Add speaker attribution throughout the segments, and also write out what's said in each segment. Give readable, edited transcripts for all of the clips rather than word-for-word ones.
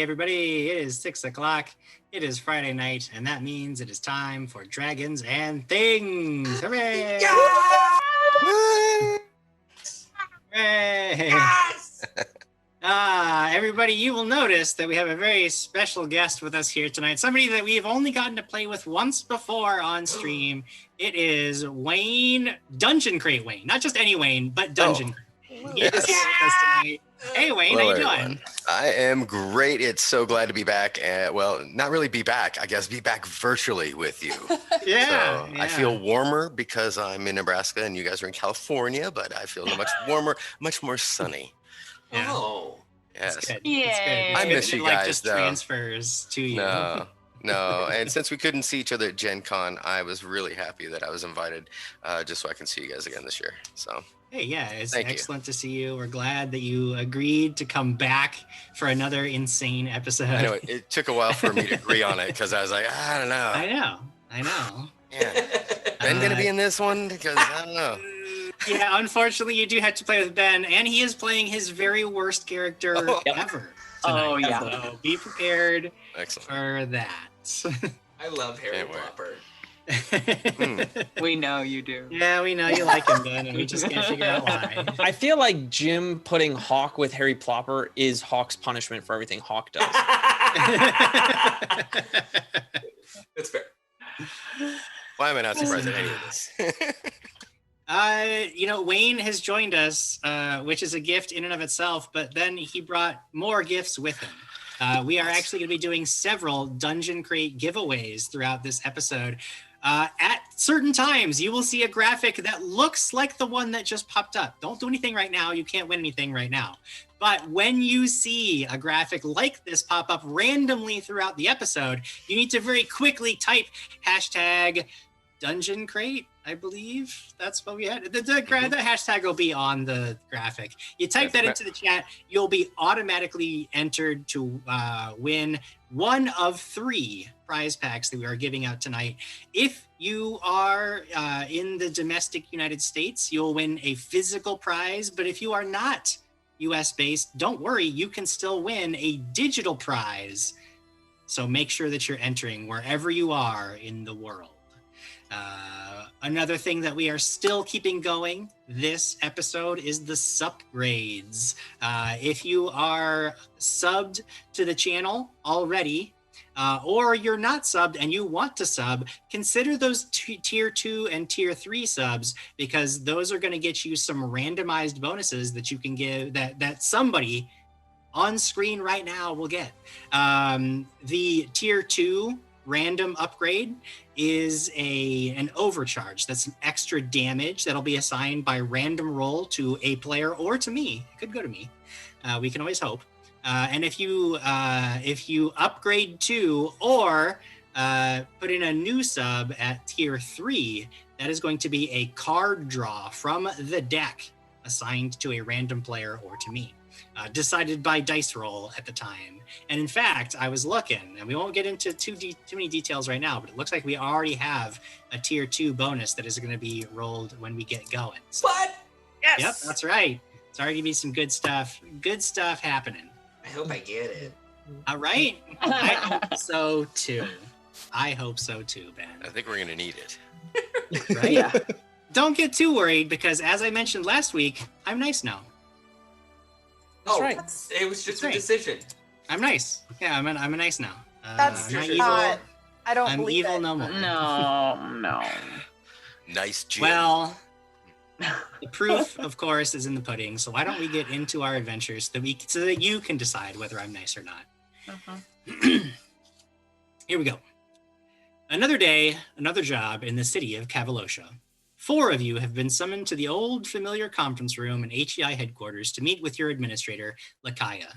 Speaker 1: everybody. It is 6 o'clock. It is Friday night, and that means it is time for Dragons and Things. Hooray! Hooray!
Speaker 2: Yes!
Speaker 1: Everybody, you will notice that we have a very special guest with us here tonight. Somebody that we have only gotten to play with once before on stream. It is Wayne, Dungeon Crate Wayne. Not just any Wayne, but Dungeon Crate. He is with us tonight. Hey, Wayne,
Speaker 3: Hello,
Speaker 1: how you
Speaker 3: everyone.
Speaker 1: doing?
Speaker 3: I am great. It's so glad to be back. Well, not really be back. I guess be back virtually with you.
Speaker 1: Yeah,
Speaker 3: I feel warmer because I'm in Nebraska and you guys are in California, but I feel much warmer, much more sunny.
Speaker 1: Yeah.
Speaker 2: Oh.
Speaker 3: Yes.
Speaker 1: It's good.
Speaker 4: Yay.
Speaker 1: It's good.
Speaker 3: I
Speaker 1: It's
Speaker 3: miss
Speaker 1: good
Speaker 3: you
Speaker 1: that,
Speaker 3: guys,
Speaker 1: just
Speaker 3: though.
Speaker 1: transfers to you.
Speaker 3: No. And since we couldn't see each other at Gen Con, I was really happy that I was invited just so I can see you guys again this year. So.
Speaker 1: Hey, yeah, it's
Speaker 3: Thank you.
Speaker 1: excellent to see you. We're glad that you agreed to come back for another insane episode.
Speaker 3: I know it took a while for me to agree on it because I was like, I don't know.
Speaker 1: I know.
Speaker 3: Yeah. Ben gonna be in this one because I don't know.
Speaker 1: Yeah, unfortunately, you do have to play with Ben, and he is playing his very worst character ever tonight.
Speaker 4: Oh, yeah.
Speaker 1: So be prepared
Speaker 3: Excellent.
Speaker 1: for that.
Speaker 2: I love Harry
Speaker 3: Can't wait.
Speaker 2: Plopper.
Speaker 4: We know you do.
Speaker 1: Yeah, we know you like him, Ben, and we just can't figure out why.
Speaker 5: I feel like Jim putting Hawk with Harry Plopper is Hawk's punishment for everything Hawk does.
Speaker 2: That's fair.
Speaker 3: Why am I not surprised at any of this?
Speaker 1: Wayne has joined us, which is a gift in and of itself, but then he brought more gifts with him. We are actually going to be doing several Dungeon Crate giveaways throughout this episode. At certain times, you will see a graphic that looks like the one that just popped up. Don't do anything right now. You can't win anything right now. But when you see a graphic like this pop up randomly throughout the episode, you need to very quickly type hashtag Dungeon Crate, I believe. That's what we had. The hashtag will be on the graphic. You type that into the chat, you'll be automatically entered to win one of 3 prize packs that we are giving out tonight. If you are in the domestic United States, you'll win a physical prize. But if you are not US based, don't worry, you can still win a digital prize. So make sure that you're entering wherever you are in the world. Another thing that we are still keeping going this episode is the subgrades. If you are subbed to the channel already, or you're not subbed and you want to sub, consider those tier 2 and tier 3 subs, because those are going to get you some randomized bonuses that you can give that somebody on screen right now will get. The tier 2 random upgrade is an overcharge. That's an extra damage that'll be assigned by random roll to a player or to me. It could go to me. We can always hope. And if you upgrade to or put in a new sub at tier 3, that is going to be a card draw from the deck assigned to a random player or to me, decided by dice roll at the time. And in fact, I was looking, and we won't get into too many details right now, but it looks like we already have a tier 2 bonus that is going to be rolled when we get going. So,
Speaker 2: What? Yes.
Speaker 1: yep, that's right. It's already going to be some good stuff happening.
Speaker 2: I hope I get it.
Speaker 1: All right. I hope so too. Ben.
Speaker 3: I think we're gonna need it.
Speaker 1: Right?
Speaker 4: Yeah.
Speaker 1: Don't get too worried, because as I mentioned last week, I'm nice now.
Speaker 2: Oh,
Speaker 5: right.
Speaker 2: it was just
Speaker 1: That's right.
Speaker 2: a decision.
Speaker 1: I'm nice. Yeah, I'm a nice now.
Speaker 6: That's
Speaker 1: I'm not
Speaker 6: not. I don't
Speaker 1: I'm
Speaker 6: believe
Speaker 1: evil
Speaker 6: it.
Speaker 1: no more.
Speaker 4: No.
Speaker 3: Nice Jim.
Speaker 1: Well, the proof, of course, is in the pudding. So why don't we get into our adventures so that you can decide whether I'm nice or not. Here we go. Another day, another job in the city of Kavalosha. 4 of you have been summoned to the old familiar conference room in HEI headquarters to meet with your administrator, Lakaya.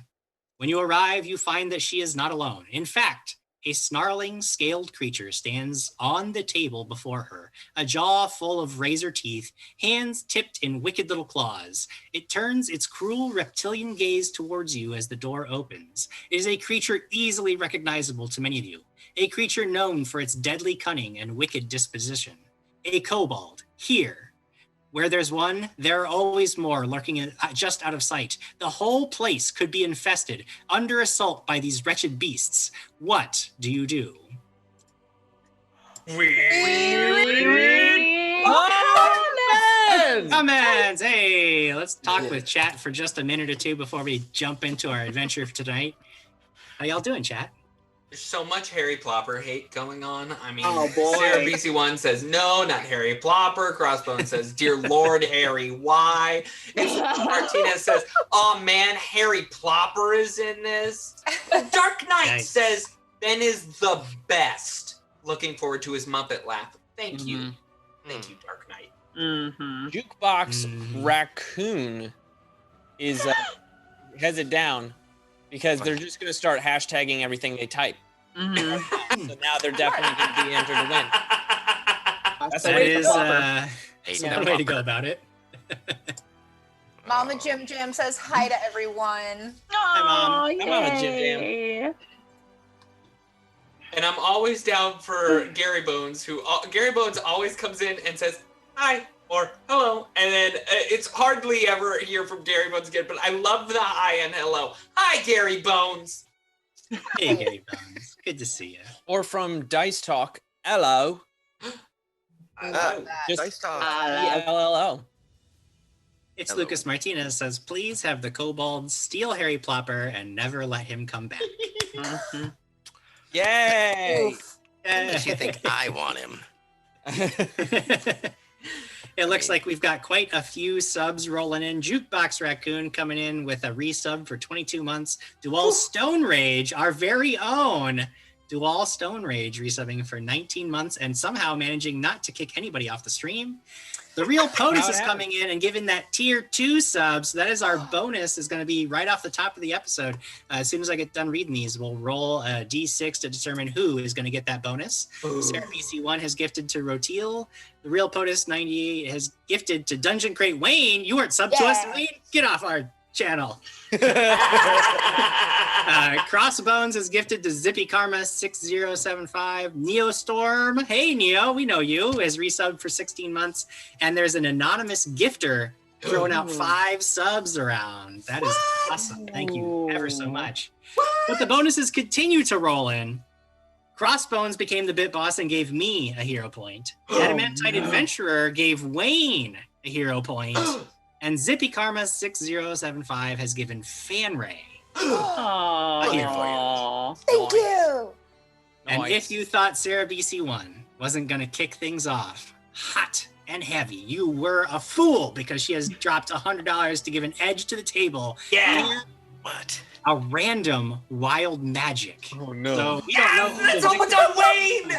Speaker 1: When you arrive, you find that she is not alone. In fact, a snarling, scaled creature stands on the table before her, a jaw full of razor teeth, hands tipped in wicked little claws. It turns its cruel reptilian gaze towards you as the door opens. It is a creature easily recognizable to many of you, a creature known for its deadly cunning and wicked disposition. A kobold, here, Where there's one, there are always more lurking just out of sight. The whole place could be infested, under assault by these wretched beasts. What do you do? Comments! Hey, let's talk with chat for just a minute or two before we jump into our adventure for tonight. How y'all doing, chat?
Speaker 2: There's so much Harry Plopper hate going on. I mean,
Speaker 5: Oh, boy.
Speaker 2: Sarah BC1 says, no, not Harry Plopper. Crossbone says, dear Lord Harry, why? And Martinez says, oh man, Harry Plopper is in this. Dark Knight
Speaker 1: Nice.
Speaker 2: says, Ben is the best. Looking forward to his Muppet laugh. Thank you. Thank you, Dark Knight.
Speaker 4: Mm-hmm.
Speaker 5: Jukebox Raccoon is has it down because they're just going to start hashtagging everything they type.
Speaker 4: Mm-hmm.
Speaker 5: So now they're definitely going to be entered to win. That's
Speaker 1: That is
Speaker 3: Hate
Speaker 1: one
Speaker 3: the
Speaker 1: way to go
Speaker 3: Plopper.
Speaker 1: about it.
Speaker 6: Mama Jim Jam says hi to everyone.
Speaker 1: Mom.
Speaker 4: Oh,
Speaker 5: Come on, Jim Jam.
Speaker 4: yay.
Speaker 2: And I'm always down for Gary Bones, Gary Bones always comes in and says, hi, or hello. And then it's hardly ever hear from Gary Bones again, but I love the hi and hello. Hi, Gary Bones.
Speaker 1: Hey, Gary Bones. Good to see you.
Speaker 5: Or from Dice Talk, hello.
Speaker 6: I love that.
Speaker 5: Just
Speaker 3: Dice Talk.
Speaker 5: LLO.
Speaker 1: It's
Speaker 3: Hello.
Speaker 1: Lucas Martinez says, please have the kobold steal Harry Plopper and never let him come back.
Speaker 4: Mhm.
Speaker 5: Yay!
Speaker 6: Oof.
Speaker 3: What makes you think I want him?
Speaker 1: It looks like we've got quite a few subs rolling in. Jukebox Raccoon coming in with a resub for 22 months. Dual Stone Rage, our very own Dual Stone Rage, resubbing for 19 months and somehow managing not to kick anybody off the stream. The Real POTUS is coming in and giving that tier 2 sub. So that is our bonus, is going to be right off the top of the episode. As soon as I get done reading these, we'll roll a d6 to determine who is going to get that bonus. Sarah BC1 has gifted to Rotil. The Real POTUS 98 has gifted to Dungeon Crate Wayne. You weren't sub to us,
Speaker 6: Yeah.
Speaker 1: Wayne. Get off our channel. Crossbones is gifted to Zippy Karma 6075. Neo Storm, hey Neo, we know you, is resubbed for 16 months. And there's an anonymous gifter throwing out 5 subs around. That is awesome. Thank you ever so much. But the bonuses continue to roll in. Crossbones became the bit boss and gave me a hero point. Adamantite Adventurer gave Wayne a hero point. And Zippy Karma 6075 has given Fanray.
Speaker 4: Oh,
Speaker 1: Here for
Speaker 6: Thank you.
Speaker 1: And
Speaker 5: Nice.
Speaker 1: if you thought Sarah BC1 wasn't going to kick things off hot and heavy, you were a fool, because she has dropped $100 to give an edge to the table.
Speaker 2: Yeah.
Speaker 3: What?
Speaker 1: A random wild magic.
Speaker 5: Oh no.
Speaker 1: So we don't know who
Speaker 2: Let's
Speaker 1: the
Speaker 2: hope it's on Wayne.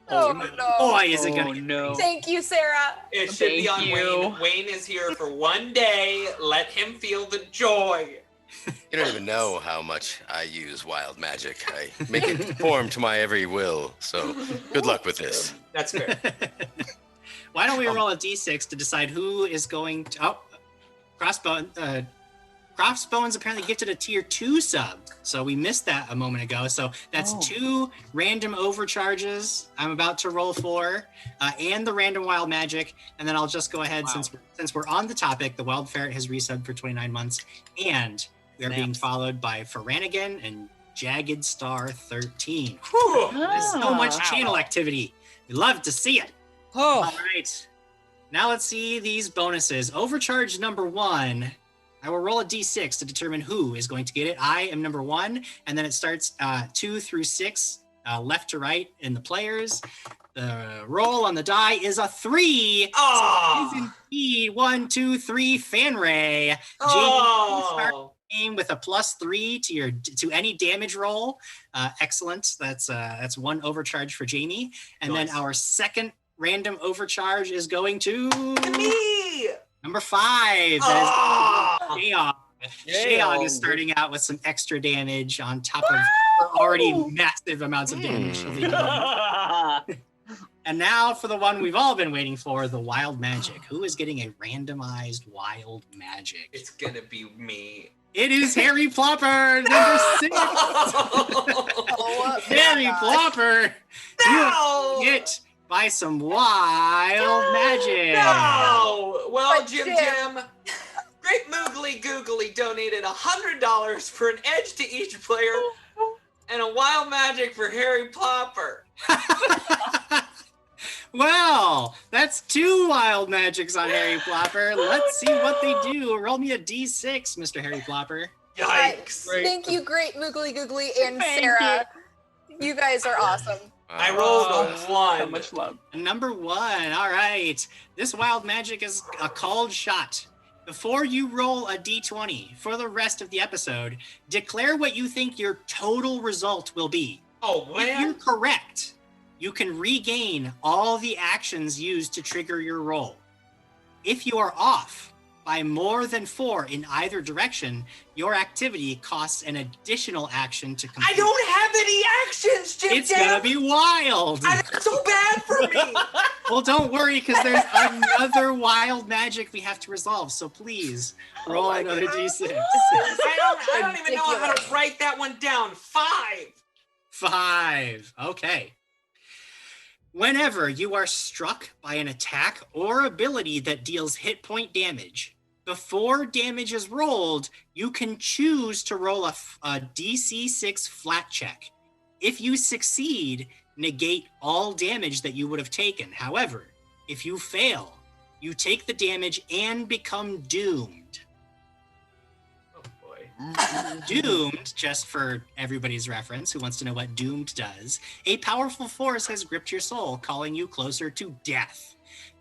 Speaker 6: Oh,
Speaker 1: victim-
Speaker 6: no.
Speaker 1: Boy, is it
Speaker 4: Oh,
Speaker 1: going to
Speaker 4: no.
Speaker 6: Thank you, Sarah.
Speaker 2: It should be on
Speaker 4: Thank you.
Speaker 2: Wayne. Wayne is here for one day. Let him feel the joy.
Speaker 3: You don't even know how much I use wild magic. I make it conform to my every will. So good luck with this.
Speaker 2: That's fair.
Speaker 1: Why don't we roll a d6 to decide who is going to... Oh, Crossbones apparently gifted a tier 2 sub. So we missed that a moment ago. So that's 2 random overcharges I'm about to roll for, and the random wild magic. And then I'll just go ahead, since we're on the topic, the Wild Ferret has resubbed for 29 months. And we are being followed by Faranigan and Jagged Star 13. Whew, there's so much channel activity. We love to see it.
Speaker 5: Oh,
Speaker 1: All right. Now let's see these bonuses. Overcharge number 1. I will roll a d6 to determine who is going to get it. I am number 1, and then it starts 2 through 6, left to right in the players. The roll on the die is a 3.
Speaker 2: Oh.
Speaker 1: So it is indeed 1, 2, 3 Fanray. Jamie, start
Speaker 2: Oh.
Speaker 1: the game with a +3 to any damage roll. Excellent. That's 1 overcharge for Jamie. And
Speaker 2: Nice.
Speaker 1: then our second random overcharge is going to
Speaker 2: Me.
Speaker 1: number 5.
Speaker 2: Oh.
Speaker 1: That is Sheog.
Speaker 5: Yeah.
Speaker 1: Sheog is starting out with some extra damage on top of her already massive amounts of damage. she'll be doing. And now for the one we've all been waiting for, the wild magic. Who is getting a randomized wild magic?
Speaker 2: It's gonna be me.
Speaker 1: It is Harry Plopper, number 6.
Speaker 6: Oh,
Speaker 1: Harry
Speaker 6: my God.
Speaker 1: Plopper,
Speaker 2: No.
Speaker 1: you get by some wild magic.
Speaker 2: No! Well,
Speaker 6: But
Speaker 2: Jim
Speaker 6: Jim-
Speaker 2: Jim, Great Moogly Googly donated $100 for an edge to each player and a wild magic for Harry Plopper.
Speaker 1: Well, that's 2 wild magics on Harry Plopper. Let's see what they do. Roll me a d6, Mr. Harry Plopper.
Speaker 2: Yikes.
Speaker 6: Thank you, Great Moogly Googly and
Speaker 4: Thank
Speaker 6: Sarah. You guys are awesome.
Speaker 2: I rolled a
Speaker 4: So
Speaker 2: 1.
Speaker 4: much love.
Speaker 1: Number 1. All right. This wild magic is a called shot. Before you roll a d20 for the rest of the episode, declare what you think your total result will be.
Speaker 2: Oh,
Speaker 1: If you're
Speaker 2: man.
Speaker 1: correct, you can regain all the actions used to trigger your roll. If you are off by more than 4 in either direction, your activity costs an additional action to complete.
Speaker 2: I don't have any actions, Jim
Speaker 1: It's
Speaker 2: Jim.
Speaker 1: gonna be wild.
Speaker 2: That's so bad for me.
Speaker 1: Well, don't worry, because there's another wild magic we have to resolve. So please roll
Speaker 2: my
Speaker 1: another
Speaker 2: God.
Speaker 1: d6.
Speaker 2: I don't even know how to write that one down. 5.
Speaker 1: 5. Okay. Whenever you are struck by an attack or ability that deals hit point damage, before damage is rolled, you can choose to roll a DC 6 flat check. If you succeed, negate all damage that you would have taken. However, if you fail, you take the damage and become doomed.
Speaker 2: Oh boy.
Speaker 1: Doomed, just for everybody's reference who wants to know what doomed does, a powerful force has gripped your soul, calling you closer to death.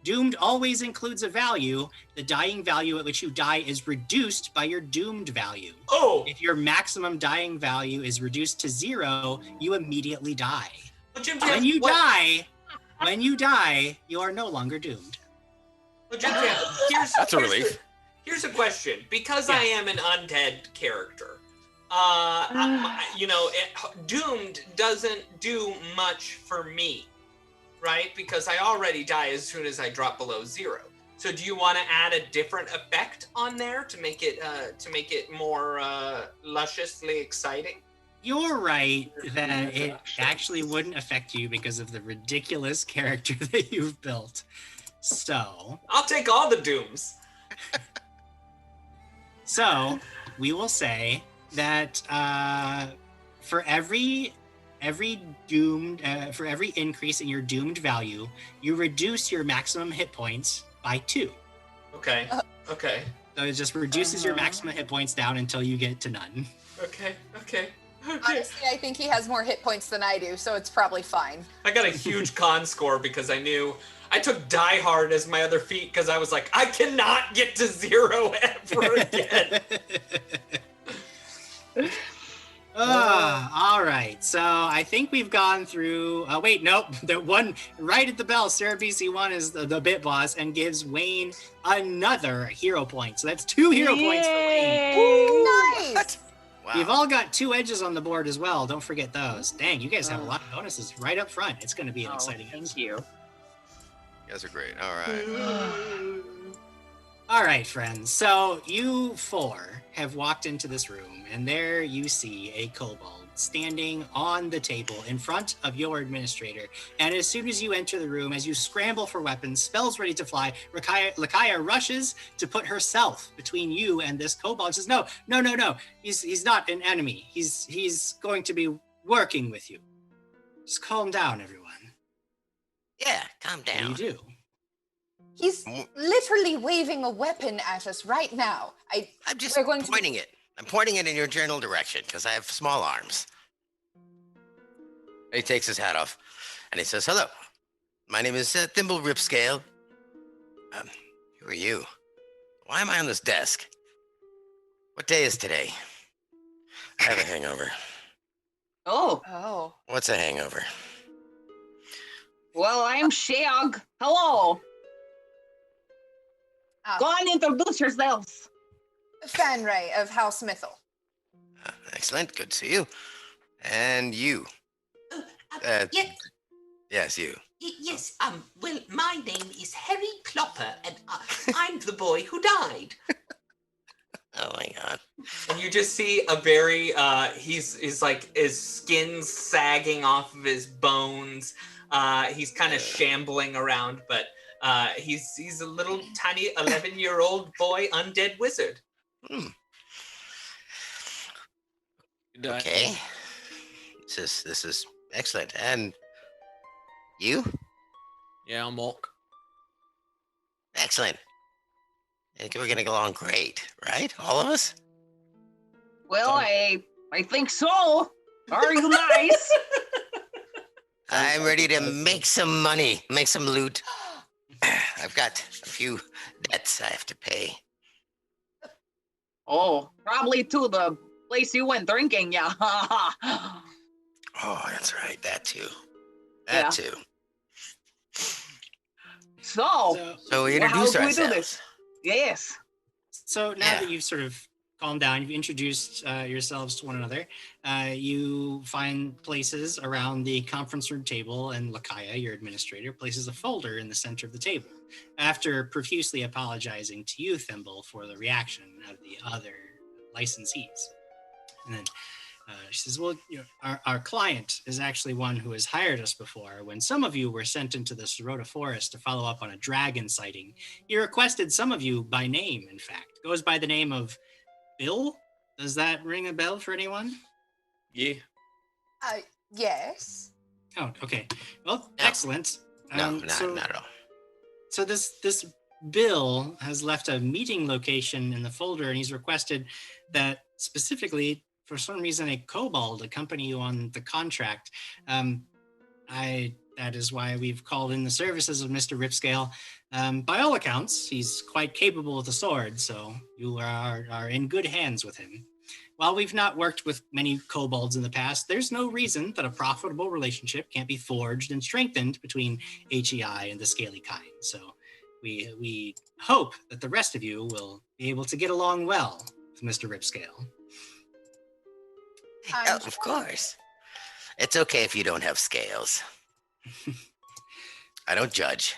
Speaker 1: Doomed always includes a value. The dying value at which you die is reduced by your doomed value.
Speaker 2: Oh,
Speaker 1: If your maximum dying value is reduced to 0, you immediately die.
Speaker 2: well, Jim
Speaker 1: When
Speaker 2: Jim,
Speaker 1: you
Speaker 2: what-
Speaker 1: die, you are no longer doomed.
Speaker 2: well, Jim Jim,
Speaker 3: That's a relief.
Speaker 2: Here's a question. Because
Speaker 1: Yeah.
Speaker 2: I am an undead character, Doomed doesn't do much for me, right? Because I already die as soon as I drop below 0. So do you want to add a different effect on there to make it more lusciously exciting?
Speaker 1: You're right that it actually wouldn't affect you because of the ridiculous character that you've built. So
Speaker 2: I'll take all the dooms.
Speaker 1: we will say that for every doomed for every increase in your doomed value, you reduce your maximum hit points by 2.
Speaker 2: Okay. Okay.
Speaker 1: So it just reduces your maximum hit points down until you get to none.
Speaker 2: Okay. Okay. Okay.
Speaker 6: Honestly, I think he has more hit points than I do, so it's probably fine.
Speaker 2: I got a huge con score because I took Die Hard as my other feat because I was like, I cannot get to 0 ever again.
Speaker 1: All right. So I think we've gone through. Wait, nope. The one right at the bell, Sarah BC1 is the bit boss and gives Wayne another hero point. So that's 2 hero points for Wayne.
Speaker 6: Nice!
Speaker 3: Wow.
Speaker 1: You've all got 2 edges on the board as well. Don't forget those. Dang, you guys have a lot of bonuses right up front. It's going to be an exciting episode.
Speaker 4: Thank you.
Speaker 3: You guys are great. All right.
Speaker 1: All right, friends. So you 4 have walked into this room, and there you see a kobold standing on the table in front of your administrator. And as soon as you enter the room, as you scramble for weapons, spells ready to fly, Lakaya rushes to put herself between you and this kobold. Says, "No. He's not an enemy. He's going to be working with you. Just calm down, everyone."
Speaker 3: Yeah, calm
Speaker 1: What do
Speaker 3: down.
Speaker 1: you do?
Speaker 6: He's literally waving a weapon at us right now.
Speaker 3: I'm just
Speaker 6: We're going to-
Speaker 3: pointing it. I'm pointing it in your general direction because I have small arms. He takes his hat off and he says, "Hello, my name is Thimble Ripscale. Who are you? Why am I on this desk? What day is today? I have a hangover.
Speaker 4: Oh,
Speaker 6: Oh.
Speaker 3: What's a hangover?
Speaker 4: well, I'm Shag. Hello.
Speaker 6: Ah.
Speaker 4: Go on, introduce yourselves.
Speaker 6: Fanray of House Mithil.
Speaker 3: Excellent. Good to see you. And you.
Speaker 7: Yes,
Speaker 3: Yes, you.
Speaker 7: yes. Well, my name is Harry Plopper, and I'm the boy who died.
Speaker 3: Oh my God.
Speaker 2: And you just see a very he's like his skin sagging off of his bones. He's kind of shambling around, but he's a little tiny 11-year-old boy undead wizard.
Speaker 3: Okay. This is excellent. And you?
Speaker 5: Yeah, I'm Orc.
Speaker 3: Excellent. I think we're gonna get along great, right? All of us?
Speaker 4: Well, I think so. Are you nice?
Speaker 3: I'm ready to make some money, make some loot. I've got a few debts I have to pay.
Speaker 4: Oh, probably to the place you went drinking, yeah.
Speaker 3: Oh, that's right. That too.
Speaker 4: Yeah.
Speaker 3: That too. So we
Speaker 4: how
Speaker 3: introduce
Speaker 4: do we do
Speaker 3: ourselves.
Speaker 4: this? Yes.
Speaker 1: So now
Speaker 3: Yeah.
Speaker 1: that you've sort of calmed down, you've introduced yourselves to one another, you find places around the conference room table, and Lakaya, your administrator, places a folder in the center of the table. After profusely apologizing to you, Thimble, for the reaction of the other licensees. And then she says, well, our client is actually one who has hired us before. When some of you were sent into the Rhodehaver forest to follow up on a dragon sighting, he requested some of you by name, in fact. Goes by the name of Bill? Does that ring a bell for anyone?
Speaker 5: Yeah.
Speaker 6: Yes.
Speaker 1: Oh, okay. Well,
Speaker 3: No.
Speaker 1: excellent.
Speaker 3: No, not at all.
Speaker 1: So this Bill has left a meeting location in the folder, and he's requested that specifically, for some reason, a kobold accompany you on the contract. That is why we've called in the services of Mr. Ripscale. By all accounts, he's quite capable with the sword, so you are in good hands with him. While we've not worked with many kobolds in the past, there's no reason that a profitable relationship can't be forged and strengthened between HEI and the Scaly kind. So we hope that the rest of you will be able to get along well with Mr. Ripscale.
Speaker 3: Oh, of course. It's okay if you don't have scales. I don't judge.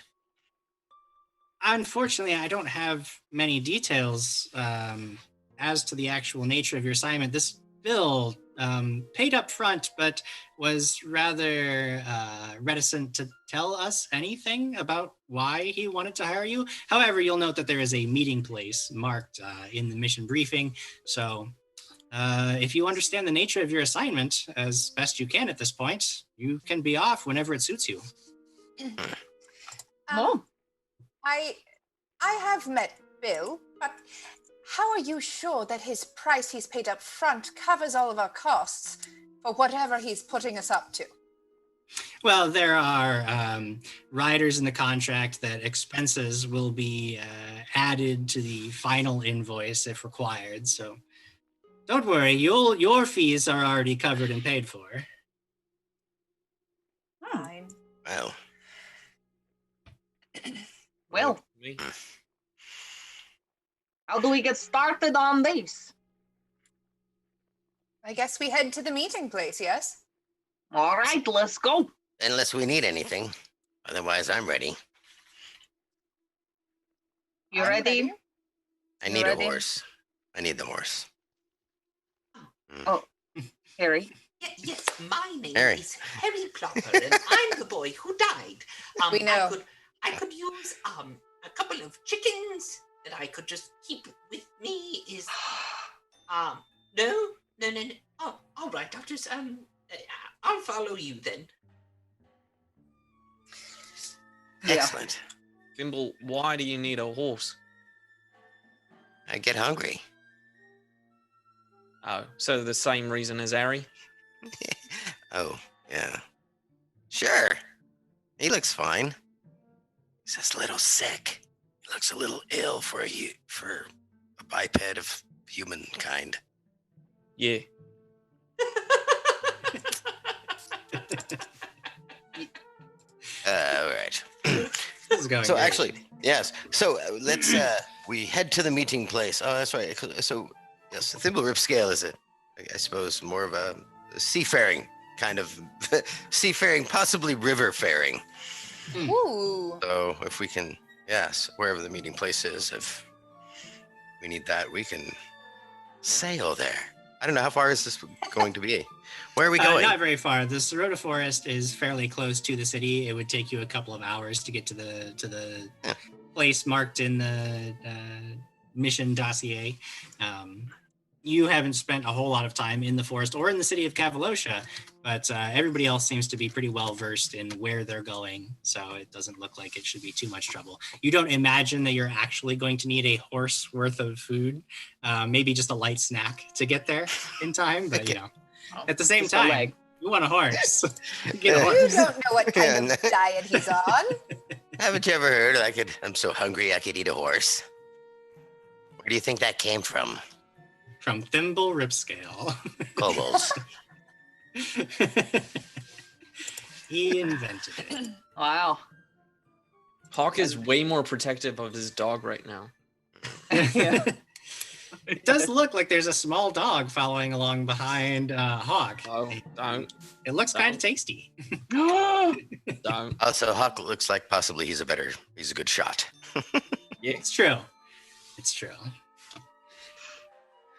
Speaker 1: Unfortunately, I don't have many details as to the actual nature of your assignment. This Bill paid up front, but was rather reticent to tell us anything about why he wanted to hire you. However, you'll note that there is a meeting place marked in the mission briefing. So if you understand the nature of your assignment as best you can at this point, you can be off whenever it suits you.
Speaker 4: Oh.
Speaker 6: I have met Bill, but how are you sure that his price he's paid up front covers all of our costs for whatever he's putting us up to?
Speaker 1: Well, there are riders in the contract that expenses will be added to the final invoice if required. So don't worry, your fees are already covered and paid for.
Speaker 6: Fine.
Speaker 3: Well,
Speaker 4: Well,
Speaker 5: Me?
Speaker 4: how do we get started on this?
Speaker 6: I guess we head to the meeting place, yes?
Speaker 4: All right, let's go.
Speaker 3: unless we need anything. Otherwise, I'm ready.
Speaker 4: You
Speaker 6: I'm
Speaker 4: ready?
Speaker 3: I
Speaker 6: You
Speaker 3: need
Speaker 6: ready?
Speaker 3: a horse. I need the horse.
Speaker 4: Harry?
Speaker 7: Yes, my name
Speaker 3: Harry.
Speaker 7: is Harry Plopper, and I'm the boy who died.
Speaker 6: We know.
Speaker 7: I could use a couple of chickens that I could just keep with me. No. Oh, all right, doctors. I'll follow you then.
Speaker 4: Yeah.
Speaker 3: Excellent.
Speaker 5: Thimble, why do you need a horse?
Speaker 3: I get hungry.
Speaker 5: Oh, so the same reason as Ari?
Speaker 3: Oh, yeah. Sure. He looks fine. He's just a little sick. He looks a little ill for a biped of humankind.
Speaker 5: Yeah.
Speaker 3: All right.
Speaker 1: This is going
Speaker 3: So
Speaker 1: great.
Speaker 3: actually, yes. So let's we head to the meeting place. Oh, that's right. So yes, Thimble Ripscale is I suppose more of a seafaring kind of seafaring, possibly river faring.
Speaker 6: Ooh.
Speaker 3: So if we can, yes, wherever the meeting place is, if we need that, we can sail there. I don't know, how far is this going to be? Where are we
Speaker 1: Uh,
Speaker 3: going?
Speaker 1: not very far. The Sorota Forest is fairly close to the city. It would take you a couple of hours to get to the
Speaker 3: Yeah.
Speaker 1: place marked in the mission dossier. You haven't spent a whole lot of time in the forest or in the city of Cavalosha, but everybody else seems to be pretty well versed in where they're going, so it doesn't look like it should be too much trouble. You don't imagine that you're actually going to need a horse worth of food, maybe just a light snack to get there in time, but at the same
Speaker 4: Just a
Speaker 1: time,
Speaker 4: leg.
Speaker 1: you want a horse. Get a
Speaker 6: You
Speaker 1: horse.
Speaker 6: don't know what kind of diet he's on.
Speaker 3: Haven't you ever heard I'm so hungry I could eat a horse? Where do you think that came from?
Speaker 1: From Thimble Ripscale.
Speaker 3: Kobolds.
Speaker 1: He invented it.
Speaker 4: Wow.
Speaker 5: Hawk is way more protective of his dog right now.
Speaker 4: Yeah.
Speaker 1: It does look like there's a small dog following along behind Hawk.
Speaker 5: Oh, don't.
Speaker 1: It looks kind of tasty.
Speaker 5: Don't.
Speaker 3: Also, Huck looks like possibly he's a good shot.
Speaker 1: It's true. It's true.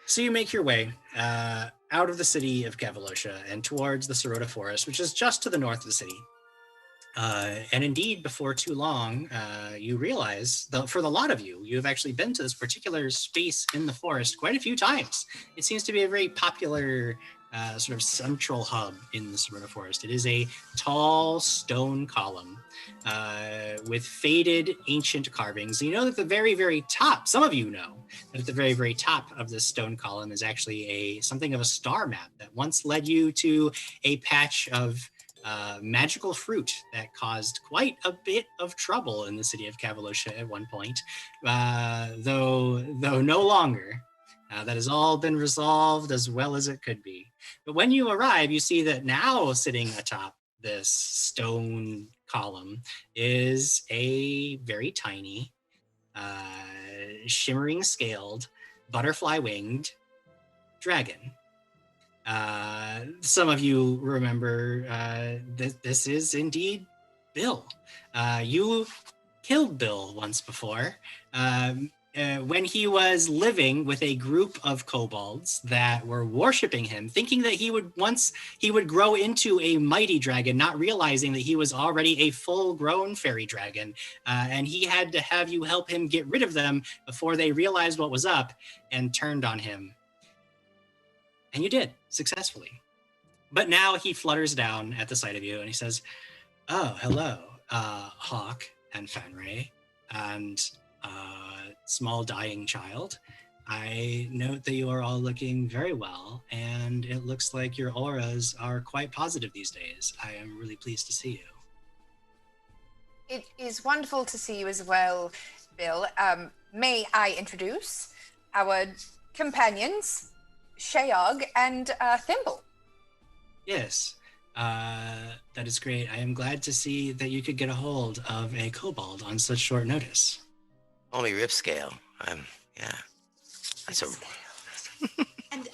Speaker 1: So you make your way out of the city of Cavalosha and towards the Sorota Forest, which is just to the north of the city. And indeed, before too long, you realize that for the lot of you, you have actually been to this particular space in the forest quite a few times. It seems to be a very popular sort of central hub in the Sorota Forest. It is a tall stone column with faded ancient carvings. You know that the very, very top, some of you know that at the very, very top of this stone column is actually something of a star map that once led you to a patch of magical fruit that caused quite a bit of trouble in the city of Cavalosha at one point, though no longer. That has all been resolved as well as it could be. But when you arrive, you see that now sitting atop this stone column is a very tiny, shimmering scaled, butterfly winged dragon. Some of you remember this is indeed Bill. You killed Bill once before when he was living with a group of kobolds that were worshiping him, thinking that he would grow into a mighty dragon, not realizing that he was already a full-grown fairy dragon, and he had to have you help him get rid of them before they realized what was up and turned on him. And you did, successfully. But now he flutters down at the sight of you and he says, "Oh, hello, Hawk and Fenray and small dying child. I note that you are all looking very well, and it looks like your auras are quite positive these days. I am really pleased to see you."
Speaker 6: It is wonderful to see you as well, Bill. May I introduce our companions, Shayog and Thimble?
Speaker 1: Yes, that is great. I am glad to see that you could get a hold of a kobold on such short notice.
Speaker 3: Only Ripscale. Yeah. That's a...
Speaker 7: And,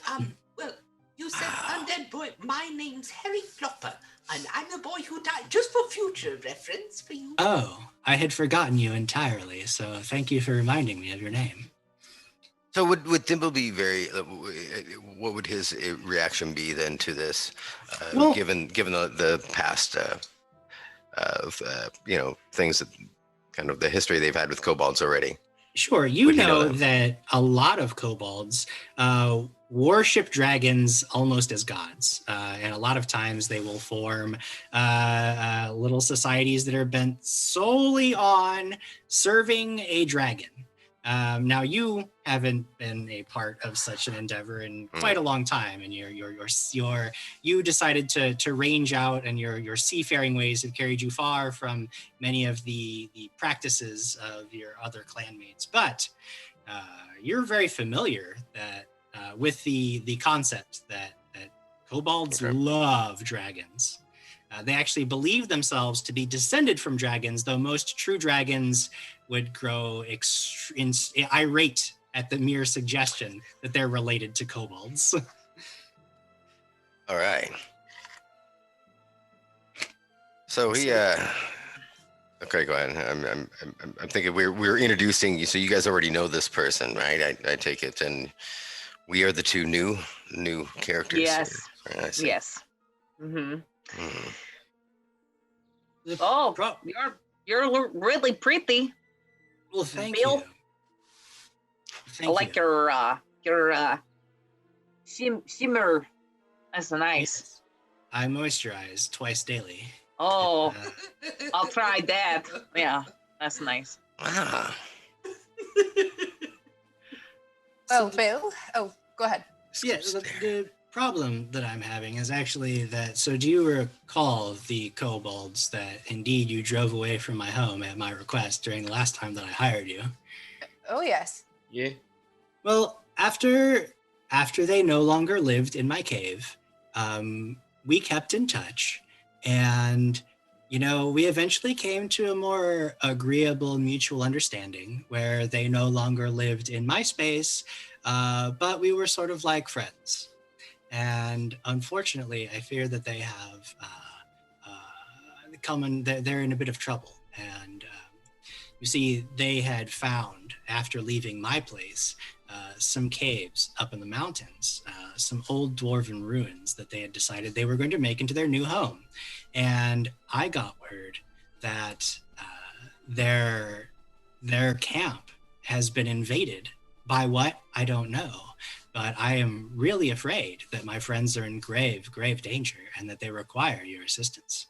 Speaker 7: well, you said undead boy. My name's Harry Flopper, and I'm the boy who died, just for future reference for you.
Speaker 1: Oh, I had forgotten you entirely, so thank you for reminding me of your name.
Speaker 3: So would Thimble be very? What would his reaction be then to this,
Speaker 1: Well,
Speaker 3: given the past, things that kind of the history they've had with kobolds already?
Speaker 1: Sure, you
Speaker 3: Would he
Speaker 1: know
Speaker 3: know them?
Speaker 1: that a lot of kobolds worship dragons almost as gods, and a lot of times they will form little societies that are bent solely on serving a dragon. Now you haven't been a part of such an endeavor in quite a long time, and you decided to range out, and your seafaring ways have carried you far from many of the practices of your other clanmates. But you're very familiar that with the concept that kobolds love dragons. They actually believe themselves to be descended from dragons, though most true dragons would grow irate at the mere suggestion that they're related to kobolds.
Speaker 3: All right. So he. Okay, go ahead. I'm thinking we're introducing you, so you guys already know this person, right? I take it, and We are the two new characters.
Speaker 4: Yes.
Speaker 3: I see.
Speaker 4: Yes. Mm-hmm.
Speaker 3: Mhm.
Speaker 4: Oh,
Speaker 1: Pro-
Speaker 4: you're really pretty.
Speaker 1: well, thank
Speaker 4: Bill?
Speaker 1: you.
Speaker 4: I
Speaker 1: Thank
Speaker 4: like
Speaker 1: you.
Speaker 4: your shimmer. That's nice.
Speaker 1: Yes. I moisturize twice daily.
Speaker 4: Oh,
Speaker 1: Uh,
Speaker 4: I'll try that. Yeah, that's nice.
Speaker 3: Ah,
Speaker 6: Well, Bill. Oh, go ahead.
Speaker 1: yeah,
Speaker 3: skips there.
Speaker 1: the problem that I'm having is actually that. So, do you recall the kobolds that indeed you drove away from my home at my request during the last time that I hired you?
Speaker 6: Oh, yes.
Speaker 5: Yeah.
Speaker 1: Well, after they no longer lived in my cave, we kept in touch, and we eventually came to a more agreeable mutual understanding where they no longer lived in my space, but we were sort of like friends. And unfortunately, I fear that they have they're in a bit of trouble. And you see, they had found, after leaving my place, some caves up in the mountains, some old dwarven ruins that they had decided they were going to make into their new home. And I got word that their camp has been invaded by what I don't know. But I am really afraid that my friends are in grave danger and that they require your assistance.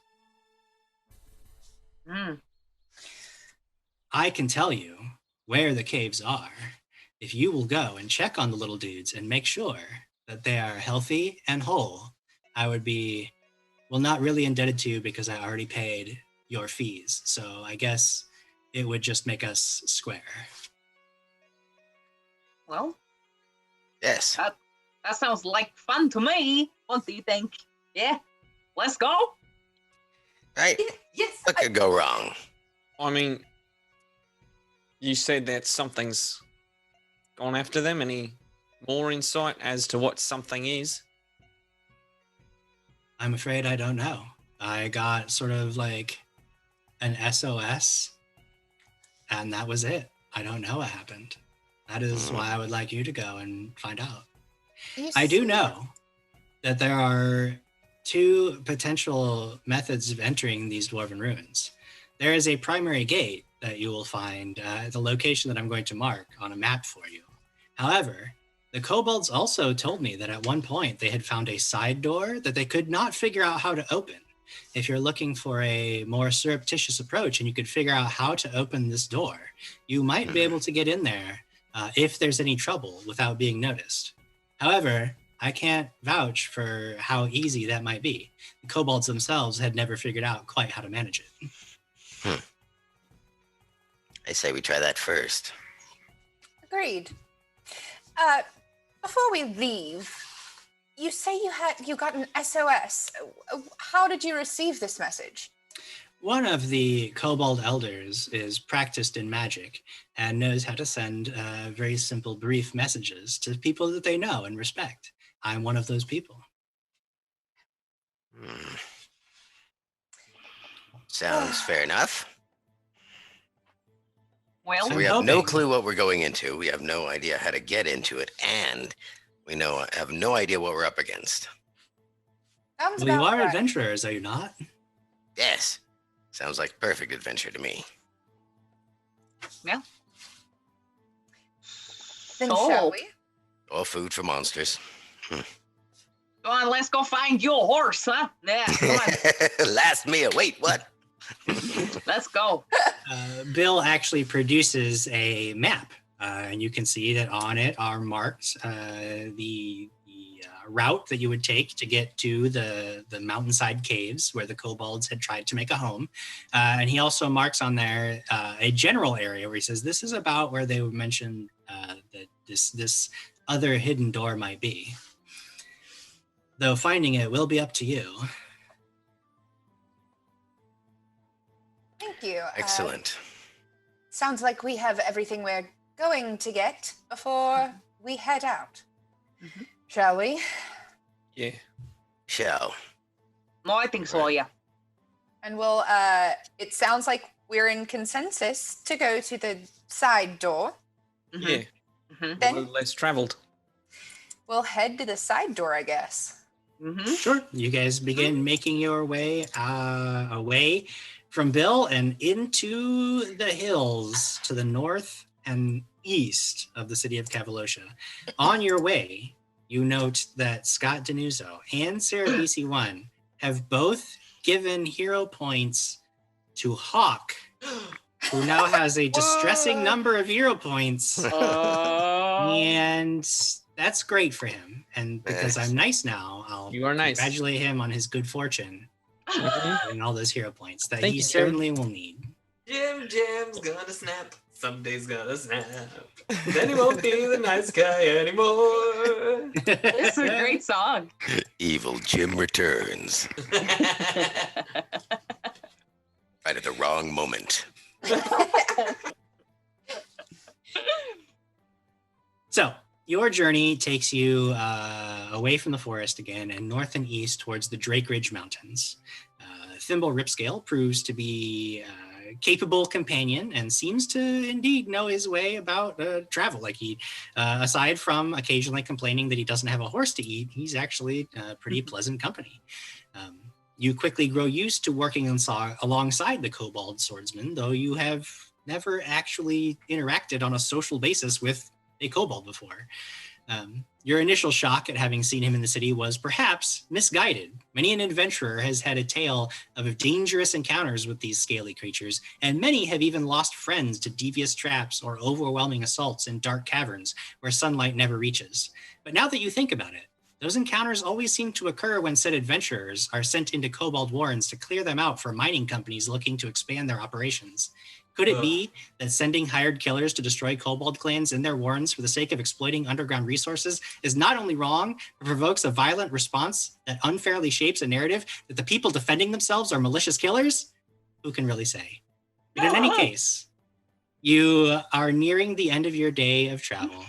Speaker 4: Mm.
Speaker 1: I can tell you where the caves are if you will go and check on the little dudes and make sure that they are healthy and whole. I would be, well, not really indebted to you because I already paid your fees. So I guess it would just make us square.
Speaker 4: Well,
Speaker 3: Yes.
Speaker 4: that sounds like fun to me. What do you think? Yeah, let's go.
Speaker 3: Right.
Speaker 7: Yes.
Speaker 3: What could go wrong?
Speaker 5: I mean, you said that something's gone after them. Any more insight as to what something is?
Speaker 1: I'm afraid I don't know. I got sort of like an SOS, and that was it. I don't know what happened. That is why I would like you to go and find out. I do know that there are two potential methods of entering these dwarven ruins. There is a primary gate that you will find at the location that I'm going to mark on a map for you. However, the kobolds also told me that at one point they had found a side door that they could not figure out how to open. If you're looking for a more surreptitious approach and you could figure out how to open this door, you might be able to get in there if there's any trouble without being noticed. However, I can't vouch for how easy that might be. The kobolds themselves had never figured out quite how to manage it.
Speaker 3: I say we try that first.
Speaker 6: Agreed. Before we leave, you say you got an SOS. How did you receive this message?
Speaker 1: One of the kobold elders is practiced in magic and knows how to send very simple, brief messages to people that they know and respect. I'm one of those people.
Speaker 3: Sounds fair enough.
Speaker 4: Well,
Speaker 3: So we have no clue what we're going into. We have no idea how to get into it, and we have no idea what we're up against.
Speaker 6: Sounds
Speaker 1: Well, you
Speaker 6: about
Speaker 1: are
Speaker 6: right.
Speaker 1: adventurers, are you not?
Speaker 3: Yes. Sounds like perfect adventure to me.
Speaker 4: yeah.
Speaker 6: Then
Speaker 4: So-
Speaker 6: shall we?
Speaker 3: All food for monsters.
Speaker 4: Go on, let's go find your horse, huh? Yeah, come on,
Speaker 3: Last meal. Wait, what?
Speaker 4: let's go.
Speaker 1: Bill actually produces a map, and you can see that on it are marked the route that you would take to get to the mountainside caves where the kobolds had tried to make a home. And he also marks on there a general area where he says this is about where they would mention that this other hidden door might be. Though finding it will be up to you.
Speaker 6: Thank you.
Speaker 3: Excellent.
Speaker 6: Sounds like we have everything we're going to get before we head out.
Speaker 4: Mhm.
Speaker 6: Shall we?
Speaker 5: Yeah.
Speaker 3: Shall.
Speaker 4: No, I think so, yeah.
Speaker 6: And we'll, it sounds like we're in consensus to go to the side door.
Speaker 4: Mhm.
Speaker 5: Yeah.
Speaker 4: Mhm.
Speaker 6: Then
Speaker 5: Road less traveled.
Speaker 6: we'll head to the side door, I guess.
Speaker 4: Mm-hmm.
Speaker 1: Sure. You guys begin making your way away from Bill and into the hills to the north and east of the city of Cavalosha. On your way, you note that Scott Denuzzo and Sarah BC1 have both given hero points to Hawk, who now has a distressing number of hero points. And that's great for him. And because I'm nice now, I'll
Speaker 5: You are nice.
Speaker 1: congratulate him on his good fortune and all those hero points that
Speaker 5: Thank
Speaker 1: he
Speaker 5: you, Jim.
Speaker 1: certainly will need.
Speaker 2: Jim's gonna snap. Someday's gonna snap. Then he won't be the nice guy anymore.
Speaker 4: It's a great song.
Speaker 3: Evil Jim returns. Right at the wrong moment.
Speaker 1: So, your journey takes you away from the forest again and north and east towards the Drake Ridge Mountains. Thimble Ripscale proves to be a capable companion and seems to indeed know his way about travel. Like he, aside from occasionally complaining that he doesn't have a horse to eat, he's actually pretty pleasant company. You quickly grow used to working alongside the kobold swordsman, though you have never actually interacted on a social basis with a kobold before. Your initial shock at having seen him in the city was perhaps misguided. Many an adventurer has had a tale of dangerous encounters with these scaly creatures, and many have even lost friends to devious traps or overwhelming assaults in dark caverns where sunlight never reaches. But now that you think about it, those encounters always seem to occur when said adventurers are sent into kobold warrens to clear them out for mining companies looking to expand their operations. Could it be that sending hired killers to destroy kobold clans in their warrens for the sake of exploiting underground resources is not only wrong, but provokes a violent response that unfairly shapes a narrative that the people defending themselves are malicious killers? Who can really say? But in any case, you are nearing the end of your day of travel.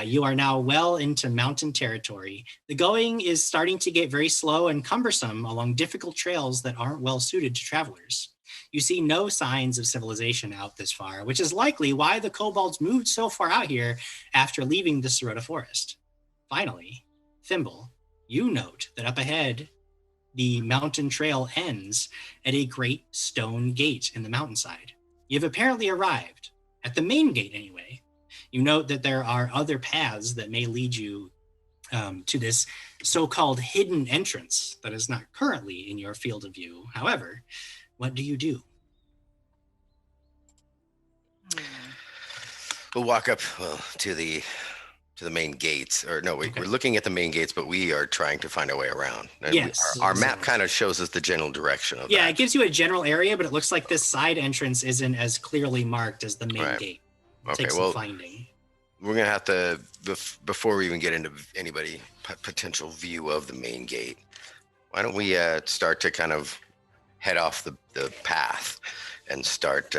Speaker 1: You are now well into mountain territory. The going is starting to get very slow and cumbersome along difficult trails that aren't well suited to travelers. You see no signs of civilization out this far, which is likely why the kobolds moved so far out here after leaving the Sarota forest. Finally, Thimble, you note that up ahead, the mountain trail ends at a great stone gate in the mountainside. You've apparently arrived, at the main gate anyway. You note that there are other paths that may lead you to this so-called hidden entrance that is not currently in your field of view. However, what do you do?
Speaker 3: We'll walk up to the main gates, or no, we're looking at the main gates, but we are trying to find our way around. And
Speaker 1: Yes.
Speaker 3: our map kind of shows us the general direction of
Speaker 1: Yeah,
Speaker 3: that.
Speaker 1: it gives you a general area, but it looks like this side entrance isn't as clearly marked as the main gate. It takes some finding.
Speaker 3: We're gonna have to, before we even get into anybody potential view of the main gate, why don't we start to kind of head off the path and start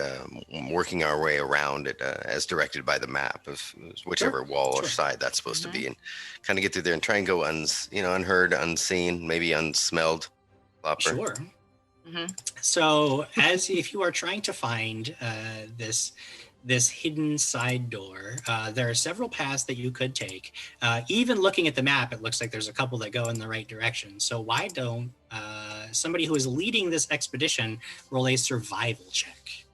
Speaker 3: working our way around it as directed by the map of whichever wall or side that's supposed to be, and kind of get through there and try and go unheard, unseen, maybe unsmelled. Flopper.
Speaker 1: Sure. So if you are trying to find this hidden side door, there are several paths that you could take. Even looking at the map, it looks like there's a couple that go in the right direction. So why don't somebody who is leading this expedition roll a survival check?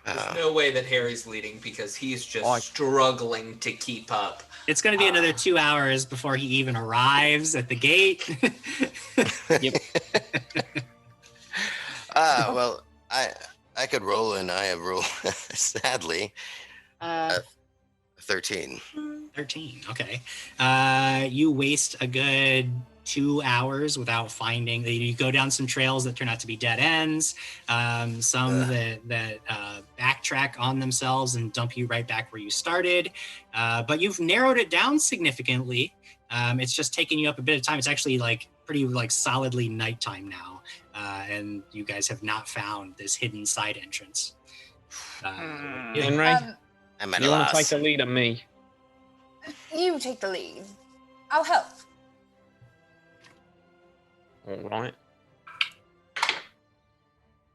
Speaker 2: There's no way that Harry's leading because he's just struggling to keep up.
Speaker 1: It's going to be another 2 hours before he even arrives at the gate.
Speaker 5: Yep.
Speaker 3: Well, I could roll, and I have rolled, sadly, 13.
Speaker 1: 13, okay. You waste a good 2 hours without finding. You go down some trails that turn out to be dead ends, some that backtrack on themselves and dump you right back where you started. But you've narrowed it down significantly. It's just taking you up a bit of time. It's actually pretty solidly nighttime now, and you guys have not found this hidden side entrance.
Speaker 5: Henry,
Speaker 3: I'm at
Speaker 5: you
Speaker 3: a
Speaker 5: want
Speaker 3: loss.
Speaker 5: to take the lead of me?
Speaker 6: You take the lead. I'll help.
Speaker 5: All right.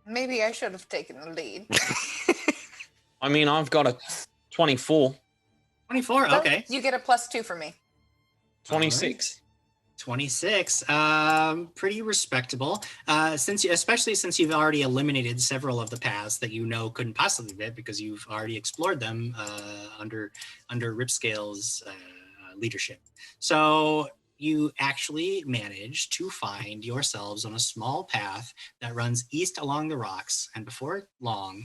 Speaker 6: Maybe I should have taken the lead.
Speaker 5: I mean, I've got a 24.
Speaker 1: 24, okay.
Speaker 6: You get a +2 for me.
Speaker 5: 26.
Speaker 1: 26, pretty respectable. Especially since you've already eliminated several of the paths that you know couldn't possibly fit because you've already explored them under Ripscale's leadership. So you actually managed to find yourselves on a small path that runs east along the rocks, and before long,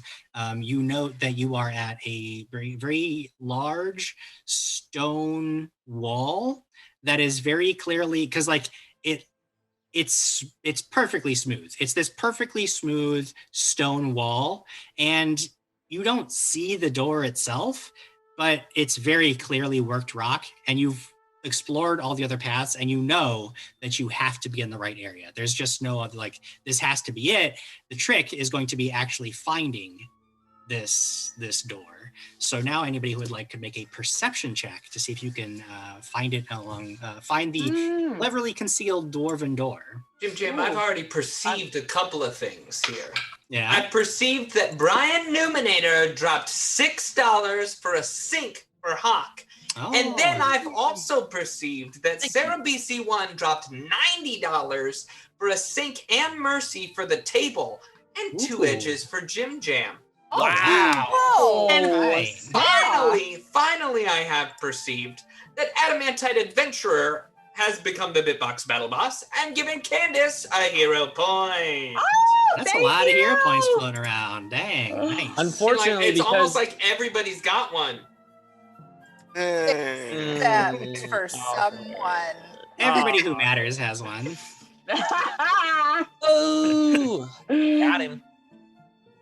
Speaker 1: you note that you are at a very, very large stone wall that is very clearly, because like it's perfectly smooth. It's this perfectly smooth stone wall, and you don't see the door itself, but it's very clearly worked rock, and you've explored all the other paths, and you know that you have to be in the right area. There's just no other, like, this has to be it. The trick is going to be actually finding this door. So now anybody who would like could make a perception check to see if you can find the cleverly concealed dwarven door.
Speaker 2: Jim, I've already perceived a couple of things here.
Speaker 1: Yeah.
Speaker 2: I perceived that Brian Numinator dropped $6 for a sink for Hawk.
Speaker 1: Oh.
Speaker 2: And then I've also perceived that Sarah BC1 dropped $90 for a sink and Mercy for the table and 2 edges for Jim Jam.
Speaker 5: Wow.
Speaker 6: Oh,
Speaker 2: And
Speaker 1: nice.
Speaker 2: finally, I have perceived that Adamantite Adventurer has become the Bitbox Battle Boss and given Candace a hero point.
Speaker 1: That's a lot of hero points floating around. Dang, nice.
Speaker 5: Unfortunately,
Speaker 2: it's
Speaker 5: because
Speaker 2: almost like everybody's got one.
Speaker 6: except for someone.
Speaker 1: Everybody who matters has one.
Speaker 5: oh, got him.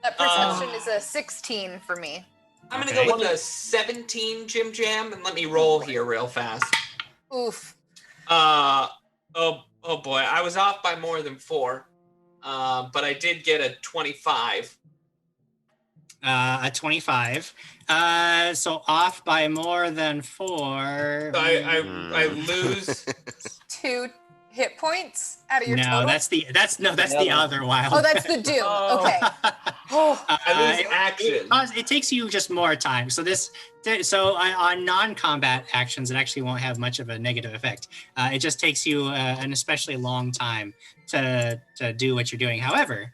Speaker 6: That perception is a 16 for me.
Speaker 2: I'm going to
Speaker 1: Okay.
Speaker 2: go with a 17, Jim Jam, and let me roll here real fast.
Speaker 6: Oof.
Speaker 2: Oh boy, I was off by more than 4, but I did get a 25.
Speaker 1: A 25. So off by more than 4.
Speaker 2: So I lose.
Speaker 6: 2 hit points out of your
Speaker 1: No,
Speaker 6: total?
Speaker 1: that's the other wild.
Speaker 6: Oh, that's the doom. Okay. Oh.
Speaker 2: I lose action.
Speaker 1: It takes you just more time. So on non-combat actions, it actually won't have much of a negative effect. It just takes you an especially long time to do what you're doing. However,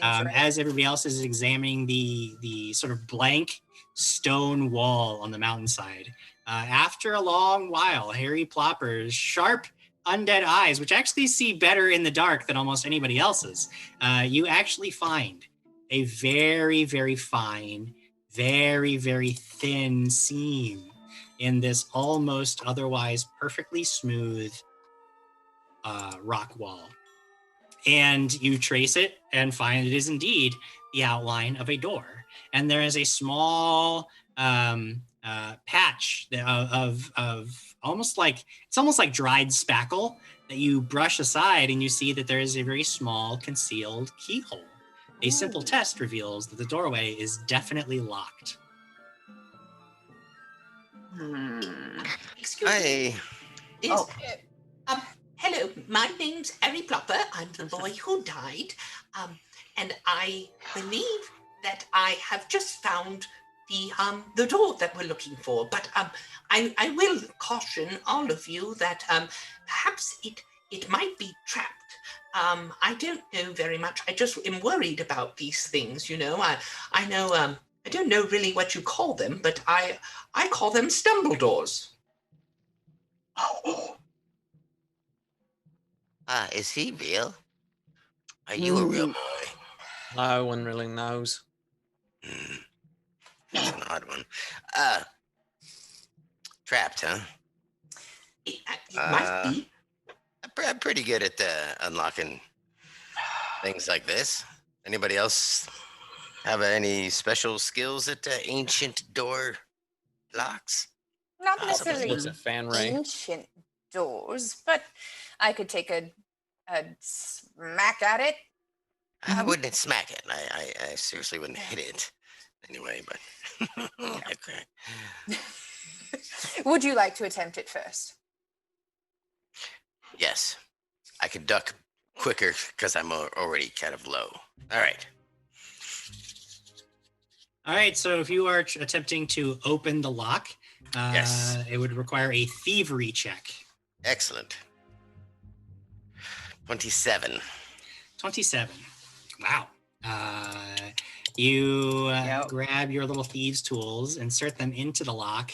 Speaker 1: as everybody else is examining the sort of blank stone wall on the mountainside, after a long while, Harry Plopper's sharp undead eyes, which actually see better in the dark than almost anybody else's, you actually find a very, very fine, very, very thin seam in this almost otherwise perfectly smooth rock wall. And you trace it and find it is indeed the outline of a door. And there is a small patch of almost like dried spackle that you brush aside, and you see that there is a very small concealed keyhole. A simple test reveals that the doorway is definitely locked.
Speaker 7: Excuse me.
Speaker 3: Hey,
Speaker 7: Hello, my name's Harry Plopper. I'm the boy who died. And I believe that I have just found the door that we're looking for. But I will caution all of you that perhaps it might be trapped. I don't know very much. I just am worried about these things, you know. I know I don't know really what you call them, but I call them stumble doors.
Speaker 3: is he real? Are you a real boy?
Speaker 5: No one really knows.
Speaker 3: That's an odd one. Trapped, huh?
Speaker 7: It might be.
Speaker 3: I'm pretty good at unlocking things like this. Anybody else have any special skills at ancient door locks?
Speaker 6: Not
Speaker 5: It's
Speaker 6: necessarily
Speaker 5: a fan ray.
Speaker 6: ancient doors, but I could take a smack at it.
Speaker 3: I wouldn't smack it. I seriously wouldn't hit it. Anyway, but okay.
Speaker 6: Would you like to attempt it first?
Speaker 3: Yes, I can duck quicker because I'm already kind of low. All right.
Speaker 1: All right, so if you are attempting to open the lock,
Speaker 3: Yes.
Speaker 1: it would require a thievery check.
Speaker 3: Excellent. 27.
Speaker 1: 27. Wow. You
Speaker 4: Yep.
Speaker 1: grab your little thieves' tools, insert them into the lock.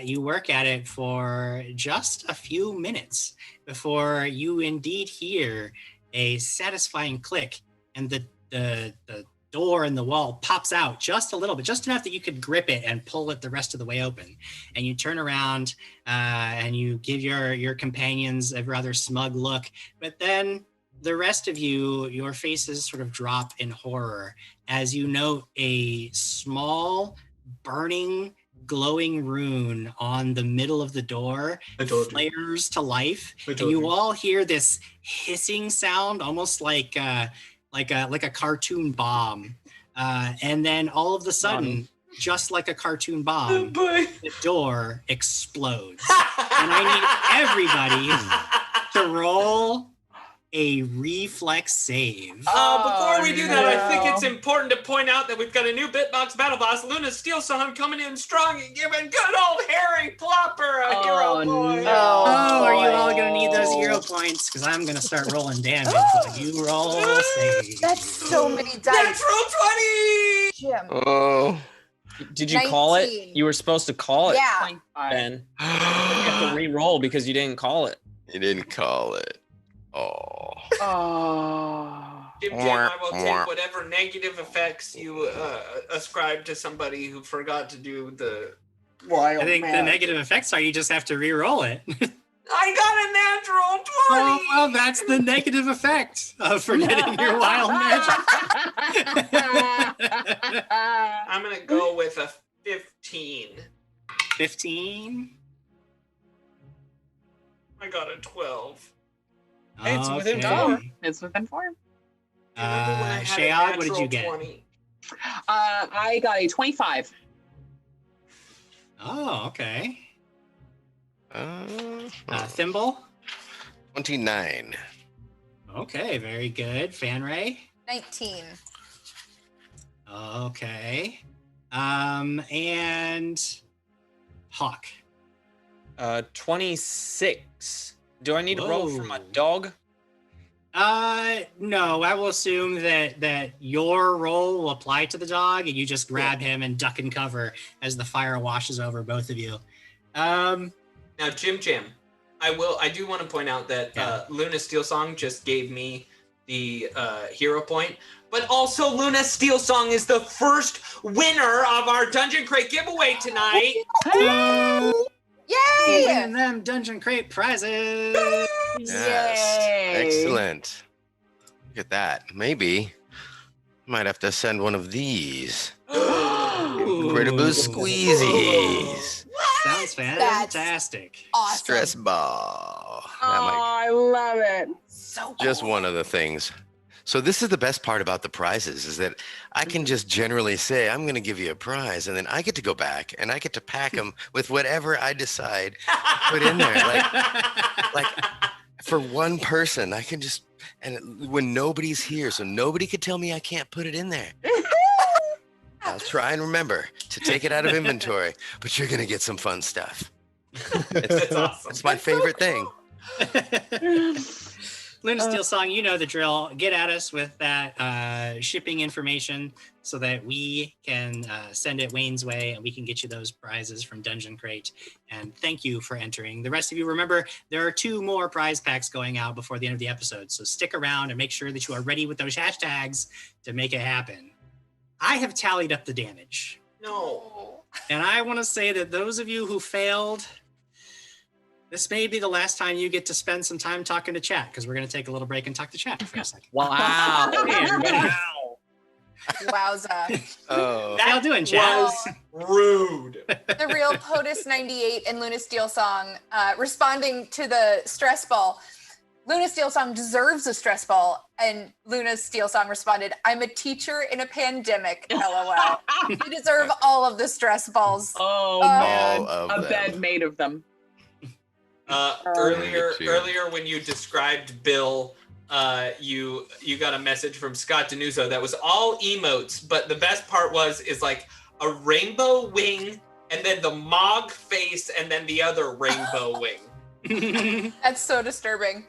Speaker 1: You work at it for just a few minutes before you indeed hear a satisfying click, and the door in the wall pops out just a little bit, just enough that you could grip it and pull it the rest of the way open. And you turn around and you give your companions a rather smug look, but then the rest of you, your faces sort of drop in horror as you note a small, burning, glowing rune on the middle of the door flares to life, and you all hear this hissing sound, almost like a cartoon bomb. And then all of a sudden, just like a cartoon bomb, the door explodes. And I need everybody to roll a reflex save.
Speaker 2: Before we do that, I think it's important to point out that we've got a new Bitbox Battle Boss, Luna Steel Song, coming in strong and giving good old Harry Plopper a hero point.
Speaker 1: Oh, are you all gonna need those hero points? Because I'm gonna start rolling damage while you roll save.
Speaker 6: That's so many dice.
Speaker 2: Natural 20!
Speaker 6: Jim.
Speaker 3: Oh.
Speaker 5: Did you call it?
Speaker 6: 19.
Speaker 5: You were supposed to call it.
Speaker 6: Yeah.
Speaker 5: Ben. You have to re-roll because you didn't call it.
Speaker 3: You didn't call it. Oh.
Speaker 2: Jim, I will take whatever negative effects you ascribe to somebody who forgot to do the
Speaker 1: I think the negative effects are you just have to re-roll it.
Speaker 2: I got a natural 20!
Speaker 1: Oh, well, that's the negative effect of forgetting your wild magic.
Speaker 2: I'm going to go with a 15.
Speaker 1: 15?
Speaker 2: I got a 12.
Speaker 5: Hey, it's within
Speaker 1: Okay.
Speaker 5: 4.
Speaker 4: It's within 4.
Speaker 1: Shayad, what did you get?
Speaker 2: 20.
Speaker 4: I got a 25.
Speaker 1: Oh, okay.
Speaker 3: Oh.
Speaker 1: Thimble?
Speaker 3: 29.
Speaker 1: Okay, very good. Fanray?
Speaker 6: 19.
Speaker 1: Okay. And Hawk?
Speaker 5: 26. Do I need to roll from a
Speaker 1: Whoa.
Speaker 5: dog?
Speaker 1: No, I will assume that your roll will apply to the dog and you just grab him and duck and cover as the fire washes over both of you.
Speaker 2: Now, Jim, I do want to point out that Luna Steel Song just gave me the hero point, but also Luna Steel Song is the first winner of our Dungeon Crate giveaway tonight.
Speaker 6: Yay!
Speaker 1: Winning them Dungeon Crate prizes.
Speaker 3: Yes.
Speaker 4: Yay.
Speaker 3: Excellent. Look at that. Maybe I might have to send one of these. Incredible squeezies.
Speaker 1: Sounds fantastic.
Speaker 6: Awesome.
Speaker 3: Stress ball. That
Speaker 4: I love it.
Speaker 6: So cool.
Speaker 3: Just one of the things. So this is the best part about the prizes is that I can just generally say, I'm going to give you a prize. And then I get to go back and I get to pack them with whatever I decide to put in there. Like for one person, I can just, and when nobody's here, so nobody could tell me I can't put it in there. I'll try and remember to take it out of inventory, but you're going to get some fun stuff.
Speaker 2: That's awesome.
Speaker 3: It's my favorite thing.
Speaker 1: Luna Steel Song, you know the drill. Get at us with that shipping information so that we can send it Wayne's way and we can get you those prizes from Dungeon Crate. And thank you for entering. The rest of you, remember, there are 2 more prize packs going out before the end of the episode. So stick around and make sure that you are ready with those hashtags to make it happen. I have tallied up the damage.
Speaker 2: No.
Speaker 1: And I want to say that those of you who failed, this may be the last time you get to spend some time talking to chat because we're going to take a little break and talk to chat for a second.
Speaker 5: Wow.
Speaker 1: Hey, everybody.
Speaker 6: Wowza.
Speaker 3: Oh.
Speaker 1: How y'all doing, chat?
Speaker 2: Was rude.
Speaker 6: The real POTUS98 and Luna Steel Song responding to the stress ball. Luna Steel Song deserves a stress ball, and Luna Steel Song responded, I'm a teacher in a pandemic, LOL. You deserve all of the stress balls.
Speaker 4: Oh, man.
Speaker 3: All of
Speaker 4: A
Speaker 3: them.
Speaker 4: bed made of them.
Speaker 2: Earlier when you described Bill, you got a message from Scott Denuzzo that was all emotes, but the best part is like a rainbow wing and then the Mog face and then the other rainbow wing.
Speaker 6: That's so disturbing.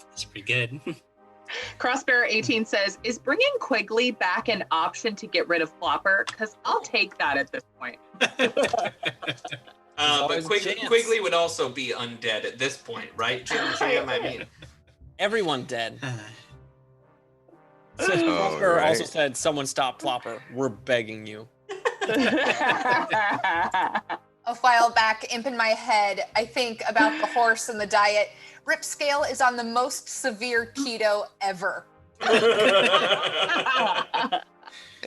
Speaker 1: That's pretty good.
Speaker 4: Crossbearer 18 says, is bringing Quigley back an option to get rid of Flopper? Because I'll take that at this point.
Speaker 2: But
Speaker 5: always a chance.
Speaker 2: Quigley would also be undead at this point, right, Jim? I mean,
Speaker 5: Everyone dead. So
Speaker 3: Oh,
Speaker 5: Flopper
Speaker 3: right.
Speaker 5: also said, someone stop Flopper. We're begging you.
Speaker 6: A while back, imp in my head, I think about the horse and the diet. Ripscale is on the most severe keto ever.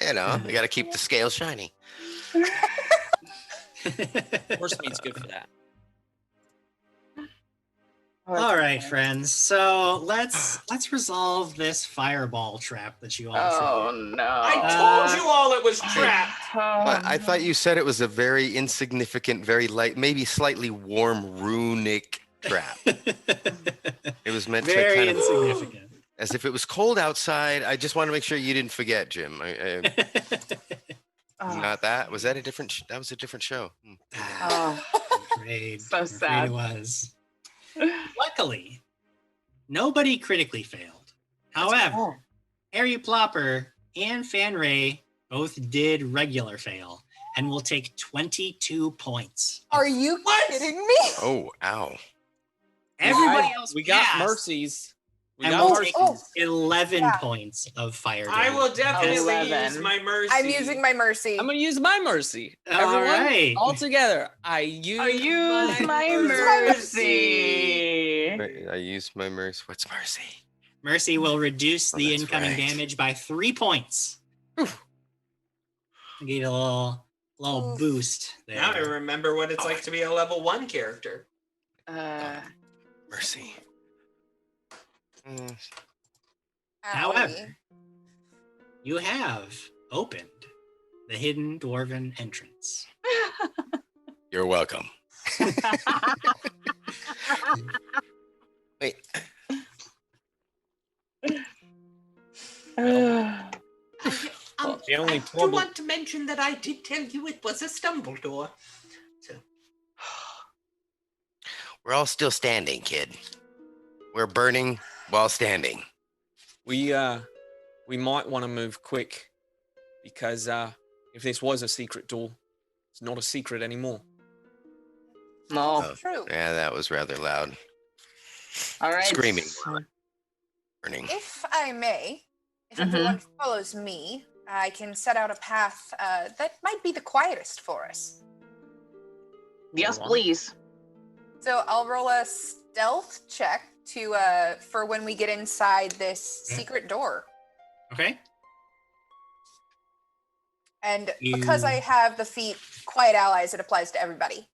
Speaker 3: You know, we got to keep the scale shiny.
Speaker 5: Horse meat's good for that.
Speaker 1: All right, friends. So let's resolve this fireball trap that you all
Speaker 4: Oh
Speaker 1: tried.
Speaker 4: no.
Speaker 2: I told you all it was trapped.
Speaker 3: But I thought you said it was a very insignificant, very light, maybe slightly warm runic trap. It was meant to
Speaker 1: Very
Speaker 3: kind of,
Speaker 1: insignificant.
Speaker 3: as if it was cold outside. I just want to make sure you didn't forget, Jim. Not that. Was that a different? That was a different show.
Speaker 4: Oh,
Speaker 1: Afraid,
Speaker 4: So
Speaker 1: afraid
Speaker 4: sad.
Speaker 1: it was. Luckily, nobody critically failed. However, Harry Plopper and Fan Ray both did regular fail and will take 22 points.
Speaker 6: Are you kidding me?
Speaker 3: Oh, ow.
Speaker 1: Everybody else
Speaker 5: We got
Speaker 1: passed,
Speaker 5: mercies. We
Speaker 1: and
Speaker 5: got
Speaker 1: we'll
Speaker 5: mercies.
Speaker 1: take 11
Speaker 6: Yeah.
Speaker 1: points of fire
Speaker 2: I
Speaker 1: damage.
Speaker 2: will definitely
Speaker 4: 11.
Speaker 2: use my mercy.
Speaker 6: I'm using my mercy.
Speaker 5: I'm gonna use my mercy.
Speaker 1: All
Speaker 5: Everyone,
Speaker 1: right.
Speaker 5: all together. I use
Speaker 4: my mercy.
Speaker 3: I used my mercy. What's mercy?
Speaker 1: Mercy will reduce
Speaker 3: Oh,
Speaker 1: the
Speaker 3: that's
Speaker 1: incoming
Speaker 3: right.
Speaker 1: damage by 3 points. Get a little
Speaker 6: Oof.
Speaker 1: boost there.
Speaker 2: Now I remember what it's like to be a level 1 character.
Speaker 3: Mercy.
Speaker 1: However,
Speaker 6: Owie.
Speaker 1: you have opened the hidden dwarven entrance.
Speaker 3: You're welcome. Wait.
Speaker 5: The only
Speaker 7: I do
Speaker 5: problem-
Speaker 7: want to mention that I did tell you it was a stumble door. So
Speaker 3: We're all still standing, kid. We're burning while standing.
Speaker 5: We might want to move quick because if this was a secret door, it's not a secret anymore.
Speaker 4: No.
Speaker 3: Oh,
Speaker 6: True.
Speaker 3: yeah, that was rather loud.
Speaker 4: All right.
Speaker 3: Screaming. Burning.
Speaker 6: If I may, if
Speaker 4: Mhm.
Speaker 6: everyone follows me, I can set out a path that might be the quietest for us.
Speaker 4: Yes, please.
Speaker 6: So I'll roll a stealth check to for when we get inside this secret door.
Speaker 1: Okay?
Speaker 6: And because
Speaker 1: You-
Speaker 6: I have the feat Quiet Allies, it applies to everybody.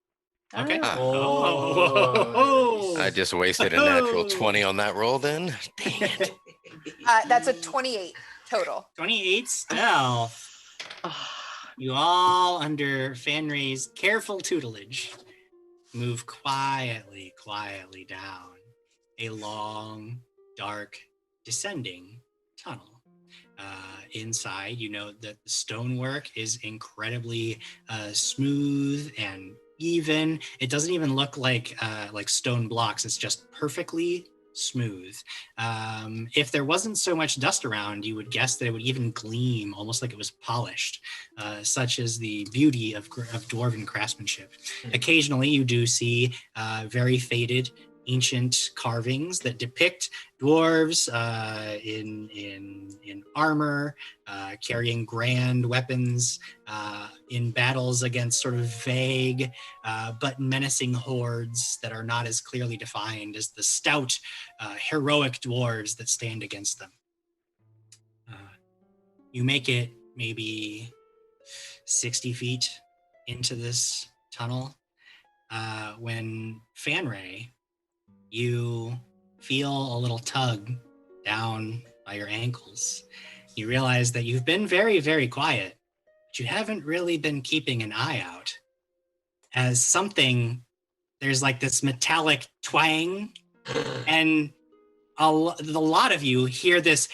Speaker 1: Okay.
Speaker 5: Oh.
Speaker 3: I just wasted a natural 20 on that roll then. Dang it.
Speaker 6: That's a 28 total.
Speaker 1: 28 stealth. You all, under Fanray's careful tutelage, move quietly down a long, dark, descending tunnel. Inside, you know that the stonework is incredibly smooth and even. It doesn't even look like stone blocks. It's just perfectly smooth. If there wasn't so much dust around, you would guess that it would even gleam almost like it was polished, such as the beauty of dwarven craftsmanship. Occasionally, you do see very faded ancient carvings that depict dwarves in armor, carrying grand weapons in battles against sort of vague but menacing hordes that are not as clearly defined as the stout, heroic dwarves that stand against them. You make it maybe 60 feet into this tunnel when Fanray, you feel a little tug down by your ankles. You realize that you've been very, very quiet, but you haven't really been keeping an eye out. As something, there's like this metallic twang, and a lot of you hear this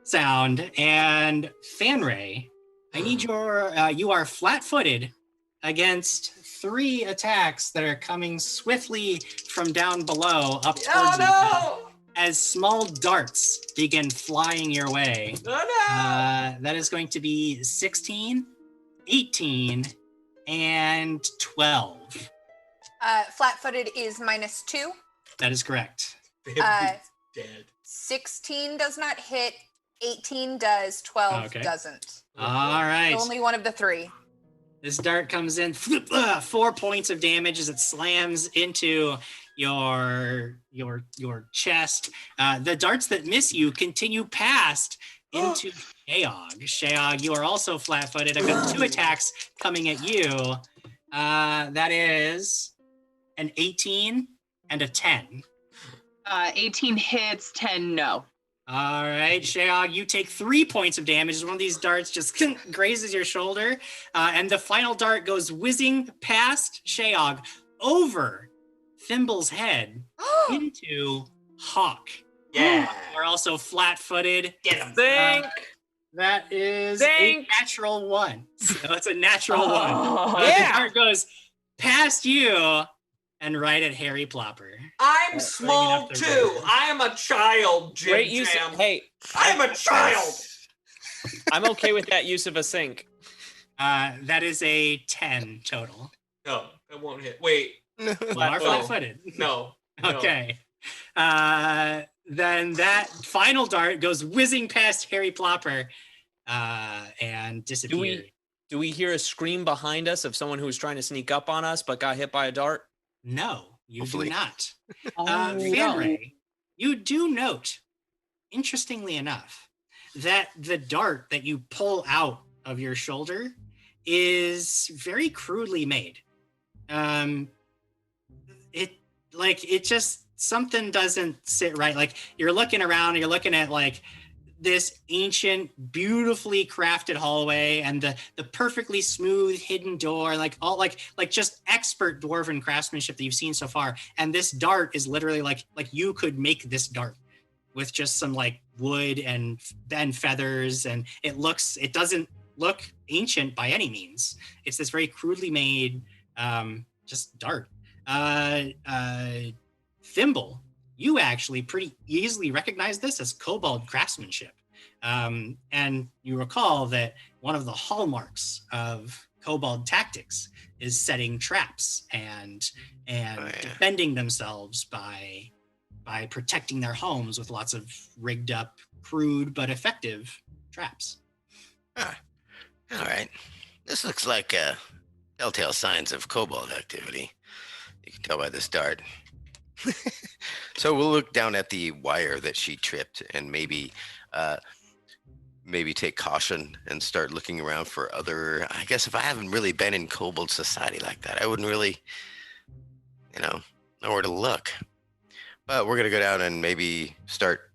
Speaker 1: sound. And Fanray, I need you are flat-footed against 3 attacks that are coming swiftly from down below up towards
Speaker 2: Oh
Speaker 1: you
Speaker 2: no!
Speaker 1: as small darts begin flying your way.
Speaker 2: Oh no!
Speaker 1: That is going to be 16, 18, and 12.
Speaker 6: Flat-footed is -2.
Speaker 1: That is correct.
Speaker 6: Uh,
Speaker 2: Dead.
Speaker 6: 16 does not hit. 18 does. 12
Speaker 1: Okay.
Speaker 6: doesn't.
Speaker 1: All right.
Speaker 6: Only one of the 3.
Speaker 1: This dart comes in, 4 points of damage as it slams into your chest. The darts that miss you continue past into Shayog. Shayog, you are also flat-footed. I've got 2 attacks coming at you. That is an 18 and a 10.
Speaker 4: 18 hits, 10 no.
Speaker 1: All right, Shayog, you take 3 points of damage as one of these darts just grazes your shoulder. And the final dart goes whizzing past Shayog over Thimble's head into Hawk.
Speaker 2: Yeah.
Speaker 1: We're also flat-footed.
Speaker 2: Get him.
Speaker 5: Think.
Speaker 1: That is
Speaker 5: Think.
Speaker 1: a natural 1. So it's a natural 1.
Speaker 4: Oh,
Speaker 1: The
Speaker 5: yeah.
Speaker 1: dart goes past you and right at Harry Plopper.
Speaker 2: I'm small
Speaker 1: up the
Speaker 2: too.
Speaker 1: road.
Speaker 2: I am a child, Jim
Speaker 5: Great use.
Speaker 2: Jam.
Speaker 5: Hey,
Speaker 2: I am a child.
Speaker 5: I'm okay with that use of a sink.
Speaker 1: That is a 10 total.
Speaker 2: No, that won't hit. Wait.
Speaker 1: You are
Speaker 2: Flat-footed.
Speaker 1: flat-footed.
Speaker 2: No.
Speaker 1: Okay. Then that final dart goes whizzing past Harry Plopper and disappears.
Speaker 5: Do we hear a scream behind us of someone who was trying to sneak up on us but got hit by a dart?
Speaker 1: No, you
Speaker 3: Hopefully.
Speaker 1: do not.
Speaker 4: Oh,
Speaker 1: Fanray, you do note, interestingly enough, that the dart that you pull out of your shoulder is very crudely made. It just, something doesn't sit right. Like, you're looking around, you're looking at like this ancient, beautifully crafted hallway and the perfectly smooth hidden door, like all like just expert dwarven craftsmanship that you've seen so far. And this dart is literally like you could make this dart with just some like wood and feathers, and it doesn't look ancient by any means. It's this very crudely made just dart. Thimble, you actually pretty easily recognize this as kobold craftsmanship. And you recall that one of the hallmarks of kobold tactics is setting traps and defending themselves by protecting their homes with lots of rigged up, crude but effective traps.
Speaker 3: All right. This looks like telltale signs of kobold activity. You can tell by this dart. So we'll look down at the wire that she tripped and maybe take caution and start looking around for other. I guess if I haven't really been in kobold society like that, I wouldn't really, know where to look. But we're going to go down and maybe start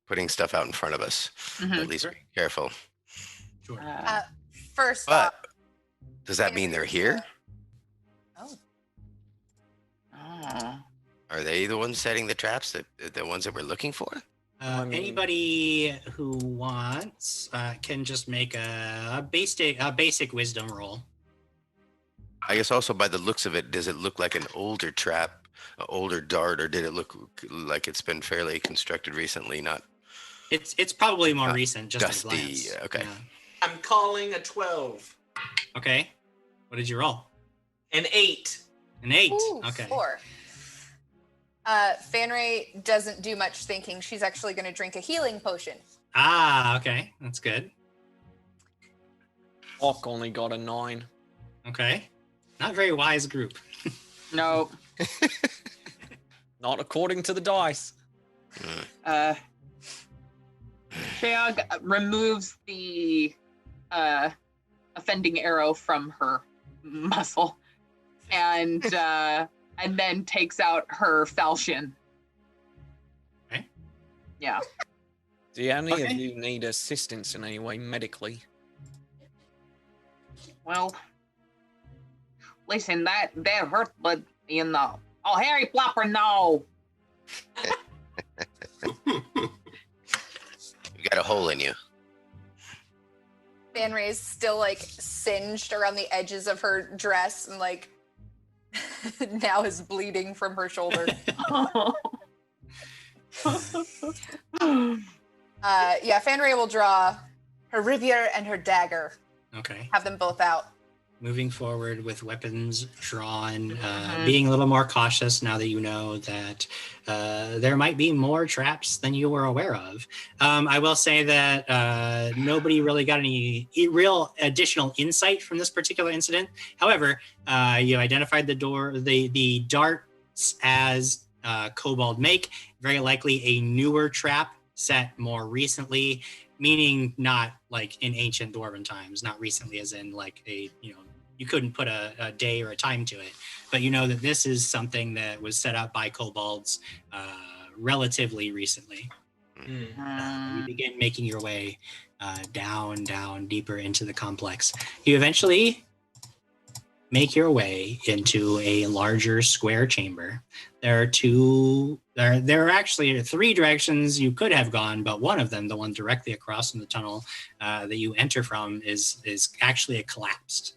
Speaker 3: putting stuff out in front of us.
Speaker 4: Mhm.
Speaker 3: At least be careful.
Speaker 1: Sure.
Speaker 6: First off,
Speaker 3: But does that mean they're here?
Speaker 6: oh,
Speaker 3: Are they the ones setting the traps, the ones that we're looking for?
Speaker 1: Anybody who wants can just make a basic wisdom roll.
Speaker 3: I guess also by the looks of it, does it look like an older trap, an older dart, or did it look like it's been fairly constructed recently? Not
Speaker 1: It's probably more recent, just
Speaker 3: dusty,
Speaker 1: at a glance.
Speaker 3: okay.
Speaker 1: Yeah.
Speaker 2: I'm calling a 12.
Speaker 1: Okay. What did you roll?
Speaker 2: An 8.
Speaker 1: An 8.
Speaker 6: ooh,
Speaker 1: Okay.
Speaker 6: 4. Fanray doesn't do much thinking. She's actually going to drink a healing potion.
Speaker 1: Ah, okay. That's good.
Speaker 5: Hawk only got a 9.
Speaker 1: Okay. Not very wise group.
Speaker 4: no.
Speaker 5: Not according to the dice.
Speaker 4: Shayog removes the offending arrow from her muscle and then takes out her falchion.
Speaker 1: Okay.
Speaker 4: Yeah.
Speaker 5: Do any
Speaker 1: Okay.
Speaker 5: of you need assistance in any way medically?
Speaker 4: Well, listen, that hurt, but you know. Oh, Harry Plopper, no.
Speaker 3: You got a hole in you.
Speaker 6: Fanray's still like singed around the edges of her dress and like now is bleeding from her shoulder. Yeah, Fanray will draw her rapier and her dagger.
Speaker 1: Okay.
Speaker 6: Have them both out.
Speaker 1: Moving forward with weapons drawn, being a little more cautious now that you know that there might be more traps than you were aware of. I will say that nobody really got any real additional insight from this particular incident. However, you identified the darts as kobold make, very likely a newer trap set more recently, meaning not like in ancient dwarven times, not recently as in like you couldn't put a day or a time to it, but you know that this is something that was set up by kobolds relatively recently. You begin making your way down deeper into the complex. You eventually make your way into a larger square chamber. There are actually three directions you could have gone, but one of them, the one directly across from the tunnel that you enter from, is actually collapsed.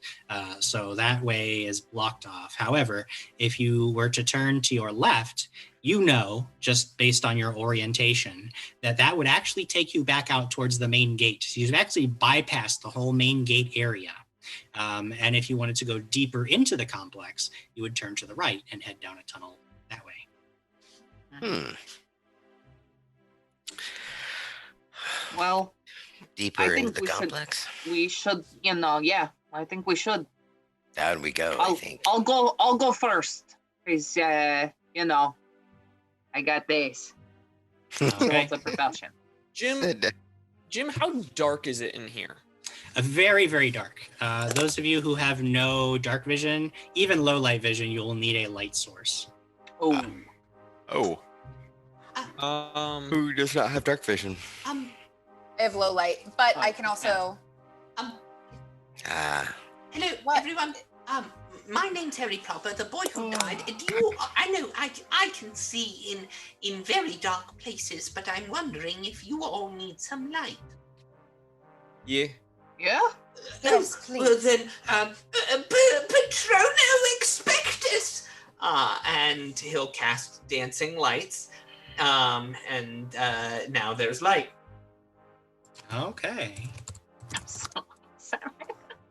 Speaker 1: So that way is blocked off. However, if you were to turn to your left, you know, just based on your orientation, that would actually take you back out towards the main gate. So you've actually bypassed the whole main gate area. And if you wanted to go deeper into the complex, you would turn to the right and head down a tunnel that way.
Speaker 8: Well,
Speaker 3: Deeper into the complex?
Speaker 8: We should, yeah. I think we should.
Speaker 3: Down we go, I think.
Speaker 8: I'll go first. Because, I got this.
Speaker 1: Okay.
Speaker 8: The perception.
Speaker 5: Jim, how dark is it in here?
Speaker 1: Very, very dark. Those of you who have no dark vision, even low light vision, you will need a light source.
Speaker 3: Who does not have dark vision?
Speaker 6: I have low light, but I can also.
Speaker 7: Hello, everyone. My name's Harry Proper, the boy who died. I know I can see in very dark places, but I'm wondering if you all need some light.
Speaker 5: Yeah.
Speaker 8: Yeah?
Speaker 6: Yes, please.
Speaker 7: Well then, Patrono expectus!
Speaker 2: And he'll cast dancing lights. And now there's light.
Speaker 1: Okay.
Speaker 8: I'm so sorry.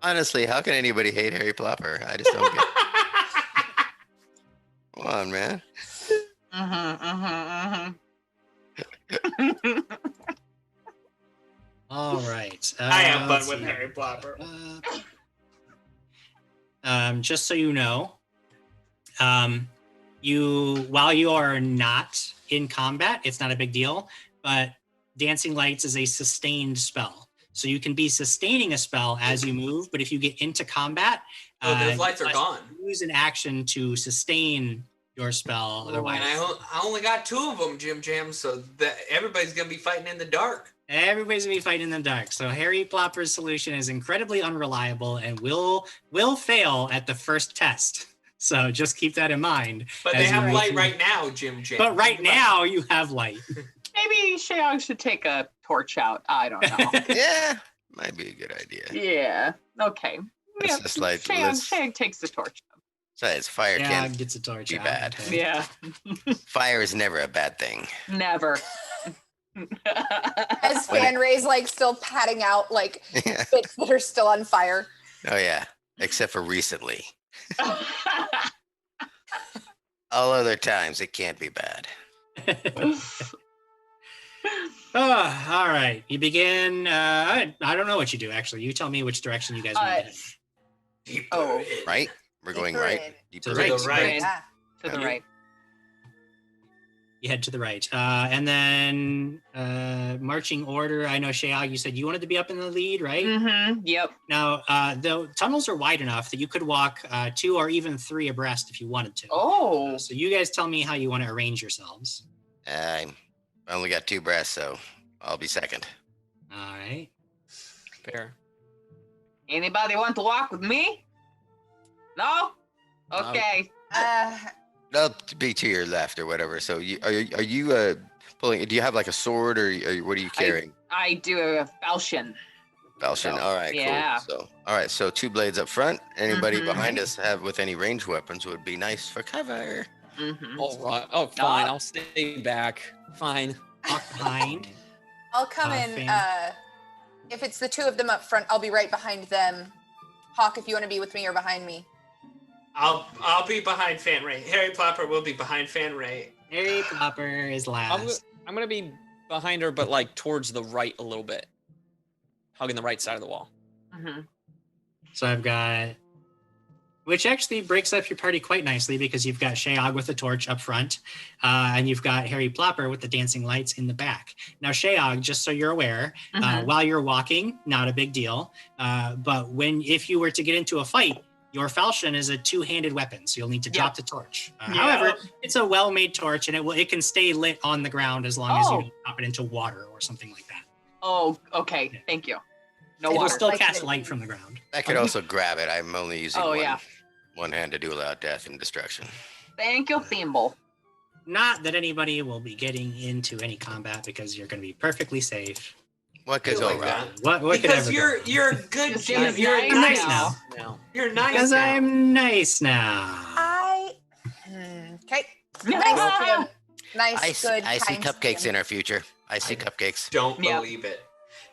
Speaker 3: Honestly, how can anybody hate Harry Plopper? I just don't get Come on, man.
Speaker 1: All right.
Speaker 2: I have
Speaker 1: let's
Speaker 2: fun with
Speaker 1: see.
Speaker 2: Harry Plopper.
Speaker 1: Just so you know, while you are not in combat, it's not a big deal, but Dancing Lights is a sustained spell. So you can be sustaining a spell as you move, but if you get into combat,
Speaker 2: those lights are gone.
Speaker 1: Use an action to sustain your spell. Otherwise,
Speaker 2: And I only got 2 of them, Jim Jam, so that everybody's going to be fighting in the dark.
Speaker 1: everybody's gonna be fighting in the dark. So Harry Plopper's solution is incredibly unreliable and will fail at the first test. So just keep that in mind.
Speaker 2: But they have light right now, Jim Jam.
Speaker 1: But right now you have light.
Speaker 8: Maybe Shayong should take a torch out. I don't know.
Speaker 3: Yeah, might be a good idea.
Speaker 8: Yeah. Okay.
Speaker 3: It's just like,
Speaker 8: Shayong takes the torch out.
Speaker 3: Besides, fire
Speaker 1: Yeah,
Speaker 3: can
Speaker 1: gets a torch
Speaker 3: be
Speaker 1: out.
Speaker 3: bad.
Speaker 1: Okay.
Speaker 8: Yeah.
Speaker 3: Fire is never a bad thing.
Speaker 8: Never.
Speaker 6: As Fanray's like still patting out like
Speaker 3: Yeah.
Speaker 6: bits that are still on fire.
Speaker 3: Oh yeah, except for recently. All other times it can't be bad.
Speaker 1: All right. You begin. I don't know what you do actually. You tell me which direction you guys want to head.
Speaker 8: Oh.
Speaker 3: Right? We're going
Speaker 6: Deeper
Speaker 3: right.
Speaker 6: in.
Speaker 3: Deeper
Speaker 1: To the
Speaker 3: right.
Speaker 2: right.
Speaker 6: Yeah.
Speaker 8: To the right.
Speaker 1: You head to the right. And then marching order. I know Shayag, you said you wanted to be up in the lead, right?
Speaker 8: Mm-hmm. Yep.
Speaker 1: Now, the tunnels are wide enough that you could walk 2 or even 3 abreast if you wanted to.
Speaker 8: Oh.
Speaker 1: So you guys tell me how you want to arrange yourselves.
Speaker 3: I only got 2 breaths, so I'll be second.
Speaker 1: All right.
Speaker 5: Fair.
Speaker 8: Anybody want to walk with me? No? Okay.
Speaker 3: I'll be to your left or whatever. So are you pulling? Do you have like a sword or what are you carrying?
Speaker 8: I do a falchion.
Speaker 3: Falchion. All right,
Speaker 8: Yeah.
Speaker 3: cool. So, all right, so 2 blades up front. Anybody
Speaker 8: Mhm.
Speaker 3: behind us have with any ranged weapons would be nice for cover.
Speaker 8: Mm-hmm.
Speaker 5: All right. Oh, fine. I'll stay back. Fine.
Speaker 1: Walk behind.
Speaker 6: I'll come in.
Speaker 1: Fan.
Speaker 6: If it's the two of them up front, I'll be right behind them. Hawk, if you want to be with me or behind me.
Speaker 2: I'll be behind Fan Ray. Harry Plopper will be behind Fan Ray.
Speaker 1: Harry Plopper is last.
Speaker 5: I'm gonna be behind her, but like towards the right a little bit, hugging the right side of the wall.
Speaker 8: Mm-hmm.
Speaker 1: So I've got, which actually breaks up your party quite nicely because you've got Shayog with the torch up front, and you've got Harry Plopper with the dancing lights in the back. Now, Shayog, just so you're aware, while you're walking, not a big deal. But if you were to get into a fight, your falchion is a 2-handed weapon, so you'll need to drop the torch. However, it's a well-made torch, and it can stay lit on the ground as long as you don't drop it into water or something like that.
Speaker 8: Oh, okay. Yeah. Thank you. No
Speaker 1: It'll
Speaker 8: water.
Speaker 1: still cast light from the ground.
Speaker 3: I could also grab it. I'm only using one hand to do loud death and destruction.
Speaker 8: Thank you, Thimble.
Speaker 1: Not that anybody will be getting into any combat because you're going to be perfectly safe.
Speaker 3: What could go wrong?
Speaker 1: What
Speaker 2: Because
Speaker 1: could
Speaker 2: you're
Speaker 1: ever
Speaker 2: a good
Speaker 8: You're
Speaker 2: GM. You're
Speaker 8: nice
Speaker 2: nice
Speaker 8: now.
Speaker 2: now. You're nice
Speaker 1: because
Speaker 2: now.
Speaker 1: I'm nice now.
Speaker 6: Okay. Nice GM. Nice, good.
Speaker 3: I see
Speaker 6: kind
Speaker 3: cupcakes
Speaker 6: GM.
Speaker 3: in our future. I see cupcakes.
Speaker 2: Don't believe it.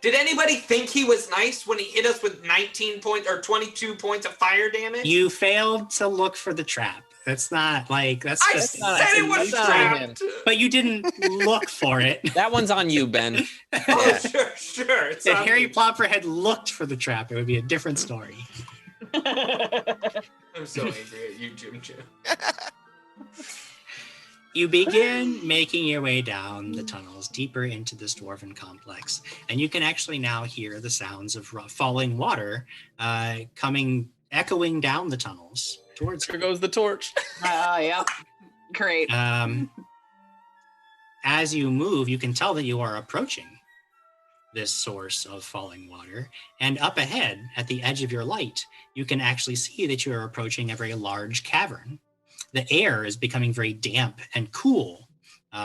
Speaker 2: Did anybody think he was nice when he hit us with 19 points or 22 points of fire damage?
Speaker 1: You failed to look for the trap. That's not like that's.
Speaker 2: I
Speaker 1: just,
Speaker 2: said
Speaker 1: that's
Speaker 2: it was trapped.
Speaker 1: but you didn't look for it.
Speaker 5: That one's on you, Ben.
Speaker 2: Oh, sure. It's
Speaker 1: If
Speaker 2: on
Speaker 1: Harry
Speaker 2: me.
Speaker 1: Plopper had looked for the trap, it would be a different story.
Speaker 2: I'm so angry at you, Jim.
Speaker 1: You begin making your way down the tunnels deeper into this dwarven complex, and you can actually now hear the sounds of falling water echoing down the tunnels towards you.
Speaker 5: Here goes the torch.
Speaker 8: Yep. Great.
Speaker 1: As you move, you can tell that you are approaching this source of falling water, and up ahead at the edge of your light, you can actually see that you are approaching a very large cavern. The air is becoming very damp and cool,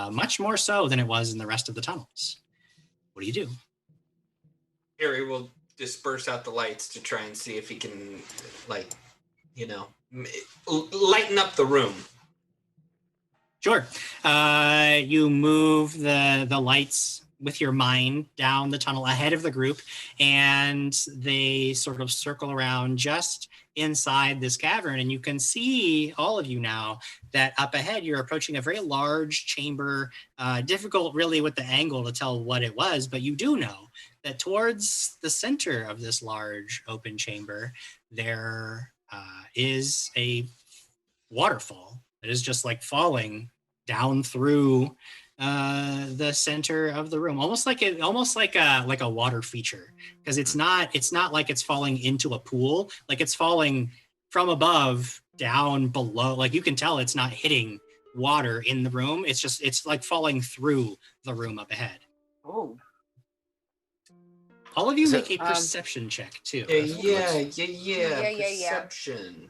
Speaker 1: much more so than it was in the rest of the tunnels. What do you do?
Speaker 2: Harry will disperse out the lights to try and see if he can, lighten up the room.
Speaker 1: Sure. You move the lights with your mind down the tunnel ahead of the group, and they sort of circle around just inside this cavern, and you can see, all of you now, that up ahead you're approaching a very large chamber. Difficult really with the angle to tell what it was, but you do know that towards the center of this large open chamber there is a waterfall that is just like falling down through the center of the room, almost like a water feature, because it's not like it's falling into a pool, like it's falling from above down below. Like you can tell it's not hitting water in the room. It's like falling through the room up ahead.
Speaker 8: Oh.
Speaker 1: All of you make a perception check too.
Speaker 2: Yeah.
Speaker 6: Yeah.
Speaker 2: Perception.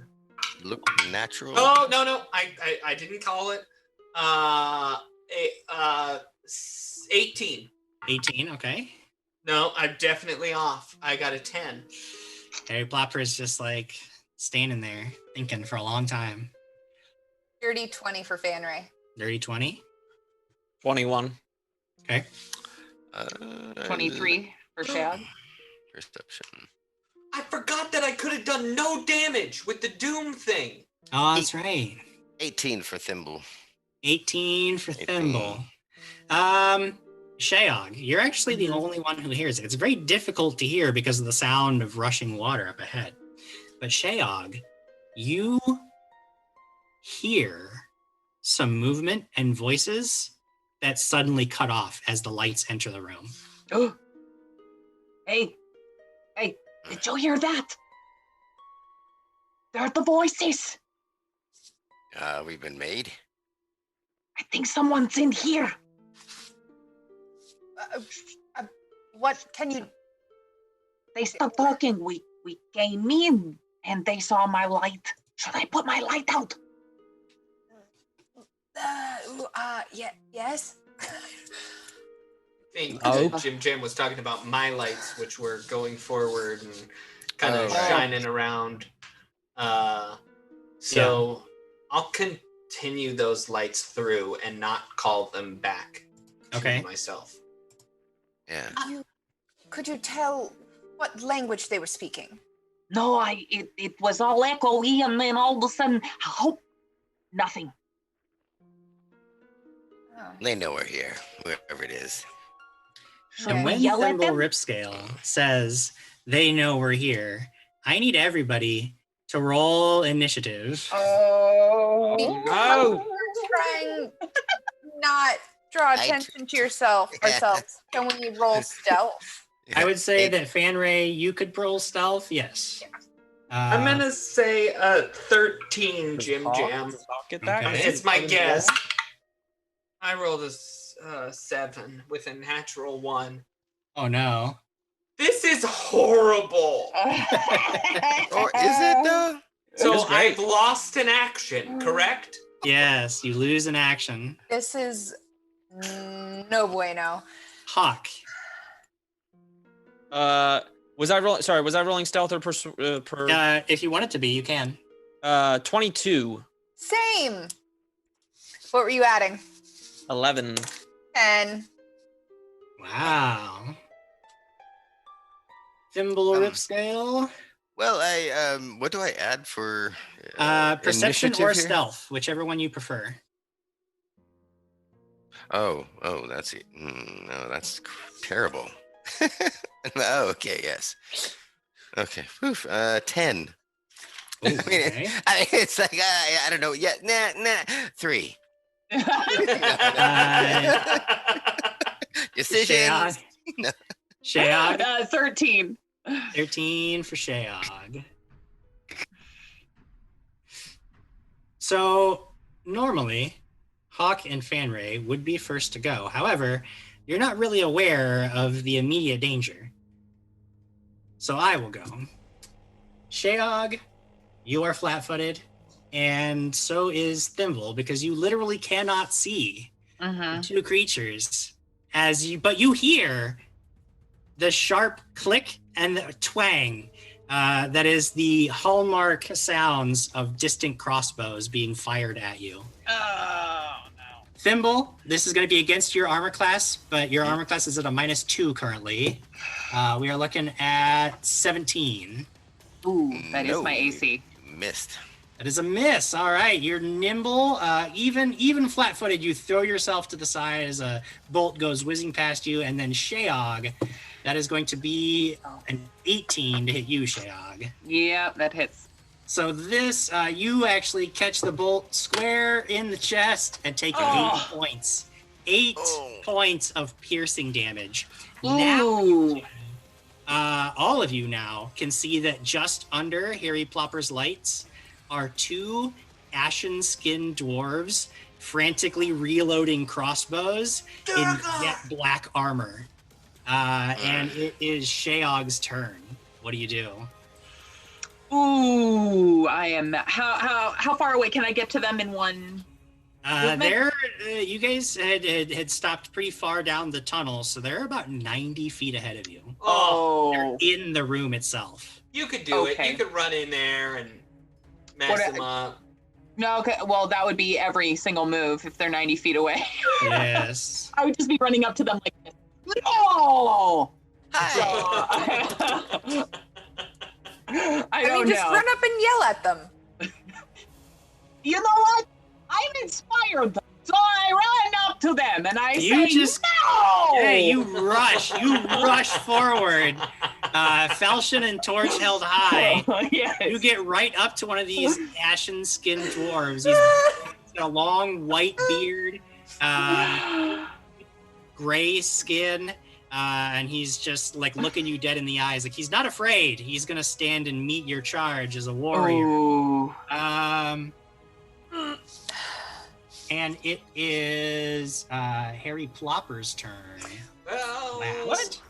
Speaker 3: Look natural.
Speaker 2: Oh no, I didn't call it. 18.
Speaker 1: 18, okay.
Speaker 2: No, I'm definitely off. I got a 10.
Speaker 1: Harry Plopper is just like standing there thinking for a long time.
Speaker 6: Dirty 20 for Fanray.
Speaker 1: Dirty 20.
Speaker 5: 21.
Speaker 1: Okay.
Speaker 8: 23 for Shad.
Speaker 3: Perception.
Speaker 2: I forgot that I could have done no damage with the Doom thing.
Speaker 1: Oh, that's right.
Speaker 3: 18 for Thimble.
Speaker 1: 18 for
Speaker 3: 18.
Speaker 1: Thimble. Shayog, you're actually the only one who hears it. It's very difficult to hear because of the sound of rushing water up ahead. But Shayog, you hear some movement and voices that suddenly cut off as the lights enter the room.
Speaker 8: Oh. Hey, did you hear that? They're the voices.
Speaker 3: We've been made.
Speaker 8: I think someone's in here.
Speaker 6: What can you?
Speaker 8: They stopped talking. We came in and they saw my light. Should I put my light out?
Speaker 6: Yeah. Yes.
Speaker 2: think
Speaker 5: Oh.
Speaker 2: that Jim Jam was talking about my lights, which were going forward and kind of
Speaker 3: Oh, right.
Speaker 2: shining around. So I'll continue those lights through and not call them back
Speaker 1: Okay.
Speaker 2: to myself.
Speaker 3: Yeah.
Speaker 6: Could you tell what language they were speaking?
Speaker 8: No, it was all echoey, and then all of a sudden, hope, nothing.
Speaker 6: Oh.
Speaker 3: They know we're here, wherever it is.
Speaker 8: Should
Speaker 1: And
Speaker 8: we
Speaker 1: when
Speaker 8: yell at
Speaker 1: Thimble
Speaker 8: them?
Speaker 1: Ripscale says they know we're here, I need everybody to roll initiative.
Speaker 6: Oh.
Speaker 5: No.
Speaker 6: Trying not draw attention to yourself ourselves. Can we roll stealth?
Speaker 1: I would say
Speaker 3: Hey,
Speaker 1: that Fanray, you could roll stealth. Yes.
Speaker 2: I'm gonna say 13, Jim Jam.
Speaker 5: Get that?
Speaker 1: Okay.
Speaker 2: It's my guess. I rolled a 7 with a natural 1.
Speaker 1: Oh no.
Speaker 2: This is horrible.
Speaker 3: Or is it though?
Speaker 2: So
Speaker 1: That's great.
Speaker 2: I've lost an action, correct?
Speaker 1: Yes, you lose an action.
Speaker 6: This is no bueno.
Speaker 1: Hawk.
Speaker 5: Was I rolling? Sorry, was I rolling stealth or per?
Speaker 1: If you want it to be, you can.
Speaker 5: 22,
Speaker 6: Same. What were you adding?
Speaker 5: 11.
Speaker 6: 10.
Speaker 1: Wow. Thimble Ripscale.
Speaker 3: Well, what do I add for
Speaker 1: Perception
Speaker 3: initiative
Speaker 1: or
Speaker 3: here?
Speaker 1: stealth, whichever one you prefer.
Speaker 3: Oh, that's it. No, that's terrible. Oh, okay, yes. Okay, 10.
Speaker 1: Okay.
Speaker 3: It's like I don't know. Yeah, nah. 3. Decisions.
Speaker 1: Shayog.
Speaker 8: 13.
Speaker 1: 13 for Shayog. So normally, Hawk and Fanray would be first to go. However, you're not really aware of the immediate danger. So I will go. Shayog, you are flat-footed, and so is Thimble, because you literally cannot see the two creatures but you hear the sharp click and the twang that is the hallmark sounds of distant crossbows being fired at you.
Speaker 8: Oh, no.
Speaker 1: Thimble, this is going to be against your armor class, but your armor class is at a -2 currently. We are looking at 17.
Speaker 8: Ooh, that is
Speaker 3: No,
Speaker 8: my AC.
Speaker 3: Missed.
Speaker 1: That is a miss. All right, you're nimble. Even flat-footed, you throw yourself to the side as a bolt goes whizzing past you, and then Shayog, that is going to be an 18 to hit you, Shayog.
Speaker 8: Yeah, that hits.
Speaker 1: So this, you actually catch the bolt square in the chest and take 8 points. 8 points of piercing damage. Now,
Speaker 8: Ooh.
Speaker 1: all of you now can see that just under Harry Plopper's lights are 2 ashen-skinned dwarves frantically reloading crossbows in jet black armor. And it is Shayog's turn. What do you do?
Speaker 8: Ooh, I am. How far away can I get to them in one? movement?
Speaker 1: You guys had stopped pretty far down the tunnel, so they're about 90 feet ahead of you.
Speaker 8: Oh.
Speaker 1: In the room itself.
Speaker 2: You could do it.
Speaker 8: Okay.
Speaker 2: You could run in there and mess them up.
Speaker 8: No, okay. Well, that would be every single move if they're 90 feet away.
Speaker 1: Yes.
Speaker 8: I would just be running up to them like this. No!
Speaker 3: Hi.
Speaker 8: I don't
Speaker 6: just
Speaker 8: know.
Speaker 6: run up and yell at them.
Speaker 8: You know what? I'm inspired, though. So I run up to them and I say, no!
Speaker 1: Hey, you rush forward. Falchion and Torch held high.
Speaker 8: Yes.
Speaker 1: You get right up to one of these ashen-skinned dwarves. He's got a long white beard, gray skin, and he's just like looking you dead in the eyes. Like he's not afraid. He's gonna stand and meet your charge as a warrior.
Speaker 8: Ooh.
Speaker 1: And it is Harry Plopper's turn.
Speaker 2: Well,
Speaker 1: What?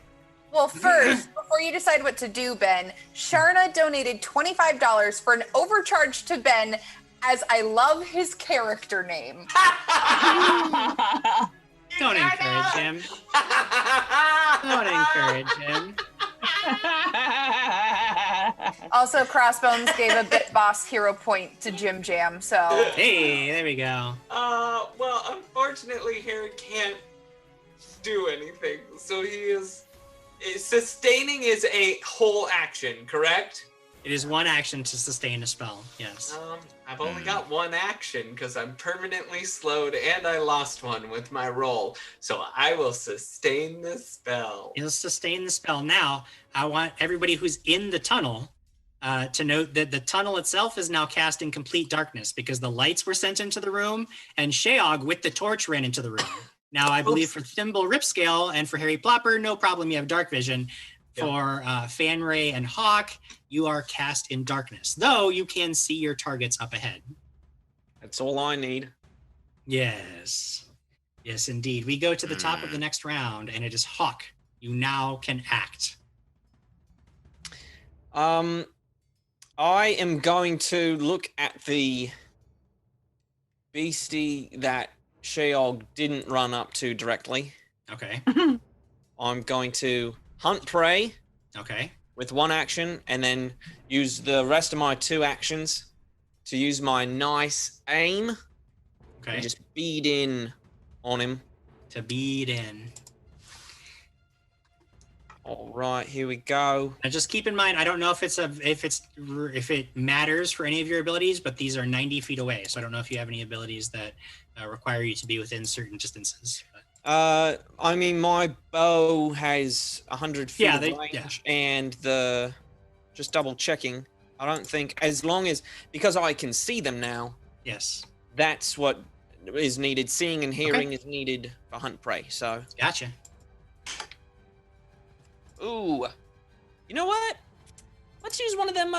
Speaker 6: Well, first, before you decide what to do, Ben, Sharna donated $25 for an overcharge to Ben, as I love his character name.
Speaker 1: Don't encourage him. Don't encourage him.
Speaker 6: Also, Crossbones gave a bit boss hero point to Jim Jam, so.
Speaker 1: Hey, there we go.
Speaker 2: Well, unfortunately, Harry can't do anything, so he is. Sustaining is a whole action, correct?
Speaker 1: It is one action to sustain a spell, yes.
Speaker 2: I've only got one action because I'm permanently slowed and I lost one with my roll. So I will sustain the spell.
Speaker 1: You'll sustain the spell. Now, I want everybody who's in the tunnel to note that the tunnel itself is now cast in complete darkness because the lights were sent into the room and Sheog with the torch ran into the room. Now, I believe for Thimble Ripscale and for Harry Plopper, no problem, you have dark vision. For Fanray and Hawk, you are cast in darkness, though you can see your targets up ahead.
Speaker 5: That's all I need.
Speaker 1: Yes. Yes, indeed. We go to the top of the next round, and it is Hawk. You now can act.
Speaker 5: I am going to look at the beastie that Sheog didn't run up to directly.
Speaker 1: Okay.
Speaker 5: I'm going to hunt prey.
Speaker 1: Okay.
Speaker 5: With one action, and then use the rest of my 2 actions to use my nice aim.
Speaker 1: Okay.
Speaker 5: And just bead in on him.
Speaker 1: To bead in.
Speaker 5: All right, here we go.
Speaker 1: Now just keep in mind, I don't know if it matters for any of your abilities, but these are 90 feet away, so I don't know if you have any abilities that require you to be within certain distances.
Speaker 5: I mean, my bow has 100 feet of range, and just double checking. I don't think, as long as, because I can see them now.
Speaker 1: Yes.
Speaker 5: That's what is needed. Seeing and hearing is needed for hunt prey. So.
Speaker 1: Gotcha.
Speaker 5: Ooh, you know what? Let's use one of them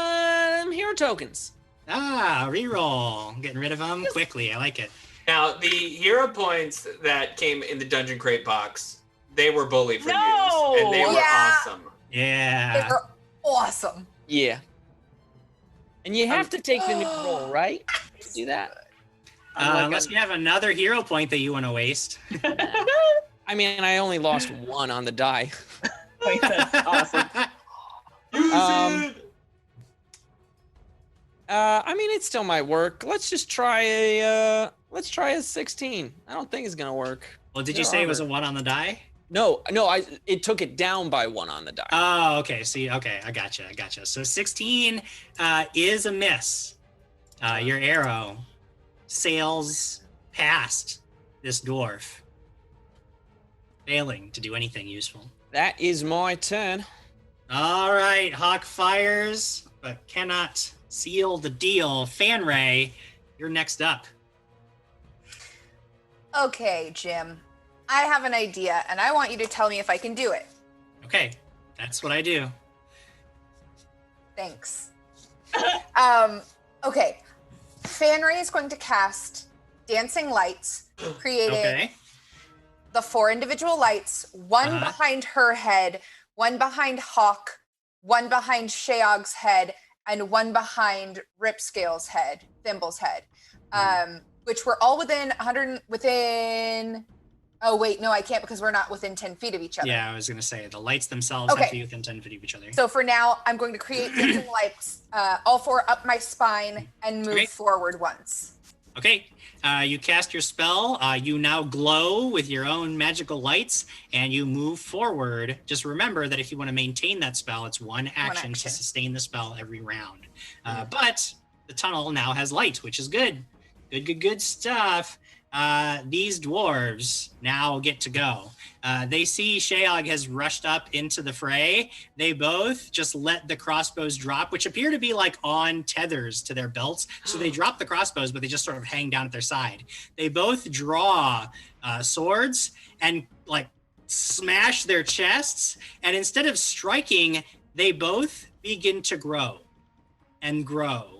Speaker 5: hero tokens.
Speaker 1: Reroll. Getting rid of them quickly. I like it.
Speaker 2: Now, the hero points that came in the dungeon crate box, they were bully for use, and they were awesome.
Speaker 1: Yeah.
Speaker 6: They were awesome.
Speaker 5: Yeah. And you have to take the new roll, right? To do that.
Speaker 1: Unless you have another hero point that you want to waste.
Speaker 5: I mean, I only lost 1 on the die.
Speaker 8: Wait, that's awesome.
Speaker 5: I mean, it still might work. Let's just try a 16. I don't think it's gonna work.
Speaker 1: Well, did you say it was a 1 on the die?
Speaker 5: No, it took it down by 1 on the die.
Speaker 1: Oh, okay. See, okay, I gotcha. So 16 is a miss. Your arrow sails past this dwarf, failing to do anything useful.
Speaker 5: That is my turn.
Speaker 1: All right, Hawk fires, but cannot seal the deal. Fanray, you're next up.
Speaker 6: Okay, Jim. I have an idea, and I want you to tell me if I can do it.
Speaker 1: Okay, that's what I do.
Speaker 6: Thanks. Okay. Fanray is going to cast Dancing Lights, creating the 4 individual lights, one behind her head, one behind Hawk, one behind Sheog's head, and one behind Ripscale's head, Thimble's head, which were all within. Oh wait, no, I can't because we're not within 10 feet of each other.
Speaker 1: Yeah, I was gonna say the lights themselves have to be within 10 feet of each other.
Speaker 6: So for now, I'm going to create dancing lights, all 4 up my spine, and move forward once.
Speaker 1: Okay, you cast your spell. You now glow with your own magical lights, and you move forward. Just remember that if you want to maintain that spell, it's one action to sustain the spell every round. But the tunnel now has light, which is good. Good stuff. These dwarves now get to go. They see Sheog has rushed up into the fray. They both just let the crossbows drop, which appear to be like on tethers to their belts. So they drop the crossbows, but they just sort of hang down at their side. They both draw swords and like smash their chests. And instead of striking, they both begin to grow and grow.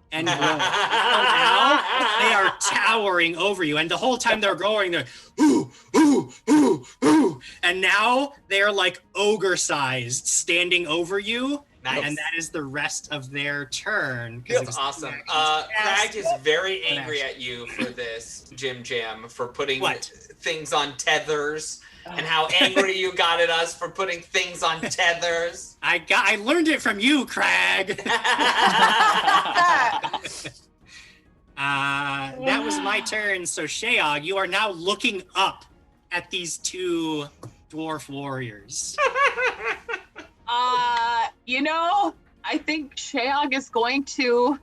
Speaker 1: And grow. So now they are towering over you, and the whole time they're growing, they're ooh, ooh, ooh, ooh, and now they're like ogre-sized, standing over you,
Speaker 2: Nice.
Speaker 1: And that is the rest of their turn.
Speaker 2: That's awesome. Crag is very angry at you for this, Jim Jam, for putting things on tethers, and how angry you got at us for putting things on tethers.
Speaker 1: I learned it from you, Crag. That was my turn. So Shayog, you are now looking up at these two dwarf warriors.
Speaker 4: I think Shayog is going to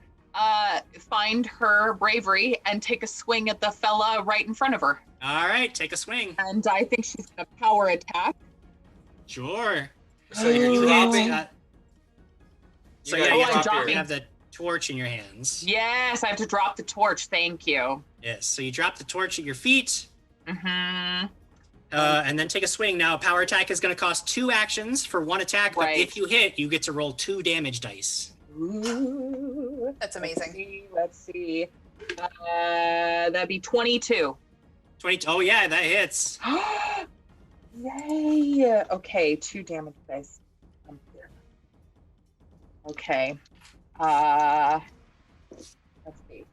Speaker 4: find her bravery and take a swing at the fella right in front of her.
Speaker 1: All right, take a swing.
Speaker 4: And I think she's going to power attack.
Speaker 1: Sure.
Speaker 2: So you're dropping.
Speaker 1: So you have the torch in your hands.
Speaker 4: Yes, I have to drop the torch. Thank you.
Speaker 1: Yes, so you drop the torch at your feet.
Speaker 4: Mm-hmm.
Speaker 1: And then take a swing. Now, power attack is going to cost 2 actions for 1 attack, but if you hit, you get to roll 2 damage dice.
Speaker 4: Ooh,
Speaker 6: that's amazing.
Speaker 4: Let's see. That'd be 22.
Speaker 1: 22. Oh, yeah, that hits.
Speaker 4: Yay. Okay, 2 damage dice. Okay. Let's see.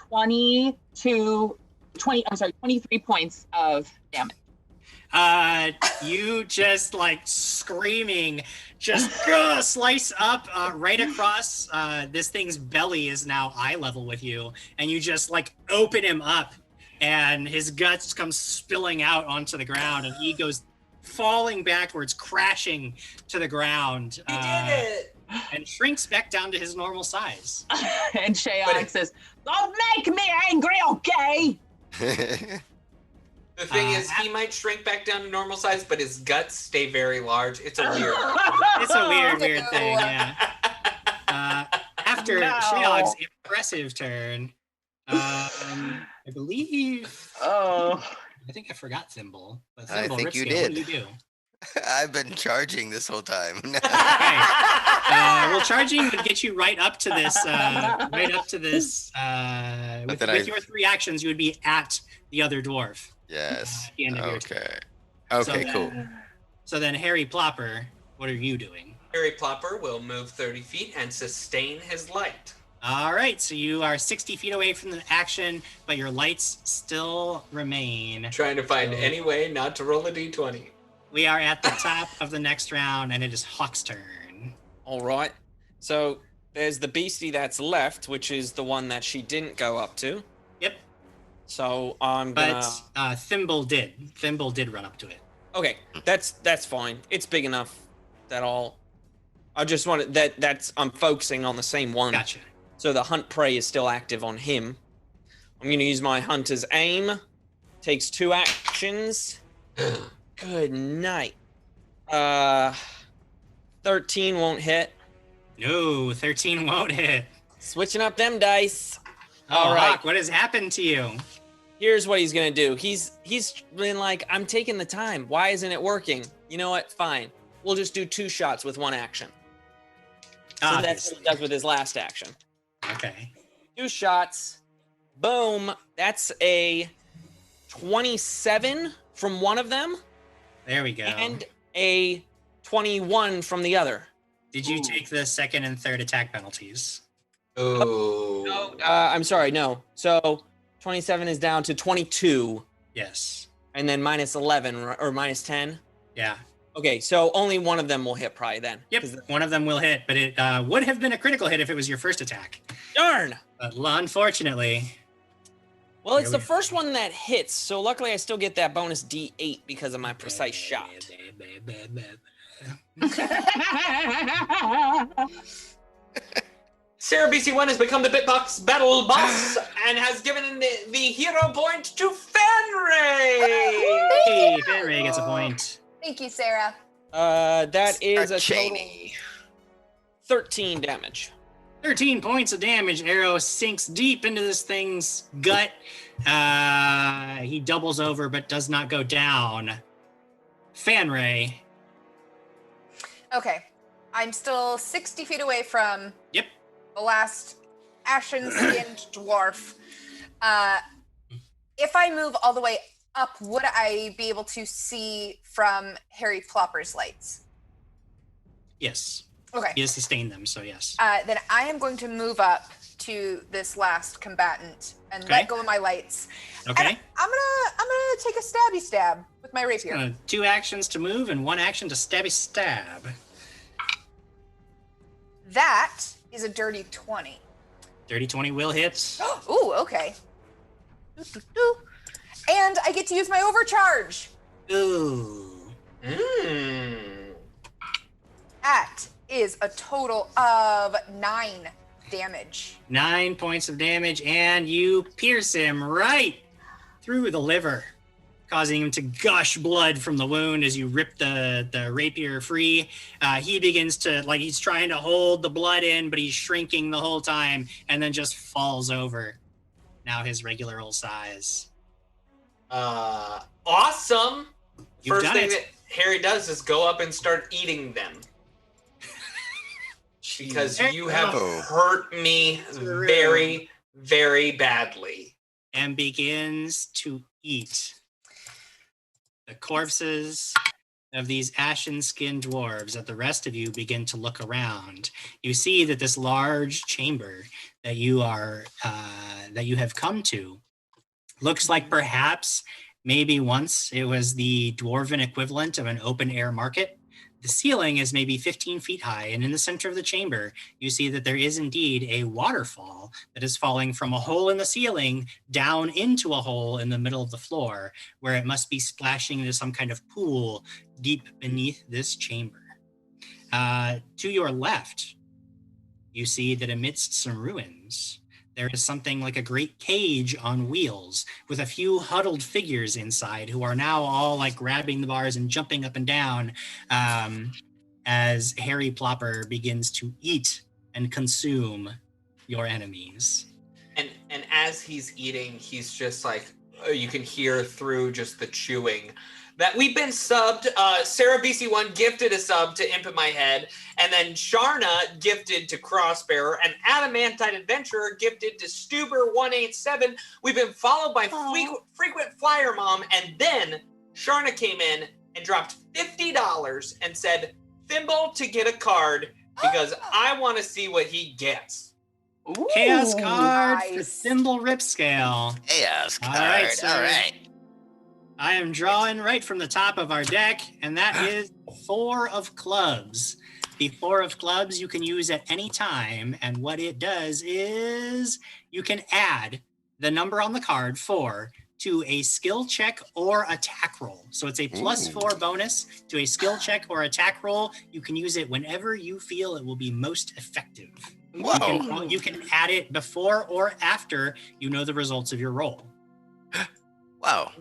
Speaker 4: 23 points of damage.
Speaker 1: You just screaming, just slice up right across this thing's belly is now eye level with you, and you just open him up, and his guts come spilling out onto the ground, and he goes falling backwards, crashing to the ground.
Speaker 2: He did it!
Speaker 1: And shrinks back down to his normal size.
Speaker 4: And Shayog says, "Don't make me angry, okay?"
Speaker 2: The thing is, he might shrink back down to normal size, but his guts stay very large. It's a weird.
Speaker 1: It's a weird thing, yeah. After Shayog's impressive turn, I believe.
Speaker 4: Oh.
Speaker 1: I think I forgot Thimble. But
Speaker 3: I
Speaker 1: Thimble,
Speaker 3: think you
Speaker 1: Ripscale,
Speaker 3: did.
Speaker 1: What do you do?
Speaker 3: I've been charging this whole time.
Speaker 1: Well, charging would get you right up to this. With your 3 actions, you would be at the other dwarf.
Speaker 3: Yes.
Speaker 1: At the end of your turn.
Speaker 3: Okay, cool.
Speaker 1: So then, Harry Plopper, what are you doing?
Speaker 2: Harry Plopper will move 30 feet and sustain his light.
Speaker 1: All right, so you are 60 feet away from the action, but your lights still remain.
Speaker 2: Trying to find any way not to roll a d20.
Speaker 1: We are at the top of the next round, and it is Hawk's turn.
Speaker 5: All right. So there's the beastie that's left, which is the one that she didn't go up to.
Speaker 1: Yep.
Speaker 5: So I'm gonna.
Speaker 1: But Thimble did. Thimble did run up to it.
Speaker 5: Okay, that's fine. It's big enough that I just wanted that's I'm focusing on the same one.
Speaker 1: Gotcha.
Speaker 5: So the hunt prey is still active on him. I'm gonna use my hunter's aim. Takes 2 actions. Good night. 13 won't hit.
Speaker 1: No, 13 won't hit.
Speaker 5: Switching up them dice.
Speaker 1: All right. Hawk, what has happened to you?
Speaker 5: Here's what he's gonna do. He's been like, I'm taking the time. Why isn't it working? You know what? Fine. We'll just do 2 shots with 1 action. So that's what he does with his last action.
Speaker 1: Okay.
Speaker 5: 2 shots. Boom. That's a 27 from one of them.
Speaker 1: There we go.
Speaker 5: And a 21 from the other.
Speaker 1: Did you take the 2nd and 3rd attack penalties?
Speaker 2: Oh.
Speaker 5: No, I'm sorry, no. So 27 is down to 22.
Speaker 1: Yes.
Speaker 5: And then minus 11 or minus 10.
Speaker 1: Yeah.
Speaker 5: Okay, so only one of them will hit probably then.
Speaker 1: Yep, one of them will hit, but it would have been a critical hit if it was your first attack.
Speaker 5: Darn!
Speaker 1: But unfortunately...
Speaker 5: Well, it's the first one that hits, so luckily I still get that bonus D8 because of my precise shot.
Speaker 2: Sarah BC1 has become the Bitbox Battle Boss and has given the hero point to Fenray!
Speaker 1: Hey, Fenray gets a point.
Speaker 6: Thank you, Sarah.
Speaker 5: That is a
Speaker 3: Cheney.
Speaker 5: total 13 damage.
Speaker 1: 13 points of damage. Arrow sinks deep into this thing's gut. He doubles over but does not go down. Fanray.
Speaker 6: Okay. I'm still 60 feet away from
Speaker 1: Yep.
Speaker 6: the last ashen-skinned dwarf. If I move all the way up would I be able to see from Harry Plopper's lights?
Speaker 1: Yes.
Speaker 6: Okay.
Speaker 1: He has sustained them, so yes.
Speaker 6: Then I am going to move up to this last combatant and let go of my lights.
Speaker 1: Okay.
Speaker 6: And I'm gonna take a stabby stab with my rapier.
Speaker 1: 2 actions to move and 1 action to stabby stab.
Speaker 6: That is a dirty 20.
Speaker 1: Dirty 20 will hit.
Speaker 6: Ooh, okay. And I get to use my overcharge.
Speaker 1: Ooh.
Speaker 6: That is a total of 9 damage.
Speaker 1: 9 points of damage, and you pierce him right through the liver, causing him to gush blood from the wound as you rip the rapier free. He begins to, like, he's trying to hold the blood in, but he's shrinking the whole time, and then just falls over. Now his regular old size.
Speaker 2: Awesome.
Speaker 1: You've
Speaker 2: First
Speaker 1: done
Speaker 2: thing
Speaker 1: it.
Speaker 2: that Harry does is go up and start eating them. Because you have hurt me very, very badly.
Speaker 1: And begins to eat the corpses of these ashen-skinned dwarves. As the rest of you begin to look around, you see that this large chamber that you have come to looks like perhaps maybe once it was the dwarven equivalent of an open-air market. The ceiling is maybe 15 feet high, and in the center of the chamber, you see that there is indeed a waterfall that is falling from a hole in the ceiling down into a hole in the middle of the floor, where it must be splashing into some kind of pool deep beneath this chamber. To your left, you see that amidst some ruins, there is something like a great cage on wheels with a few huddled figures inside who are now all like grabbing the bars and jumping up and down as Harry Plopper begins to eat and consume your enemies.
Speaker 2: And as he's eating, he's just like, you can hear through just the chewing that we've been subbed. Sarah BC1 gifted a sub to Imp in My Head, and then Sharna gifted to Crossbearer, and Adamantite Adventurer gifted to Stuber187. We've been followed by Frequent Flyer Mom, and then Sharna came in and dropped $50 and said, Thimble to get a card because I want to see what he gets.
Speaker 1: Ooh, Chaos card for Thimble Ripscale.
Speaker 3: Chaos card.
Speaker 1: All right. I am drawing right from the top of our deck, and that is 4 of clubs. The 4 of clubs you can use at any time, and what it does is you can add the number on the card 4 to a skill check or attack roll. So it's a +4 bonus to a skill check or attack roll. You can use it whenever you feel it will be most effective.
Speaker 3: Whoa.
Speaker 1: You can add it before or after you know the results of your roll.
Speaker 3: Wow.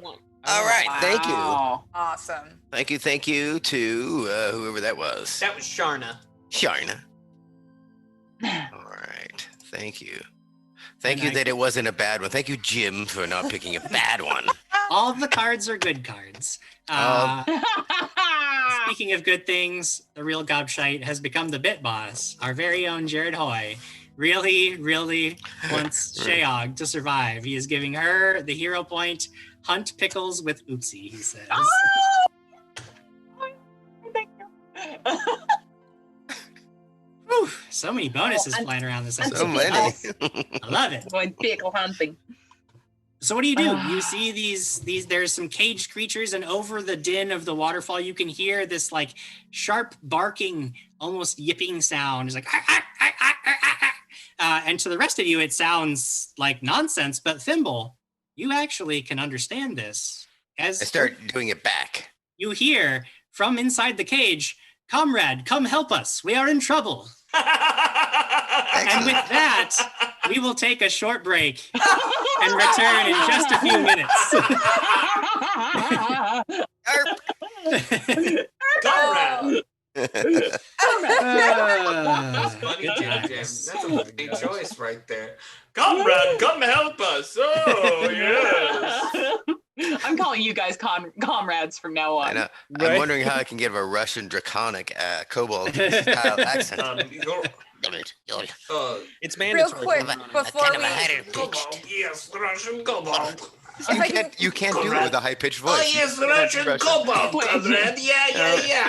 Speaker 3: All right, thank you.
Speaker 6: Awesome.
Speaker 3: Thank you to whoever that was.
Speaker 2: That was Sharna.
Speaker 3: Sharna. All right, thank you. Thank you that it wasn't a bad one. Thank you, Jim, for not picking a bad one.
Speaker 1: All of the cards are good cards. Speaking of good things, the real Gobshite has become the bit boss. Our very own Jared Hoy really, really wants Sheog to survive. He is giving her the hero point. Hunt pickles with Oopsie, he says.
Speaker 4: Thank you.
Speaker 1: Whew, so many bonuses flying around this episode.
Speaker 3: So many.
Speaker 1: I love it.
Speaker 4: Going pickle hunting.
Speaker 1: So what do? You see these there's some caged creatures, and over the din of the waterfall, you can hear this like sharp barking, almost yipping sound. It's like, and to the rest of you, it sounds like nonsense, but Thimble, you actually can understand this. As
Speaker 3: I start doing it back.
Speaker 1: You hear from inside the cage, "Comrade, come help us. We are in trouble." And with that, we will take a short break and return in just a few minutes.
Speaker 2: Comrade.
Speaker 1: That's
Speaker 2: Funny, Jim. That's a funny choice right there. Comrade, come help us. Oh, yes.
Speaker 4: I'm calling you guys comrades from now on.
Speaker 3: I know. I'm wondering how I can get a Russian draconic kobold style accent.
Speaker 5: It's mandatory.
Speaker 6: Real quick, before we...
Speaker 2: Kobold, yes, Russian kobold.
Speaker 3: You can't do it with a high-pitched voice.
Speaker 7: Oh, yes, Russian cobalt, Conrad. Yeah.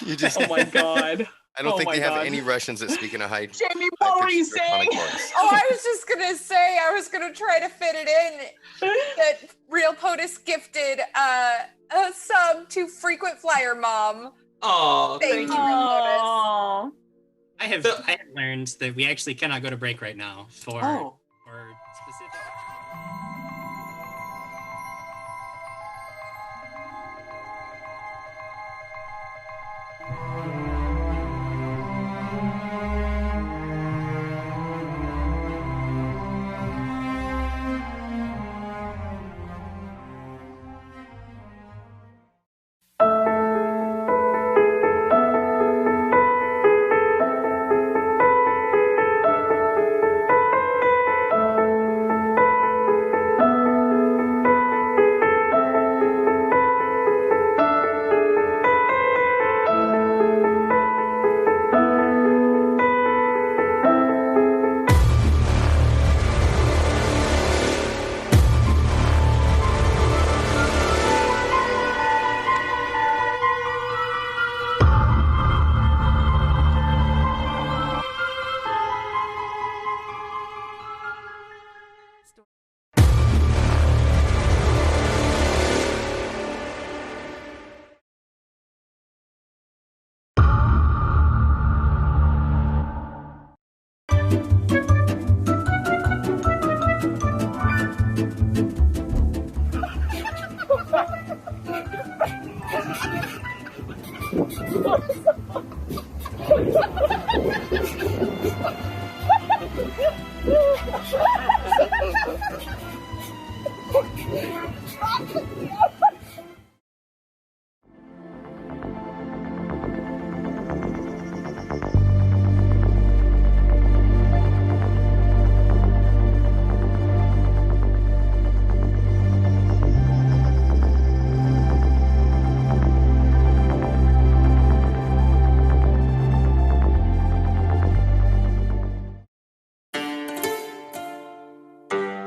Speaker 3: You just,
Speaker 4: Oh my god.
Speaker 3: I don't think they have any Russians that speak in a high.
Speaker 4: Jamie, what were you saying?
Speaker 6: Oh, I was just gonna say, I was gonna try to fit it in that Real POTUS gifted a sub to Frequent Flyer Mom.
Speaker 2: Oh,
Speaker 6: Thank you, Real POTUS.
Speaker 1: I have learned that we actually cannot go to break right now for specific.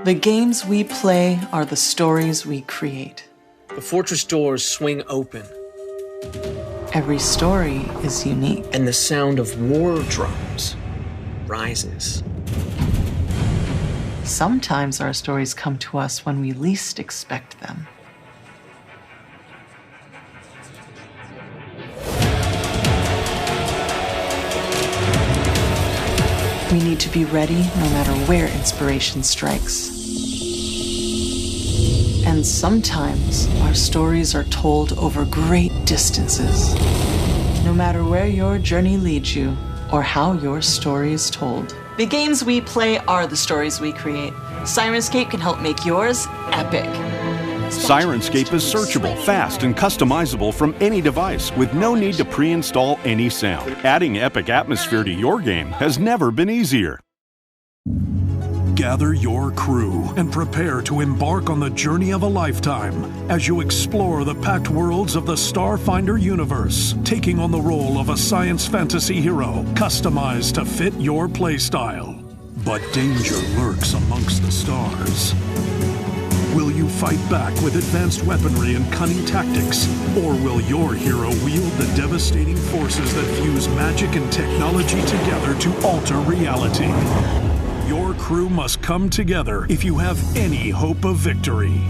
Speaker 9: The games we play are the stories we create.
Speaker 10: The fortress doors swing open.
Speaker 9: Every story is unique.
Speaker 10: And the sound of war drums rises.
Speaker 9: Sometimes our stories come to us when we least expect them. We need to be ready no matter where inspiration strikes. And sometimes our stories are told over great distances. No matter where your journey leads you or how your story is told. The games we play are the stories we create. Sirenscape can help make yours epic.
Speaker 11: Sirenscape is searchable, fast, and customizable from any device with no need to pre-install any sound. Adding epic atmosphere to your game has never been easier.
Speaker 12: Gather your crew and prepare to embark on the journey of a lifetime as you explore the packed worlds of the Starfinder universe, taking on the role of a science fantasy hero customized to fit your playstyle. But danger lurks amongst the stars. Will you fight back with advanced weaponry and cunning tactics? Or will your hero wield the devastating forces that fuse magic and technology together to alter reality? Your crew must come together if you have any hope of victory.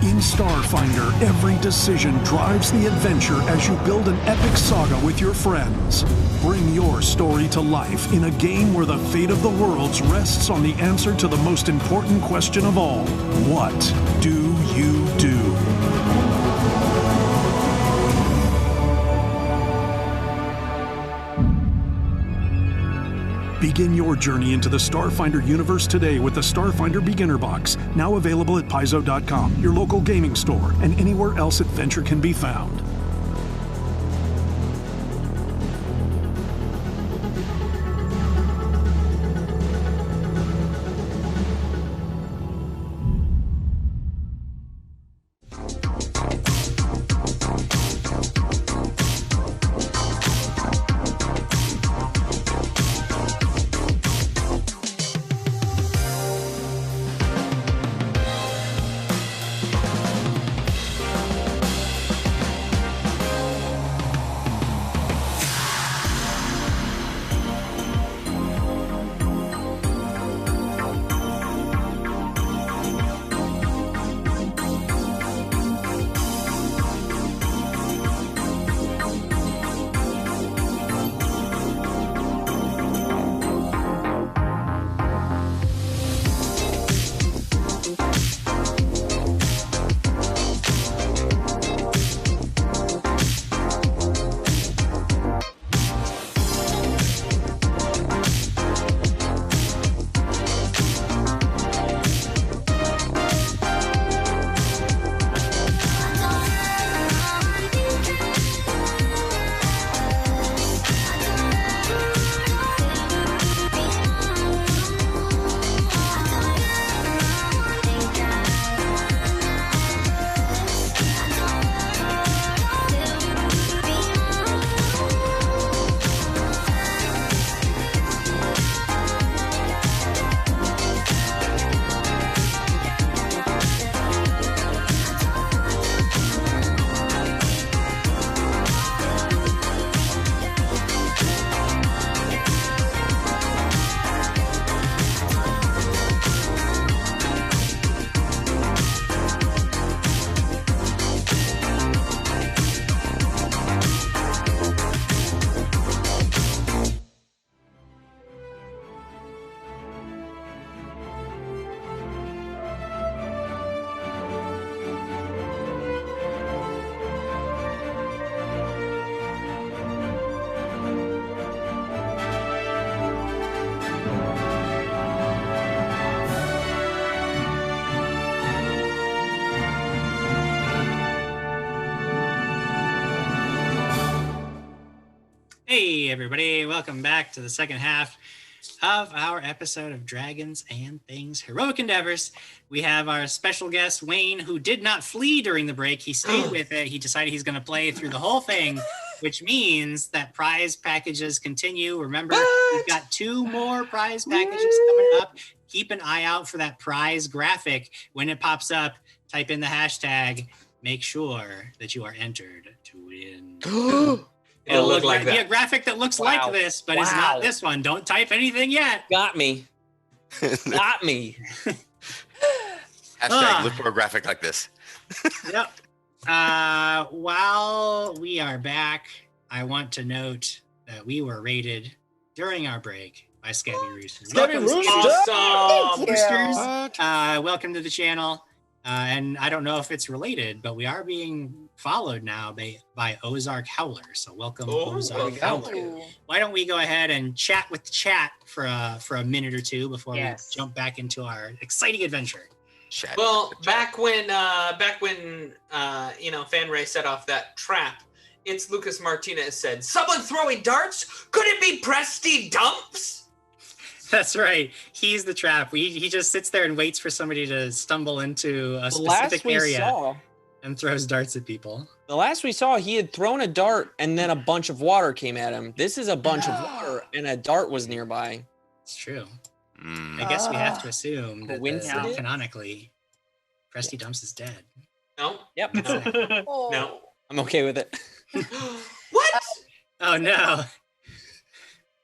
Speaker 12: In Starfinder, every decision drives the adventure as you build an epic saga with your friends. Bring your story to life in a game where the fate of the worlds rests on the answer to the most important question of all. What do you do? Begin your journey into the Starfinder universe today with the Starfinder Beginner Box, now available at Paizo.com, your local gaming store, and anywhere else adventure can be found.
Speaker 1: Hey, everybody. Welcome back to the second half of our episode of Dragons and Things Heroic Endeavors. We have our special guest, Wayne, who did not flee during the break. He stayed with it. He decided he's going to play through the whole thing, which means that prize packages continue. Remember, we've got 2 more prize packages coming up. Keep an eye out for that prize graphic. When it pops up, type in the hashtag. Make sure that you are entered to win.
Speaker 2: It'll look like
Speaker 1: be
Speaker 2: that.
Speaker 1: a graphic that looks like this, but it's not this one. Don't type anything yet.
Speaker 5: Got me. Got me.
Speaker 3: Hashtag look for a graphic like this.
Speaker 1: Yep. While we are back, I want to note that we were rated during our break by Scabby Roosters.
Speaker 5: Scabby Roosters!
Speaker 1: Awesome. Roosters.
Speaker 3: What?
Speaker 1: Welcome to the channel. And I don't know if it's related, but we are being followed now by Ozark Howler. So welcome, Ozark Howler. Why don't we go ahead and chat with chat for a minute or two before we jump back into our exciting adventure.
Speaker 2: Well, back when Fan Ray set off that trap, it's Lucas Martinez said, "Someone throwing darts? Could it be Presty Dumps?"
Speaker 1: That's right. He's the trap. He just sits there and waits for somebody to stumble into a specific area and throws darts at people.
Speaker 5: The last we saw, he had thrown a dart and then a bunch of water came at him. This is a bunch of water and a dart was nearby.
Speaker 1: It's true. I guess we have to assume that canonically, Presty Dumps is dead.
Speaker 2: No.
Speaker 5: Yep.
Speaker 2: No.
Speaker 5: I'm okay with it.
Speaker 2: What?
Speaker 1: Oh, no.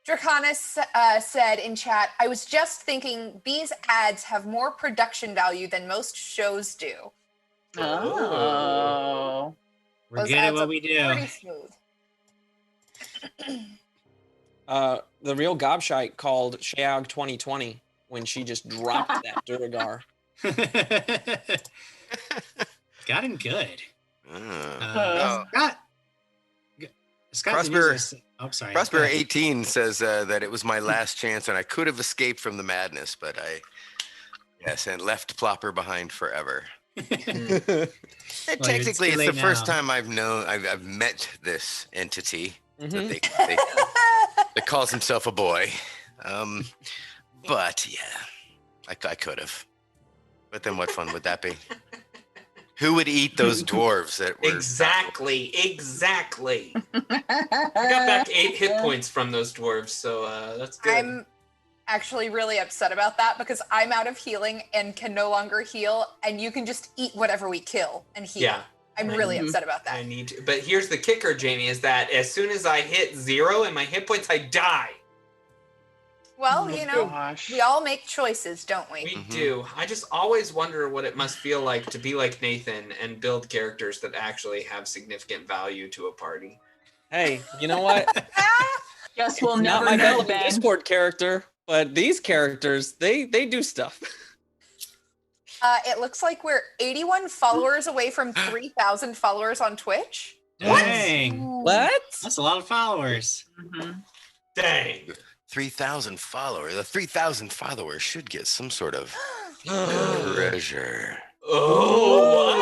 Speaker 6: Draconis said in chat, I was just thinking these ads have more production value than most shows do.
Speaker 1: Oh. We're good at what we do.
Speaker 6: Pretty smooth.
Speaker 5: The real Gobshite called Sheog 2020 when she just dropped that duergar.
Speaker 1: Got him good. Scott
Speaker 3: Prosper 18 says that it was my last chance and I could have escaped from the madness, but and left Plopper behind forever. Technically, it's the first time I've met this entity that calls himself a boy. But yeah, I could have. But then what fun would that be? Who would eat those dwarves that were...
Speaker 2: Exactly. I got back 8 hit points from those dwarves, so that's good.
Speaker 6: I'm actually really upset about that because I'm out of healing and can no longer heal, and you can just eat whatever we kill and heal.
Speaker 2: Yeah.
Speaker 6: I'm really upset about that.
Speaker 2: I need to, but here's the kicker, Jamie, is that as soon as I hit 0 in my hit points, I die.
Speaker 6: Well, we all make choices, don't we?
Speaker 2: We do. I just always wonder what it must feel like to be like Nathan and build characters that actually have significant value to a party.
Speaker 5: Hey, you know what?
Speaker 8: Guess we'll
Speaker 5: Not
Speaker 8: never
Speaker 5: my
Speaker 8: know,
Speaker 5: fellow Discord character, but these characters, they do stuff.
Speaker 6: It looks like we're 81 followers away from 3,000 followers on Twitch.
Speaker 1: Dang.
Speaker 5: What?
Speaker 1: That's a lot of followers.
Speaker 2: Dang.
Speaker 3: 3,000 followers. The 3,000 followers should get some sort of treasure.
Speaker 2: What?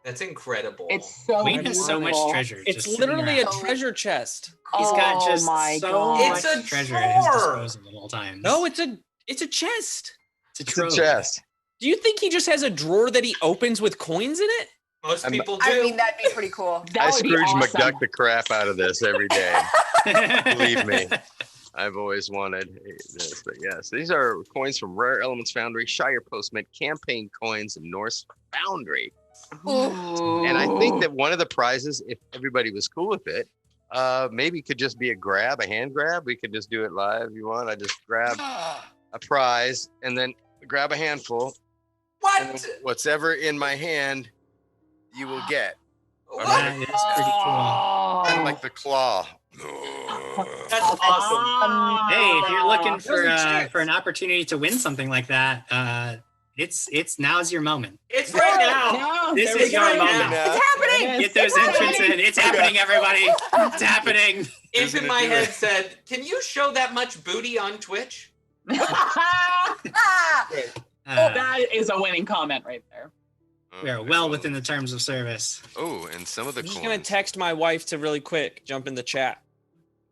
Speaker 2: That's incredible.
Speaker 8: It's so
Speaker 1: Wayne has so much treasure.
Speaker 5: It's literally a treasure chest.
Speaker 1: He's got just so much
Speaker 2: It's a
Speaker 1: treasure at his disposal at all times.
Speaker 5: No, it's a chest.
Speaker 1: It's a trove.
Speaker 13: chest.
Speaker 5: Do you think he just has a drawer that he opens with coins in it?
Speaker 2: Most people do.
Speaker 6: I mean, that'd be pretty cool.
Speaker 13: I Scrooge McDuck the crap out of this every day. Believe me. I've always wanted this. But yes, these are coins from Rare Elements Foundry, Shire Postmate, campaign coins, and Norse Foundry.
Speaker 6: Ooh.
Speaker 13: And I think that one of the prizes, if everybody was cool with it, maybe could just be a hand grab. We could just do it live if you want. I just grab a prize and then grab a handful.
Speaker 2: What?
Speaker 13: What's ever in my hand, you will get.
Speaker 1: That is pretty cool.
Speaker 13: Kind of like the claw.
Speaker 2: That's awesome.
Speaker 1: Hey, if you're looking for an opportunity to win something like that, it's now's your moment.
Speaker 2: It's right now.
Speaker 1: This is your moment.
Speaker 6: It's happening.
Speaker 1: Get those entrants in. It's happening, everybody. It's happening.
Speaker 2: If in my head said, "Can you show that much booty on Twitch?"
Speaker 8: That is a winning comment right there.
Speaker 1: We are well within the terms of service.
Speaker 13: Oh, and some of the
Speaker 5: I'm just
Speaker 13: coins.
Speaker 5: gonna text my wife to really quick jump in the chat.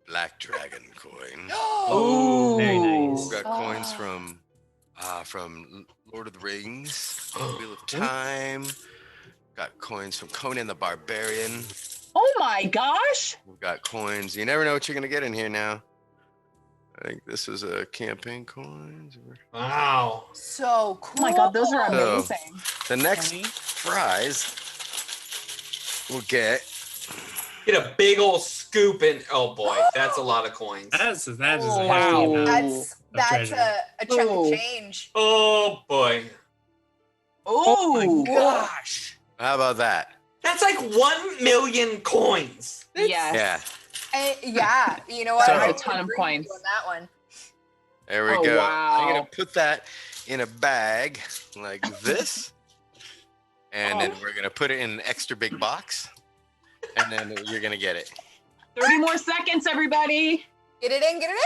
Speaker 13: Black dragon coin.
Speaker 1: Oh, very nice.
Speaker 13: We've got coins from Lord of the Rings, Wheel of Time. Got coins from Conan the Barbarian.
Speaker 8: Oh my gosh!
Speaker 13: We've got coins. You never know what you're gonna get in here now. I think this is a campaign coins.
Speaker 2: Wow.
Speaker 6: So cool.
Speaker 8: Oh my god, those are
Speaker 13: So,
Speaker 8: amazing.
Speaker 13: the next prize we'll get
Speaker 2: a big old scoop and oh boy, that's a lot of coins.
Speaker 1: That is a hefty
Speaker 5: Wow.
Speaker 1: amount.
Speaker 6: That's
Speaker 1: treasure.
Speaker 6: a chunk
Speaker 8: Ooh.
Speaker 6: of change.
Speaker 2: Oh boy.
Speaker 8: Oh,
Speaker 2: Gosh.
Speaker 13: How about that?
Speaker 2: That's like 1 million coins.
Speaker 8: yes.
Speaker 13: Yeah.
Speaker 6: Yeah, you know what?
Speaker 13: So-
Speaker 6: I
Speaker 8: a ton of
Speaker 6: agree with
Speaker 8: coins.
Speaker 6: you on that one.
Speaker 13: There we
Speaker 8: Oh,
Speaker 13: go.
Speaker 8: wow.
Speaker 13: I'm gonna put that in a bag like this, and then we're gonna put it in an extra big box, and then you're gonna get it.
Speaker 8: 30 more seconds, everybody.
Speaker 6: Get it in, get it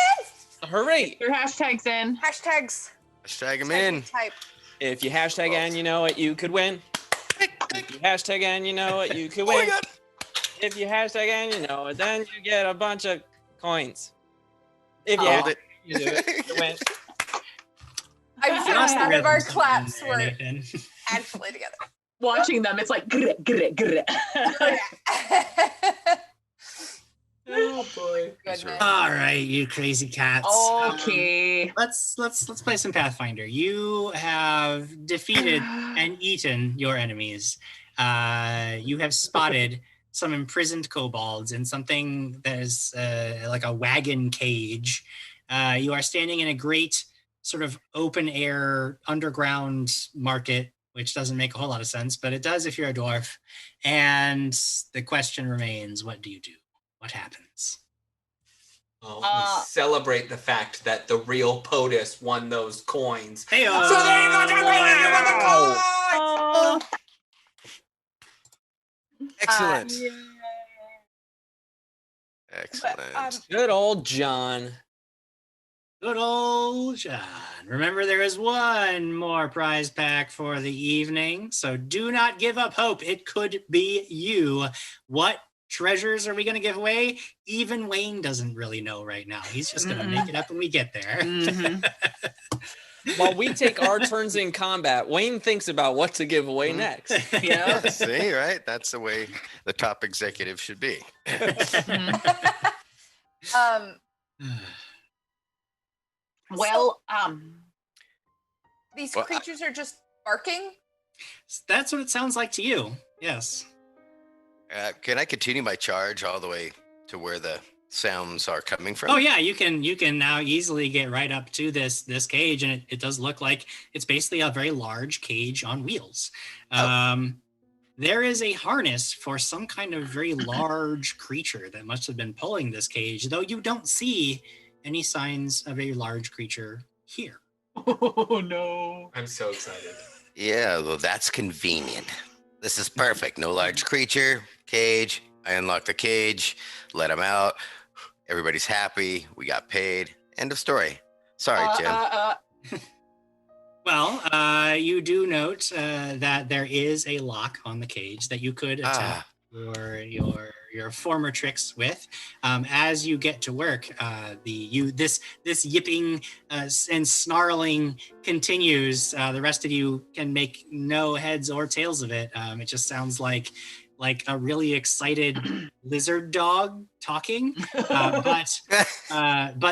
Speaker 6: in.
Speaker 5: Hurry!
Speaker 8: Your hashtags in.
Speaker 6: Hashtags.
Speaker 13: Hashtag them in.
Speaker 6: Type.
Speaker 5: If you hashtag and you know it, you could win. If you hashtag and you know it, you could win. If you hashtag and you know it, then you get a bunch of coins. If you
Speaker 13: Hold
Speaker 5: hashtag
Speaker 13: it.
Speaker 5: you do it, you win.
Speaker 6: I'm so
Speaker 1: Lost the
Speaker 6: none of our
Speaker 1: rhythms
Speaker 6: claps
Speaker 1: there,
Speaker 6: were
Speaker 1: Nathan.
Speaker 6: actually together.
Speaker 8: Watching them, it's like, grr, grr, grr.
Speaker 2: Oh boy.
Speaker 6: Goodness.
Speaker 1: All right, you crazy cats.
Speaker 8: Okay.
Speaker 1: Let's play some Pathfinder. You have defeated and eaten your enemies. You have spotted some imprisoned kobolds in something that is like a wagon cage. You are standing in a great sort of open air underground market, which doesn't make a whole lot of sense, but it does if you're a dwarf. And the question remains, what do you do? What happens?
Speaker 2: Oh, we celebrate the fact that the real POTUS won those coins.
Speaker 1: Hey-o!
Speaker 2: So there you go, Jacqueline, you won the coins!
Speaker 13: Excellent.
Speaker 6: Yeah.
Speaker 13: Excellent.
Speaker 5: Good old John.
Speaker 1: Good old John. Remember, there is one more prize pack for the evening, so do not give up hope. It could be you. What treasures are we going to give away? Even Wayne doesn't really know right now. He's just going to make it up when we get there.
Speaker 5: While we take our turns in combat, Wayne thinks about what to give away next.
Speaker 8: Yeah.
Speaker 13: See, right? That's the way the top executive should be.
Speaker 8: Well,
Speaker 6: These
Speaker 13: Well,
Speaker 6: creatures are just barking.
Speaker 1: That's what it sounds like to you. Yes.
Speaker 13: Can I continue my charge all the way to where the sounds are coming from?
Speaker 1: Oh yeah, you can now easily get right up to this cage, and it does look like it's basically a very large cage on wheels. There is a harness for some kind of very large creature that must have been pulling this cage, though you don't see any signs of a large creature here.
Speaker 8: oh no.
Speaker 2: I'm so excited.
Speaker 3: Yeah, well, that's convenient. This is perfect. No large creature, cage. I unlock the cage, let him out. Everybody's happy. We got paid. End of story. Sorry, Jim.
Speaker 1: Well, you do note that there is a lock on the cage that you could attempt your former tricks with. As you get to work, this yipping and snarling continues. The rest of you can make no heads or tails of it. It just sounds like a really excited lizard dog talking. But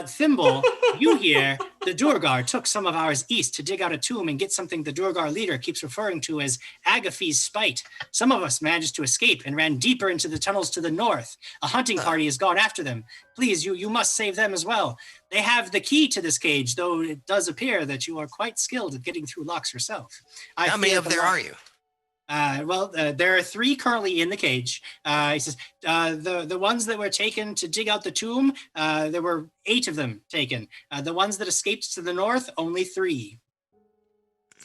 Speaker 1: Thimble, you hear the duergar took some of ours east to dig out a tomb and get something the duergar leader keeps referring to as Agathi's spite. Some of us managed to escape and ran deeper into the tunnels to the north. A hunting party has gone after them. Please, you must save them as well. They have the key to this cage, though it does appear that you are quite skilled at getting through locks yourself.
Speaker 3: How many of there are you?
Speaker 1: There are 3 currently in the cage. He says, the ones that were taken to dig out the tomb, there were 8 of them taken. The ones that escaped to the north, only 3.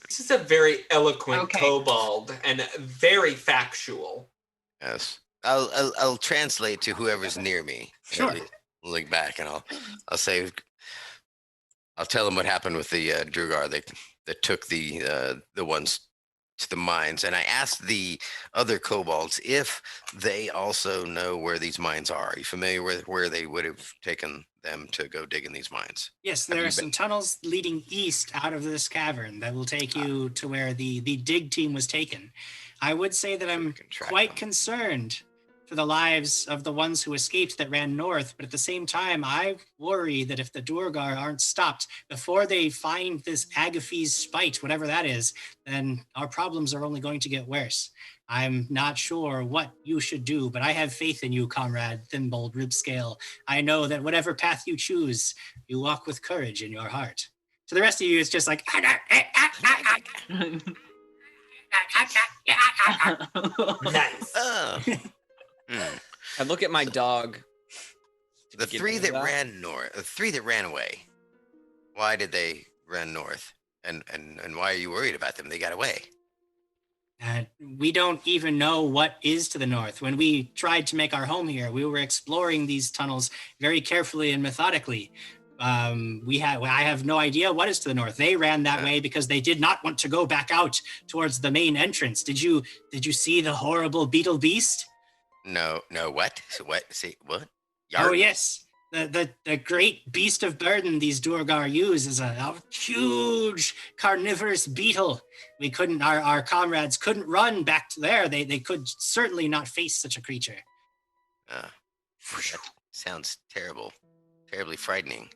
Speaker 2: This is a very eloquent kobold and very factual.
Speaker 3: Yes. I'll translate to whoever's near me.
Speaker 1: Sure.
Speaker 3: Look back and I'll say, I'll tell them what happened with the duergar that took the ones to the mines, and I asked the other kobolds if they also know where these mines are. Are you familiar with where they would have taken them to go dig in these mines?
Speaker 1: Yes, there are some tunnels leading east out of this cavern that will take you to where the dig team was taken. I would say that I'm quite concerned for the lives of the ones who escaped that ran north, but at the same time, I worry that if the duergar aren't stopped before they find this Agathis spite, whatever that is, then our problems are only going to get worse. I'm not sure what you should do, but I have faith in you, comrade Thimble Ribscale. I know that whatever path you choose, you walk with courage in your heart. To the rest of you, it's just like...
Speaker 2: Nice.
Speaker 5: I look at my dog.
Speaker 3: The three that ran north, the three that ran away. Why did they run north? And why are you worried about them? They got away.
Speaker 1: We don't even know what is to the north. When we tried to make our home here, we were exploring these tunnels very carefully and methodically. I have no idea what is to the north. They ran that way because they did not want to go back out towards the main entrance. Did you see the horrible beetle beast?
Speaker 3: No, what? So what? See, what?
Speaker 1: Oh, yes. The great beast of burden these duergar use is a huge carnivorous beetle. Our comrades couldn't run back to there. They could certainly not face such a creature.
Speaker 3: That sounds terrible. Terribly frightening.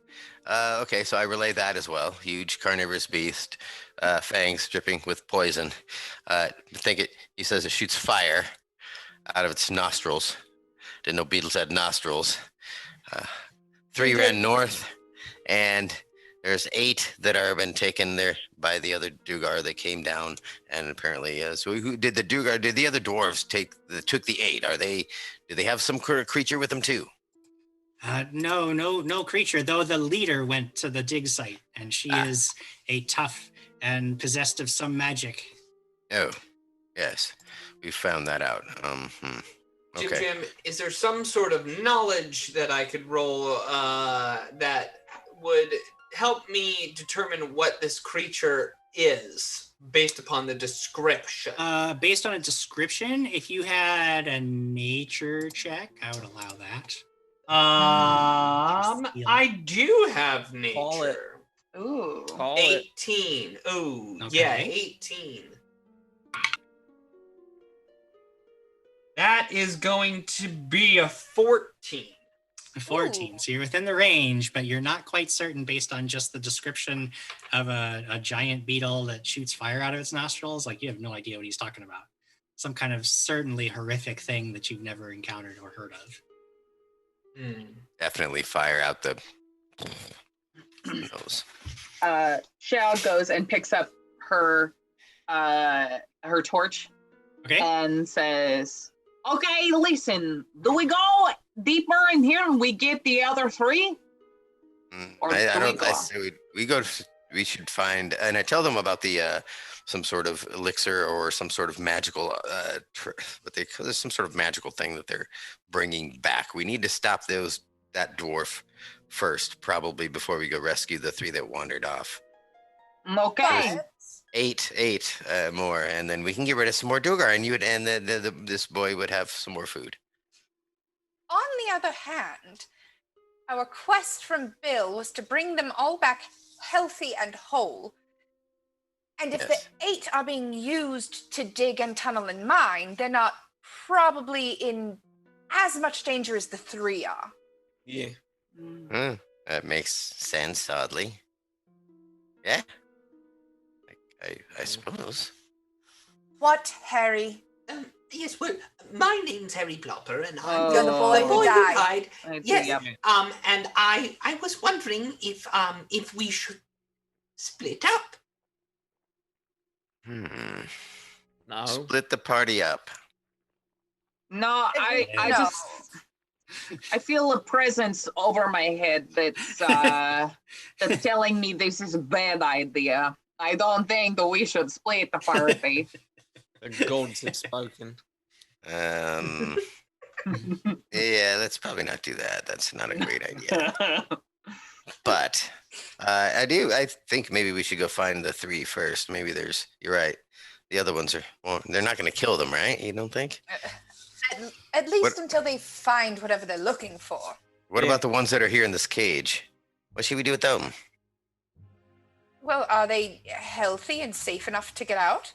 Speaker 3: Okay, so I relay that as well. Huge carnivorous beast, fangs dripping with poison. He says it shoots fire out of its nostrils. Didn't know beetles had nostrils. 3 ran north, and there's 8 that are been taken there by the other duergar. They came down, and apparently, so who did the duergar? Did the other dwarves took the 8? Do they have some creature with them too?
Speaker 1: No creature, though the leader went to the dig site, and she is a tough and possessed of some magic.
Speaker 3: Oh, yes. We found that out. Okay.
Speaker 2: Jim, is there some sort of knowledge that I could roll that would help me determine what this creature is based upon the description?
Speaker 1: Based on a description, if you had a nature check, I would allow that.
Speaker 2: I do have nature.
Speaker 5: Call it.
Speaker 4: Ooh.
Speaker 2: 18. Ooh,
Speaker 1: okay.
Speaker 2: Yeah, 18. That is going to be a 14.
Speaker 1: 14. Ooh. So you're within the range, but you're not quite certain based on just the description of a giant beetle that shoots fire out of its nostrils. Like, you have no idea what he's talking about. Some kind of certainly horrific thing that you've never encountered or heard of.
Speaker 3: Definitely fire out the nose.
Speaker 4: Xiao goes and picks up her torch.
Speaker 1: Okay.
Speaker 4: And says, okay, listen, do we go deeper in here and we get the other 3?
Speaker 3: We should find, and I tell them about the some sort of elixir or some sort of magical there's some sort of magical thing that they're bringing back. We need to stop that dwarf first, probably before we go rescue the 3 that wandered off.
Speaker 4: Okay.
Speaker 3: 8 more, and then we can get rid of some more duergar, and this boy would have some more food.
Speaker 6: On the other hand, our quest from Bill was to bring them all back healthy and whole. And if the 8 are being used to dig and tunnel and mine, they're not probably in as much danger as the 3 are.
Speaker 5: Yeah.
Speaker 3: That makes sense, oddly. Yeah. I suppose.
Speaker 6: What, Harry?
Speaker 7: Yes, well, my name's Harry Plopper, and I'm
Speaker 6: You're the boy who died.
Speaker 7: Yes, and I was wondering if we should split up.
Speaker 5: No.
Speaker 3: Split the party up.
Speaker 4: No, I just I feel a presence over my head that's telling me this is a bad idea. I don't think that we should split the party.
Speaker 5: The gods have spoken.
Speaker 3: Yeah, let's probably not do that. That's not a great idea. But I think maybe we should go find the 3 first. Maybe you're right. The other ones are. Well, they're not going to kill them, right? You don't think?
Speaker 6: At least until they find whatever they're looking for.
Speaker 3: What about the ones that are here in this cage? What should we do with them?
Speaker 6: Well, are they healthy and safe enough to get out?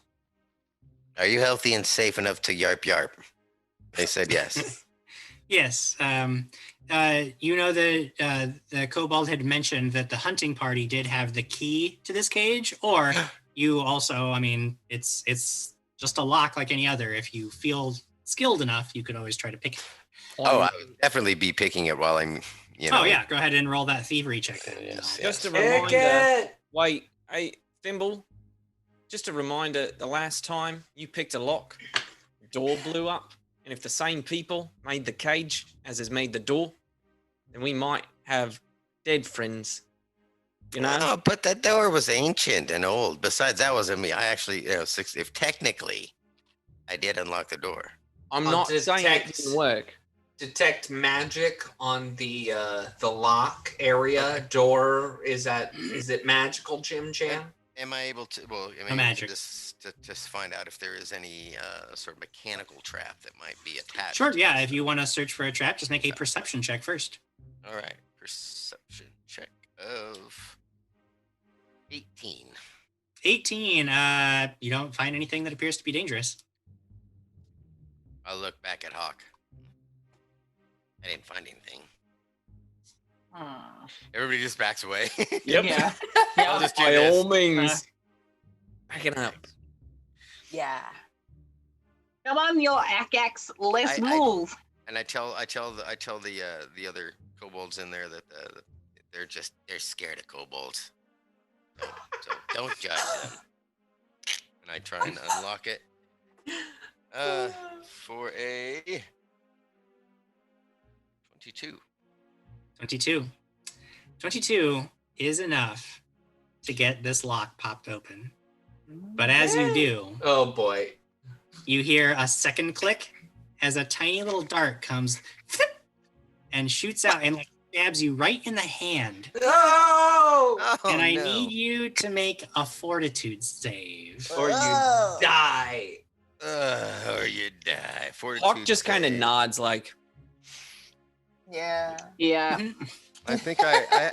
Speaker 3: Are you healthy and safe enough to yarp yarp? They said yes.
Speaker 1: Yes. The kobold had mentioned that the hunting party did have the key to this cage, or you also, it's just a lock like any other. If you feel skilled enough, you could always try to pick it.
Speaker 3: Oh, I would definitely be picking it while I'm,
Speaker 1: Oh, yeah. Go ahead and roll that thievery check then.
Speaker 3: Yes.
Speaker 5: Just a reminder. Wait, hey, Thimble. Just a reminder, the last time you picked a lock, the door blew up. And if the same people made the cage as has made the door, then we might have dead friends. You know?
Speaker 3: Oh, but that door was ancient and old. Besides, that wasn't me. I actually, if technically I did unlock the door.
Speaker 5: I'm not saying it didn't work.
Speaker 2: Detect magic on the lock area door. Is it magical, Jim Jam?
Speaker 3: Am I able to? Well,
Speaker 1: magic.
Speaker 3: Just find out if there is any sort of mechanical trap that might be attached.
Speaker 1: Sure. Yeah. If you want to search for a trap, just make a perception check first.
Speaker 3: All right. Perception check of 18.
Speaker 1: 18. You don't find anything that appears to be dangerous.
Speaker 3: I'll look back at Hawk. I didn't find anything. Everybody just backs away.
Speaker 5: Yep.
Speaker 4: Yeah.
Speaker 3: I'll just do
Speaker 5: By
Speaker 3: this.
Speaker 5: all means. Back it up.
Speaker 6: Yeah.
Speaker 4: Come on, you Akax, let's move.
Speaker 3: And I tell the other kobolds in there that they're scared of kobolds. So don't judge them. And I try and unlock it. For a 22.
Speaker 1: 22 is enough to get this lock popped open. But as you do,
Speaker 2: oh boy,
Speaker 1: you hear a second click as a tiny little dart comes and shoots out and stabs you right in the hand.
Speaker 2: No!
Speaker 1: And I need you to make a fortitude save.
Speaker 2: Or you die.
Speaker 3: Or you die.
Speaker 5: Hawk just kind of nods like.
Speaker 6: Yeah.
Speaker 4: Yeah.
Speaker 3: I think I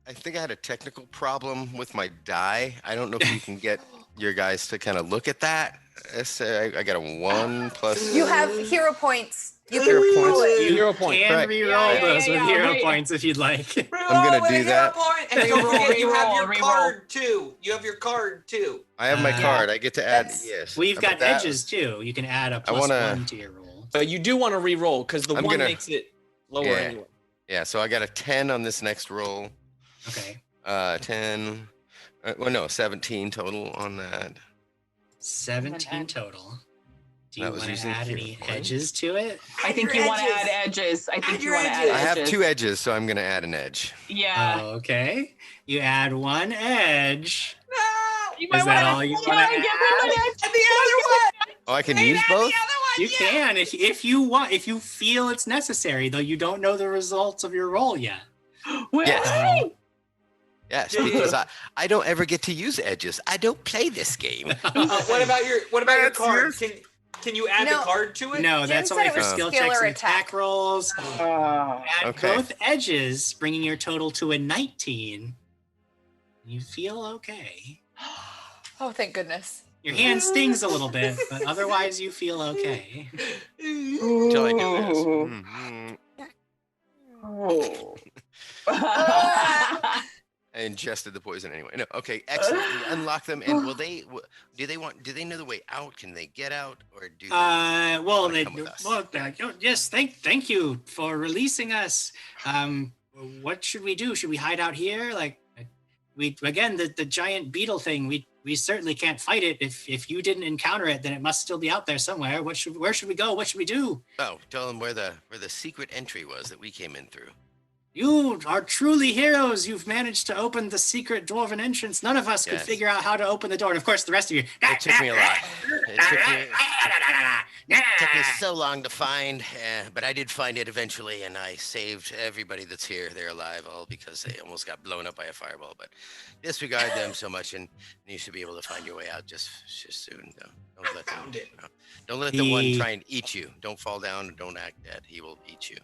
Speaker 3: think I had a technical problem with my die. I don't know if you can get your guys to kind of look at that. I got a 1 plus.
Speaker 6: You have hero points.
Speaker 3: You hero points.
Speaker 1: You
Speaker 5: hero point.
Speaker 1: can re-roll those with hero points if you'd like.
Speaker 3: I'm gonna do that.
Speaker 2: And don't forget, you have your card too. You have your card too.
Speaker 3: I have my card. I get to add. Yes.
Speaker 1: We've got edges too. You can add a +1 to your roll.
Speaker 5: But you do want to re-roll because the one makes it lower anyway.
Speaker 3: Yeah. So I got a 10 on this next roll.
Speaker 1: Okay.
Speaker 3: 10. Well, no, 17 total on that.
Speaker 1: 17 total. Do you
Speaker 3: That was
Speaker 1: want to
Speaker 3: using
Speaker 1: add
Speaker 3: hero
Speaker 1: any
Speaker 3: points.
Speaker 1: edges to it?
Speaker 4: I think you want to add edges. I think you want to add edges.
Speaker 3: I have 2 edges, so I'm gonna add an edge.
Speaker 4: Yeah.
Speaker 1: Okay. You add 1 edge.
Speaker 6: No!
Speaker 4: You
Speaker 1: Is that all you want to add?
Speaker 6: And the other one!
Speaker 3: Oh, I can use both?
Speaker 1: You can if you want, if you feel it's necessary, though you don't know the results of your roll yet.
Speaker 3: Yes. Yes, because I don't ever get to use edges. I don't play this game.
Speaker 2: What about your card? Can you add the card to it?
Speaker 1: No, that's
Speaker 6: Jim
Speaker 1: only
Speaker 6: said it
Speaker 1: for
Speaker 6: was
Speaker 1: skill
Speaker 6: skill
Speaker 1: checks
Speaker 6: or
Speaker 1: and attack rolls. Add
Speaker 3: Okay.
Speaker 1: both edges, bringing your total to a 19. You feel okay.
Speaker 6: Oh, thank goodness.
Speaker 1: Your hand stings a little bit, but otherwise you feel okay.
Speaker 3: Until I do this.
Speaker 4: Oh.
Speaker 3: I ingested the poison anyway. No, okay, excellent. You unlock them, and do they know the way out? Can they get out, or do they
Speaker 1: yes, thank you for releasing us. What should we do? Should we hide out here? Like, the giant beetle thing, we certainly can't fight it. If you didn't encounter it, then it must still be out there somewhere. Where should we go? What should we do?
Speaker 3: Oh, tell them where the secret entry was that we came in through.
Speaker 1: You are truly heroes. You've managed to open the secret dwarven entrance. None of us could figure out how to open the door. And of course, the rest of you.
Speaker 3: It took me a lot. Took me so long to find, but I did find it eventually, and I saved everybody that's here. They're alive, all because they almost got blown up by a fireball. But disregard them so much, and you should be able to find your way out just soon. Don't let them. Don't let the one try and eat you. Don't fall down and don't act dead. He will eat you.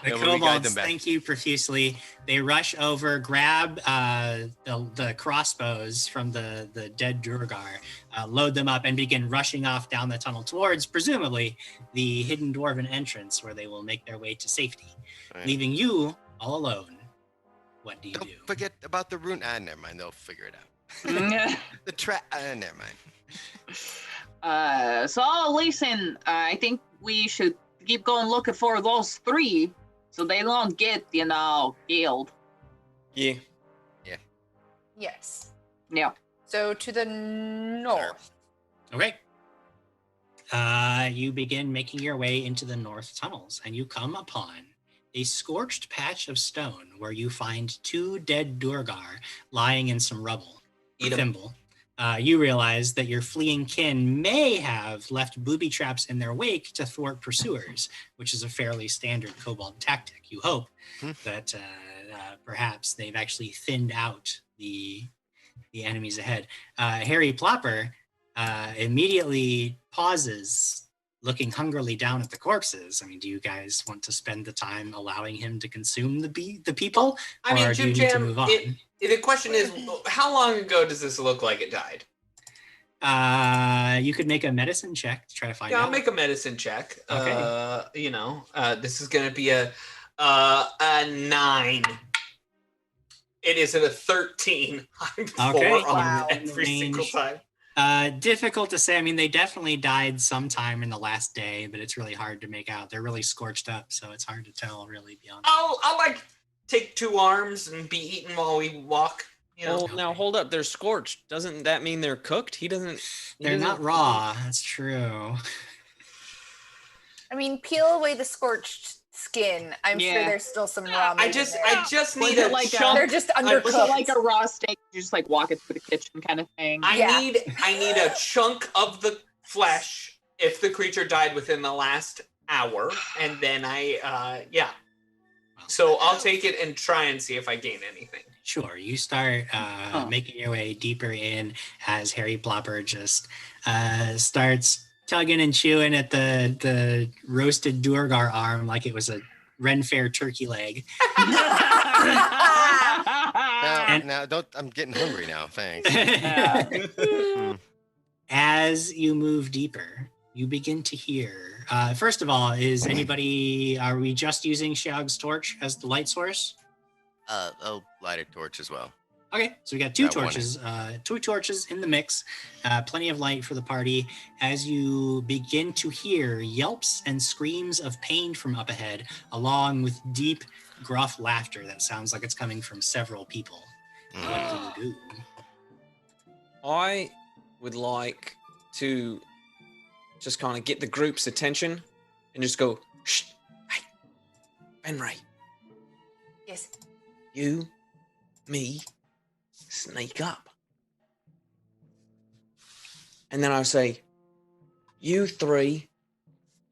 Speaker 1: The kobolds thank you profusely. They rush over, grab the crossbows from the dead duergar, load them up, and begin rushing off down the tunnel towards, presumably, the hidden dwarven entrance where they will make their way to safety, leaving you all alone. What do you do?
Speaker 3: Don't forget about the rune. Never mind. They'll figure it out. The trap. Never mind.
Speaker 4: So listen, I think we should keep going looking for those three so they don't get, killed.
Speaker 5: Yeah.
Speaker 6: Yes.
Speaker 4: Yeah.
Speaker 6: So to the north.
Speaker 1: Okay. You begin making your way into the north tunnels, and you come upon a scorched patch of stone where you find 2 dead duergar lying in some rubble. Thimble. You realize that your fleeing kin may have left booby traps in their wake to thwart pursuers, which is a fairly standard kobold tactic. You hope that perhaps they've actually thinned out the enemies ahead. Harry Plopper immediately pauses, looking hungrily down at the corpses. I mean, do you guys want to spend the time allowing him to consume the people?
Speaker 2: I mean,
Speaker 1: or do you need to move on?
Speaker 2: The question is, how long ago does this look like it died?
Speaker 1: You could make a medicine check to try to find out.
Speaker 2: I'll make a medicine check.
Speaker 1: Okay.
Speaker 2: This is going to be a 9. It is a 13. I'm 4 on every single time.
Speaker 1: Difficult to say. I mean, they definitely died sometime in the last day, but it's really hard to make out. They're really scorched up, so it's hard to tell really beyond.
Speaker 2: I'll take 2 arms and be eaten while we walk.
Speaker 5: Well, now hold up. They're scorched. Doesn't that mean they're cooked?
Speaker 1: They're not raw. That's true.
Speaker 6: I mean, peel away the scorched skin. I'm sure there's still some raw meat.
Speaker 2: I just need a chunk.
Speaker 6: They're just undercooked.
Speaker 4: Like a raw steak, you just walk it through the kitchen kind of thing.
Speaker 2: I need a chunk of the flesh if the creature died within the last hour, and then So I'll take it and try and see if I gain anything.
Speaker 1: Sure. You start making your way deeper in as Harry Plopper just starts tugging and chewing at the roasted duergar arm like it was a Ren Fair turkey leg.
Speaker 3: Now, don't. I'm getting hungry now. Thanks.
Speaker 1: As you move deeper, you begin to hear. First of all, are we just using Shag's torch as the light source?
Speaker 3: I'll light a torch as well.
Speaker 1: Okay, so we got 2 torches. 2 torches in the mix. Plenty of light for the party. As you begin to hear yelps and screams of pain from up ahead, along with deep, gruff laughter that sounds like it's coming from several people. What do you do?
Speaker 5: I would like to just kind of get the group's attention and just go, shh, hey, Benray.
Speaker 6: Yes.
Speaker 5: You, me, sneak up. And then I'll say, you 3,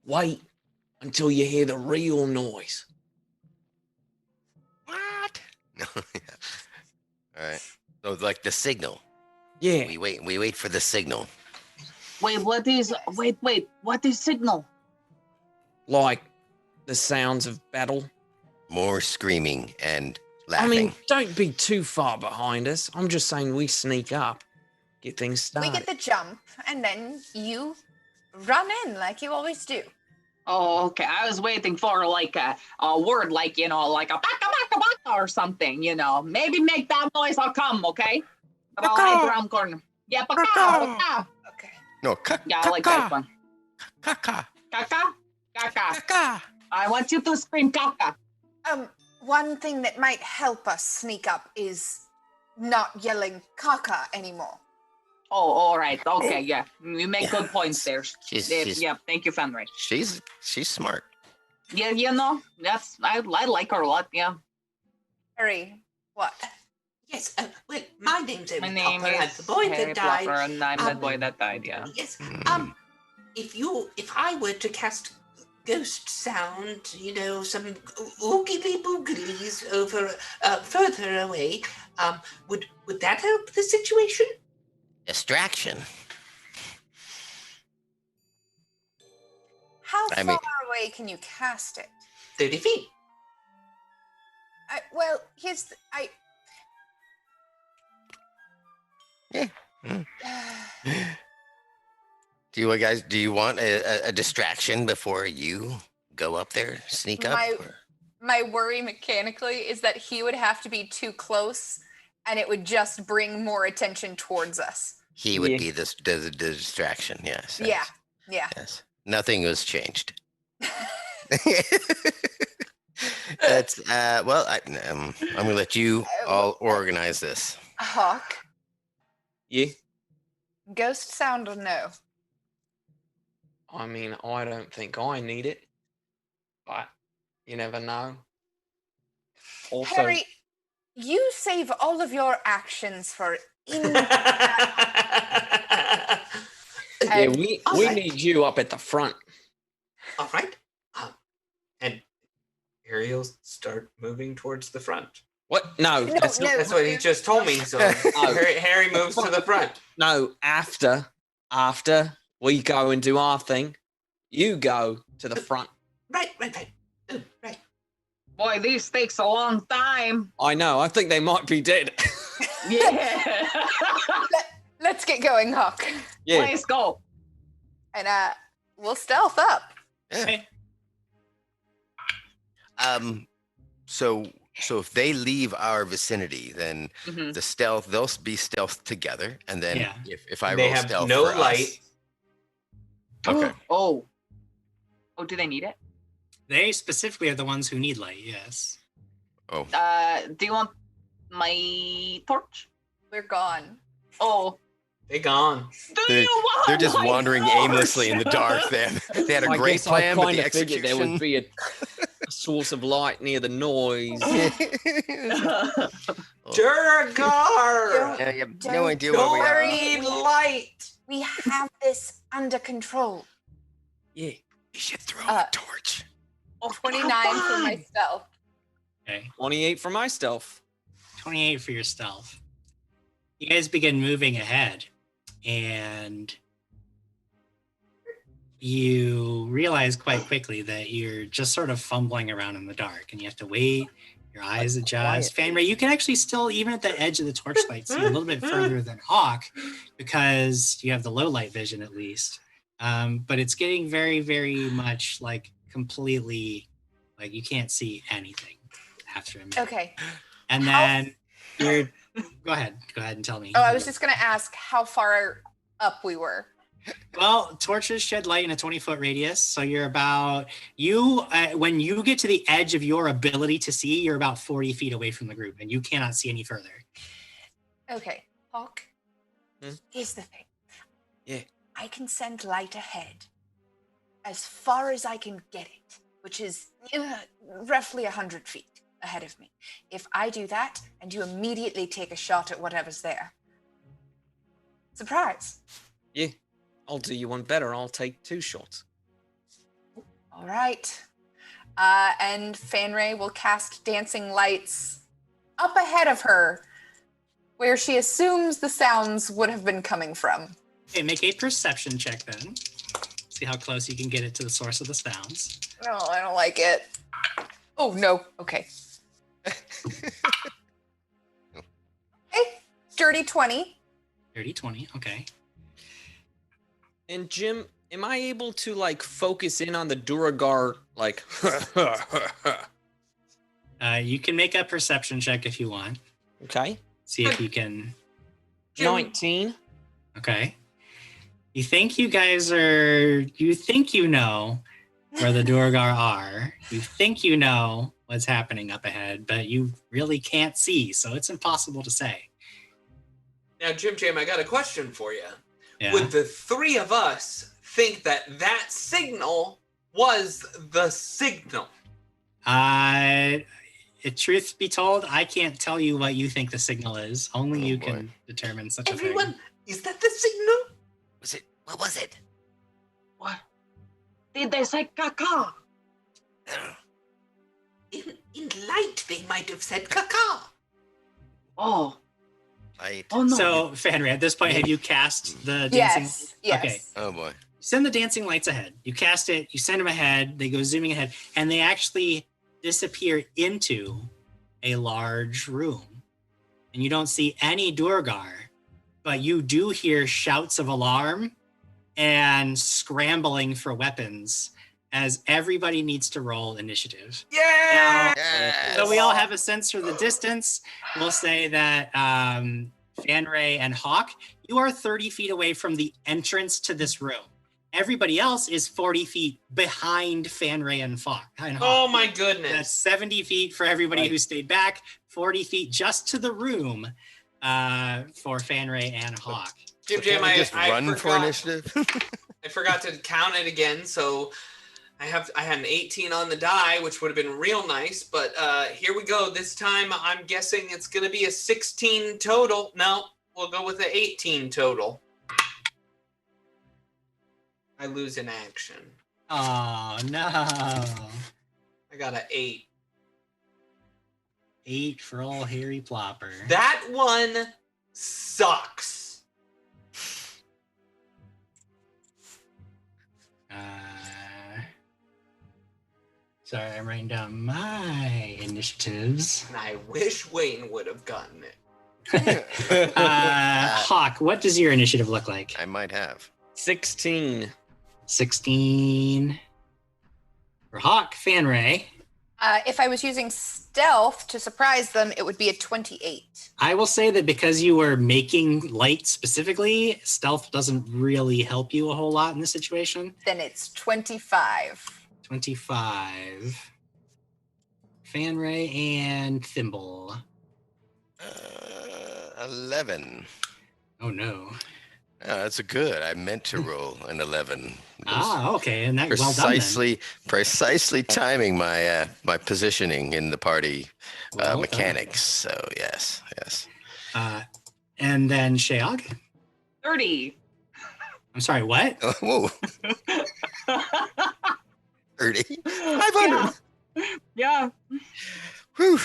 Speaker 5: wait until you hear the real noise.
Speaker 3: What? No, All right. So like the signal.
Speaker 5: Yeah.
Speaker 3: We wait for the signal.
Speaker 4: Wait, what is signal?
Speaker 5: Like the sounds of battle.
Speaker 3: More screaming and laughing.
Speaker 5: I mean, don't be too far behind us. I'm just saying we sneak up, get things started.
Speaker 6: We get the jump, and then you run in like you always do.
Speaker 4: Oh, okay. I was waiting for like a word, like a baka baka baka or something. Maybe make that noise. I'll come. Okay. But I'll hide around corner. Yeah, baka baka.
Speaker 6: Okay.
Speaker 3: No,
Speaker 4: yeah, I like that one.
Speaker 3: Kaka.
Speaker 4: Kaka. Kaka. I want you to scream kaka.
Speaker 6: One thing that might help us sneak up is not yelling kaka anymore.
Speaker 4: Oh, all right. Okay, yeah. You make good points there. Yeah, thank you, Fenray.
Speaker 3: She's smart.
Speaker 4: Yeah, I like her a lot, yeah.
Speaker 6: Harry, what?
Speaker 7: Yes, well, my name's
Speaker 4: My
Speaker 7: Harry
Speaker 4: name
Speaker 7: Popper. I'm
Speaker 4: is
Speaker 7: the boy
Speaker 4: Harry
Speaker 7: that died.
Speaker 4: Plopper, and I'm the boy that died, yeah.
Speaker 7: Yes, if I were to cast ghost sound, some oogly booglies over further away, would that help the situation?
Speaker 3: Distraction.
Speaker 6: How
Speaker 3: I
Speaker 6: far
Speaker 3: mean-
Speaker 6: away can you cast it?
Speaker 7: 30 feet.
Speaker 6: Well, here's the,
Speaker 3: Yeah. Do you want a distraction before you go up there, sneak up?
Speaker 6: My worry mechanically is that he would have to be too close, and it would just bring more attention towards us.
Speaker 3: He would be the distraction. Yes.
Speaker 6: Yeah.
Speaker 3: Yes. Nothing was changed. That's well. I'm gonna let you all organize this.
Speaker 6: Hawk,
Speaker 5: Yeah.
Speaker 6: ghost sound or no?
Speaker 5: I mean, I don't think I need it, but you never know. Also,
Speaker 6: Harry, you save all of your actions for
Speaker 5: yeah, we need you up at the front.
Speaker 2: All right. And Harry will start moving towards the front.
Speaker 5: What? No,
Speaker 2: that's what he just told me. So Harry moves to the front.
Speaker 5: No, after we go and do our thing, you go to the front.
Speaker 7: Right.
Speaker 4: Boy, these takes a long time.
Speaker 5: I know. I think they might be dead.
Speaker 4: Yeah.
Speaker 6: Let's get going, Hawk.
Speaker 5: Yeah.
Speaker 4: Let's go.
Speaker 6: And we'll stealth up.
Speaker 3: Yeah. So if they leave our vicinity, then they'll be stealth together, and then if I
Speaker 2: they
Speaker 3: roll
Speaker 2: have
Speaker 3: stealth
Speaker 2: no
Speaker 3: for
Speaker 2: light.
Speaker 3: us, okay.
Speaker 4: Oh, do they need it?
Speaker 1: They specifically are the ones who need light. Yes.
Speaker 3: Oh.
Speaker 4: Do you want my torch?
Speaker 6: We're gone.
Speaker 4: Oh.
Speaker 2: They gone.
Speaker 3: They're just wandering aimlessly in the dark. They had a
Speaker 5: I
Speaker 3: great
Speaker 5: guess
Speaker 3: plan,
Speaker 5: I
Speaker 3: but the
Speaker 5: kinda figured there would
Speaker 3: execution.
Speaker 5: be a source of light near the noise.
Speaker 2: Duergar!
Speaker 3: Yeah, you have no idea
Speaker 6: Don't
Speaker 3: where we are.
Speaker 6: worry,
Speaker 2: light.
Speaker 6: We have this under control.
Speaker 5: Yeah.
Speaker 3: You should throw a torch.
Speaker 6: 29 for my stealth.
Speaker 1: Okay.
Speaker 5: 28 for my stealth.
Speaker 1: 28 for your stealth. You guys begin moving ahead, and you realize quite quickly that you're just sort of fumbling around in the dark, and you have to wait. Your eyes adjust. Fanray, you can actually still, even at the edge of the torchlight, see a little bit further than Hawk because you have the low light vision at least. But it's getting very, very much like completely, like you can't see anything after a minute.
Speaker 6: Okay.
Speaker 1: And then you're, go ahead and tell me.
Speaker 6: Oh, I was just going to ask how far up we were.
Speaker 1: Well, torches shed light in a 20-foot radius, so you're about when you get to the edge of your ability to see, you're about 40 feet away from the group, and you cannot see any further.
Speaker 6: Okay, Hawk. Here's the thing.
Speaker 5: Yeah.
Speaker 6: I can send light ahead as far as I can get it, which is roughly 100 feet ahead of me. If I do that, and you immediately take a shot at whatever's there. Surprise.
Speaker 5: Yeah. I'll do you one better. I'll take 2 shots.
Speaker 6: All right. And Fanray will cast dancing lights up ahead of her, where she assumes the sounds would have been coming from.
Speaker 1: Okay, make a perception check then. See how close you can get it to the source of the sounds.
Speaker 6: No, I don't like it. Oh, no. Okay. Hey, dirty 20.
Speaker 1: Dirty 20, okay.
Speaker 5: And Jim, am I able to like focus in on the duergar like
Speaker 1: You can make a perception check if you want.
Speaker 5: Okay.
Speaker 1: See if you can.
Speaker 5: 19.
Speaker 1: Okay. You think you guys are. You think you know where the duergar are. You think you know what's happening up ahead, but you really can't see, so it's impossible to say.
Speaker 2: Now, Jim Jam, I got a question for you.
Speaker 1: Yeah.
Speaker 2: Would the 3 of us think that signal was the signal?
Speaker 1: truth be told, I can't tell you what you think the signal is. Only you
Speaker 3: boy.
Speaker 1: can determine such a
Speaker 7: Everyone,
Speaker 1: thing.
Speaker 7: is that the signal?
Speaker 3: What was it?
Speaker 8: What? Did they say caca?
Speaker 7: In light, they might have said caca.
Speaker 8: Oh.
Speaker 3: Light.
Speaker 8: Oh no.
Speaker 1: So, Fanry, at this point, have you cast the dancing?
Speaker 6: Yes.
Speaker 1: Okay.
Speaker 3: Oh boy.
Speaker 1: Send the dancing lights ahead. You cast it, you send them ahead, they go zooming ahead, and they actually disappear into a large room. And you don't see any duergar, but you do hear shouts of alarm and scrambling for weapons as everybody needs to roll initiative.
Speaker 2: Yeah.
Speaker 1: Now, so we all have a sense for the distance. We'll say that Fanray and Hawk, you are 30 feet away from the entrance to this room. Everybody else is 40 feet behind Fanray and Hawk.
Speaker 2: Oh my goodness.
Speaker 1: That's 70 feet for everybody who stayed back, 40 feet just to the room for Fanray and Hawk.
Speaker 2: Jim,
Speaker 3: run for initiative.
Speaker 2: I forgot to count it again, so I had an 18 on the die, which would have been real nice, but here we go. This time I'm guessing it's going to be a 16 total. No, we'll go with an 18 total. I lose an action.
Speaker 1: Oh, no.
Speaker 2: I got an 8.
Speaker 1: 8 for old Harry Plopper.
Speaker 2: That one sucks.
Speaker 1: Sorry, I'm writing down my initiatives.
Speaker 2: And I wish Wayne would have gotten it.
Speaker 1: Hawk, what does your initiative look like?
Speaker 3: I might have.
Speaker 5: 16.
Speaker 1: 16. For Hawk, Fanray.
Speaker 6: If I was using stealth to surprise them, it would be a 28.
Speaker 1: I will say that because you were making light specifically, stealth doesn't really help you a whole lot in this situation.
Speaker 6: Then it's 25.
Speaker 1: 25. Fanray and Thimble.
Speaker 3: 11.
Speaker 1: Oh no.
Speaker 3: That's a good. I meant to roll an 11.
Speaker 1: Okay, and that well done.
Speaker 3: Precisely timing my my positioning in the party mechanics. So yes.
Speaker 1: And then Sheog?
Speaker 8: 30.
Speaker 1: I'm sorry, what?
Speaker 3: Whoa. 30. 500.
Speaker 8: Yeah.
Speaker 3: Whew.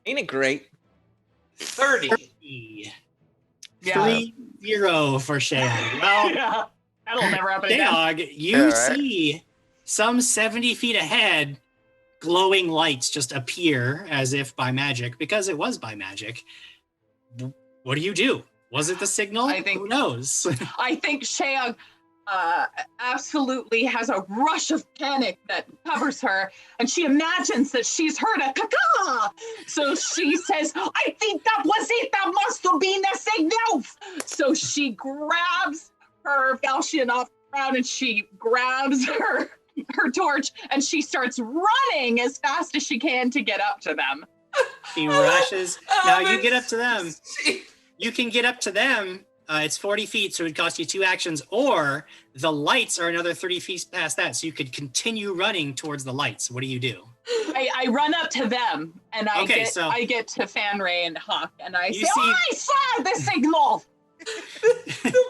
Speaker 5: Ain't it great?
Speaker 2: 30.
Speaker 8: Yeah.
Speaker 1: 3-0 for Sheog. Well,
Speaker 8: Yeah. That'll never happen again.
Speaker 1: Sheog, you see some 70 feet ahead, glowing lights just appear as if by magic, because it was by magic. What do? Was it the signal? Who knows?
Speaker 8: I think Sheog absolutely has a rush of panic that covers her, and she imagines that she's heard a caca. So she says, I think that was it. That must have been a signal. So she grabs her falchion off the ground and she grabs her torch and she starts running as fast as she can to get up to them.
Speaker 1: She rushes. Now you get up to them. You can get up to them. It's 40 feet, so it would cost you 2 actions, or the lights are another 30 feet past that, so you could continue running towards the lights. What do?
Speaker 8: I run up to them, and I get to Fanray and Hawk, and I say, I saw the signal!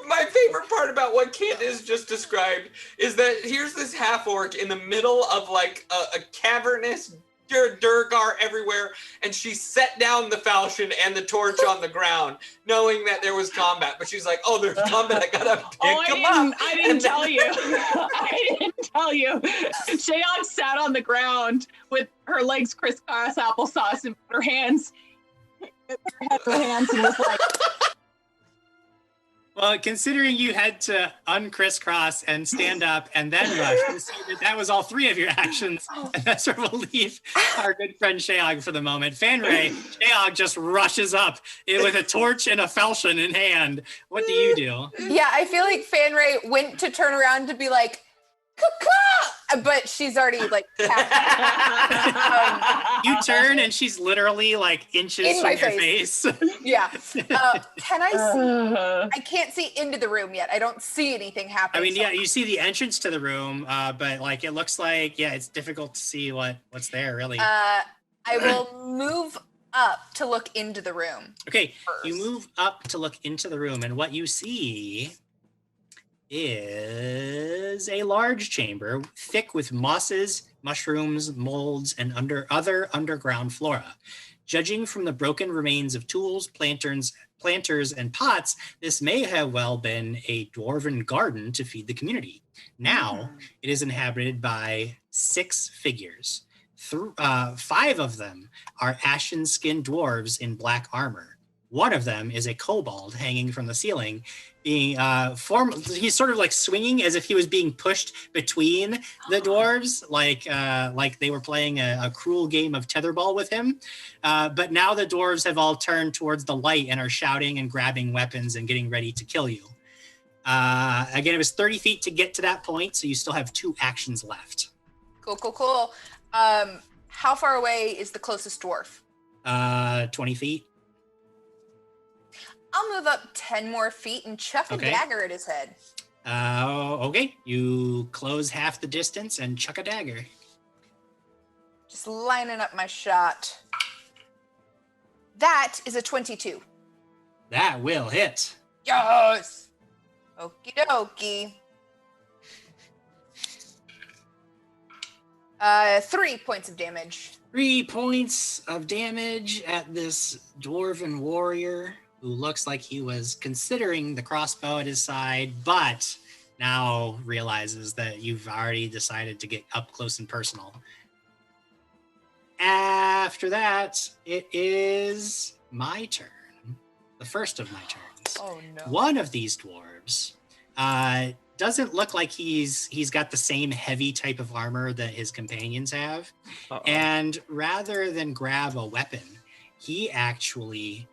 Speaker 2: My favorite part about what Candace just described is that here's this half-orc in the middle of like a cavernous duergar everywhere, and she set down the falchion and the torch on the ground, knowing that there was combat. But she's like, "Oh, there's combat! I gotta pick them up."
Speaker 8: I didn't tell you. I didn't tell you. Sheog sat on the ground with her legs crisscross applesauce and put her hands and was like.
Speaker 1: Well, considering you had to uncrisscross and stand up and then rush, you see that was all 3 of your actions. And that sort of will leave our good friend Sheog for the moment. Fanray, Sheog just rushes up with a torch and a falchion in hand. What do you do?
Speaker 6: Yeah, I feel like Fanray went to turn around to be like, caca! But she's already like
Speaker 1: you turn and she's literally like inches
Speaker 6: in
Speaker 1: from
Speaker 6: my
Speaker 1: your face.
Speaker 6: Yeah. Can I see? I can't see into the room yet. I don't see anything happening.
Speaker 1: I mean, yeah, you see the entrance to the room, but like it looks like, it's difficult to see what's there really.
Speaker 6: I will move up to look into the room.
Speaker 1: Okay,
Speaker 6: first.
Speaker 1: you move up to look into the room, and what you see is a large chamber, thick with mosses, mushrooms, molds, and other underground flora. Judging from the broken remains of tools, planters, and pots, this may have well been a dwarven garden to feed the community. Now, it is inhabited by 6 figures. 5 of them are ashen-skinned dwarves in black armor. One of them is a kobold hanging from the ceiling, being he's sort of like swinging as if he was being pushed between the dwarves, like they were playing a cruel game of tetherball with him. But now the dwarves have all turned towards the light and are shouting and grabbing weapons and getting ready to kill you. Again, it was 30 feet to get to that point, so you still have 2 actions left.
Speaker 6: Cool. How far away is the closest dwarf?
Speaker 1: 20 feet.
Speaker 6: I'll move up 10 more feet and chuck a dagger at his head.
Speaker 1: Okay. You close half the distance and chuck a dagger.
Speaker 6: Just lining up my shot. That is a 22.
Speaker 1: That will hit.
Speaker 6: Yes! Okie dokie. 3 points of damage.
Speaker 1: 3 points of damage at this dwarven warrior who looks like he was considering the crossbow at his side, but now realizes that you've already decided to get up close and personal. After that, it is my turn. The first of my turns.
Speaker 6: Oh no.
Speaker 1: One of these dwarves doesn't look like he's got the same heavy type of armor that his companions have. Uh-oh. And rather than grab a weapon, he actually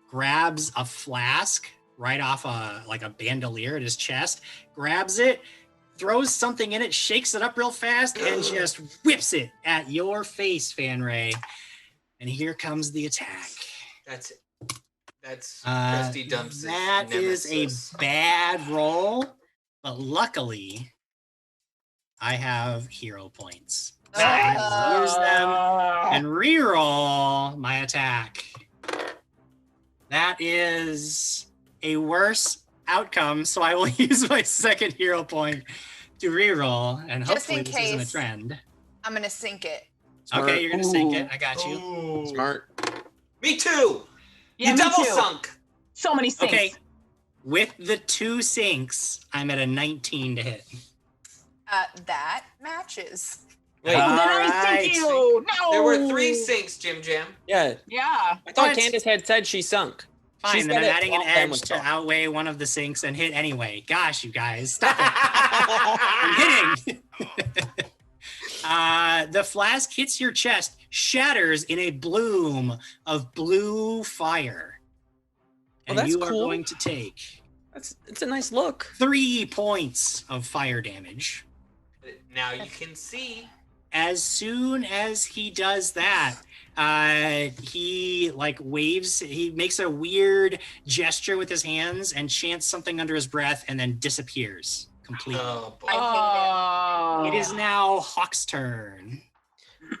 Speaker 1: grabs a flask right off a bandolier at his chest, grabs it, throws something in it, shakes it up real fast, and just whips it at your face, Fan Ray. And here comes the attack.
Speaker 2: That's it. That's Krusty Dumps'
Speaker 1: That
Speaker 2: nemesis.
Speaker 1: is a bad roll, but luckily, I have hero points. So I use them and reroll my attack. That is a worse outcome, so I will use my second hero point to reroll, and
Speaker 6: Just
Speaker 1: hopefully
Speaker 6: in
Speaker 1: this
Speaker 6: case,
Speaker 1: isn't a trend.
Speaker 6: I'm gonna sink it.
Speaker 1: Smart. Okay, you're gonna sink it. I got you.
Speaker 3: Smart.
Speaker 2: Me too.
Speaker 8: Yeah,
Speaker 2: you
Speaker 8: me
Speaker 2: double
Speaker 8: too.
Speaker 2: sunk.
Speaker 8: So many sinks.
Speaker 1: Okay, with the 2 sinks, I'm at a 19 to hit.
Speaker 6: That matches.
Speaker 5: Wait,
Speaker 8: Then I sink you. No.
Speaker 2: There were 3 sinks, Jim Jam.
Speaker 5: Yeah.
Speaker 8: Yeah.
Speaker 5: I thought Candace had said she sunk.
Speaker 1: Fine,
Speaker 5: She's
Speaker 1: then I'm
Speaker 5: got it
Speaker 1: adding an
Speaker 5: while Ben
Speaker 1: edge
Speaker 5: was
Speaker 1: to
Speaker 5: talking.
Speaker 1: outweigh one of the sinks and hit anyway. Gosh, you guys, stop it. I'm hitting. The flask hits your chest, shatters in a bloom of blue fire.
Speaker 5: Oh,
Speaker 1: And
Speaker 5: that's
Speaker 1: you are
Speaker 5: cool.
Speaker 1: going to take
Speaker 5: It's a nice look.
Speaker 1: 3 points of fire damage.
Speaker 2: Now you can see.
Speaker 1: As soon as he does that, he waves, he makes a weird gesture with his hands and chants something under his breath and then disappears completely.
Speaker 2: Oh, boy.
Speaker 1: It is now Hawk's turn.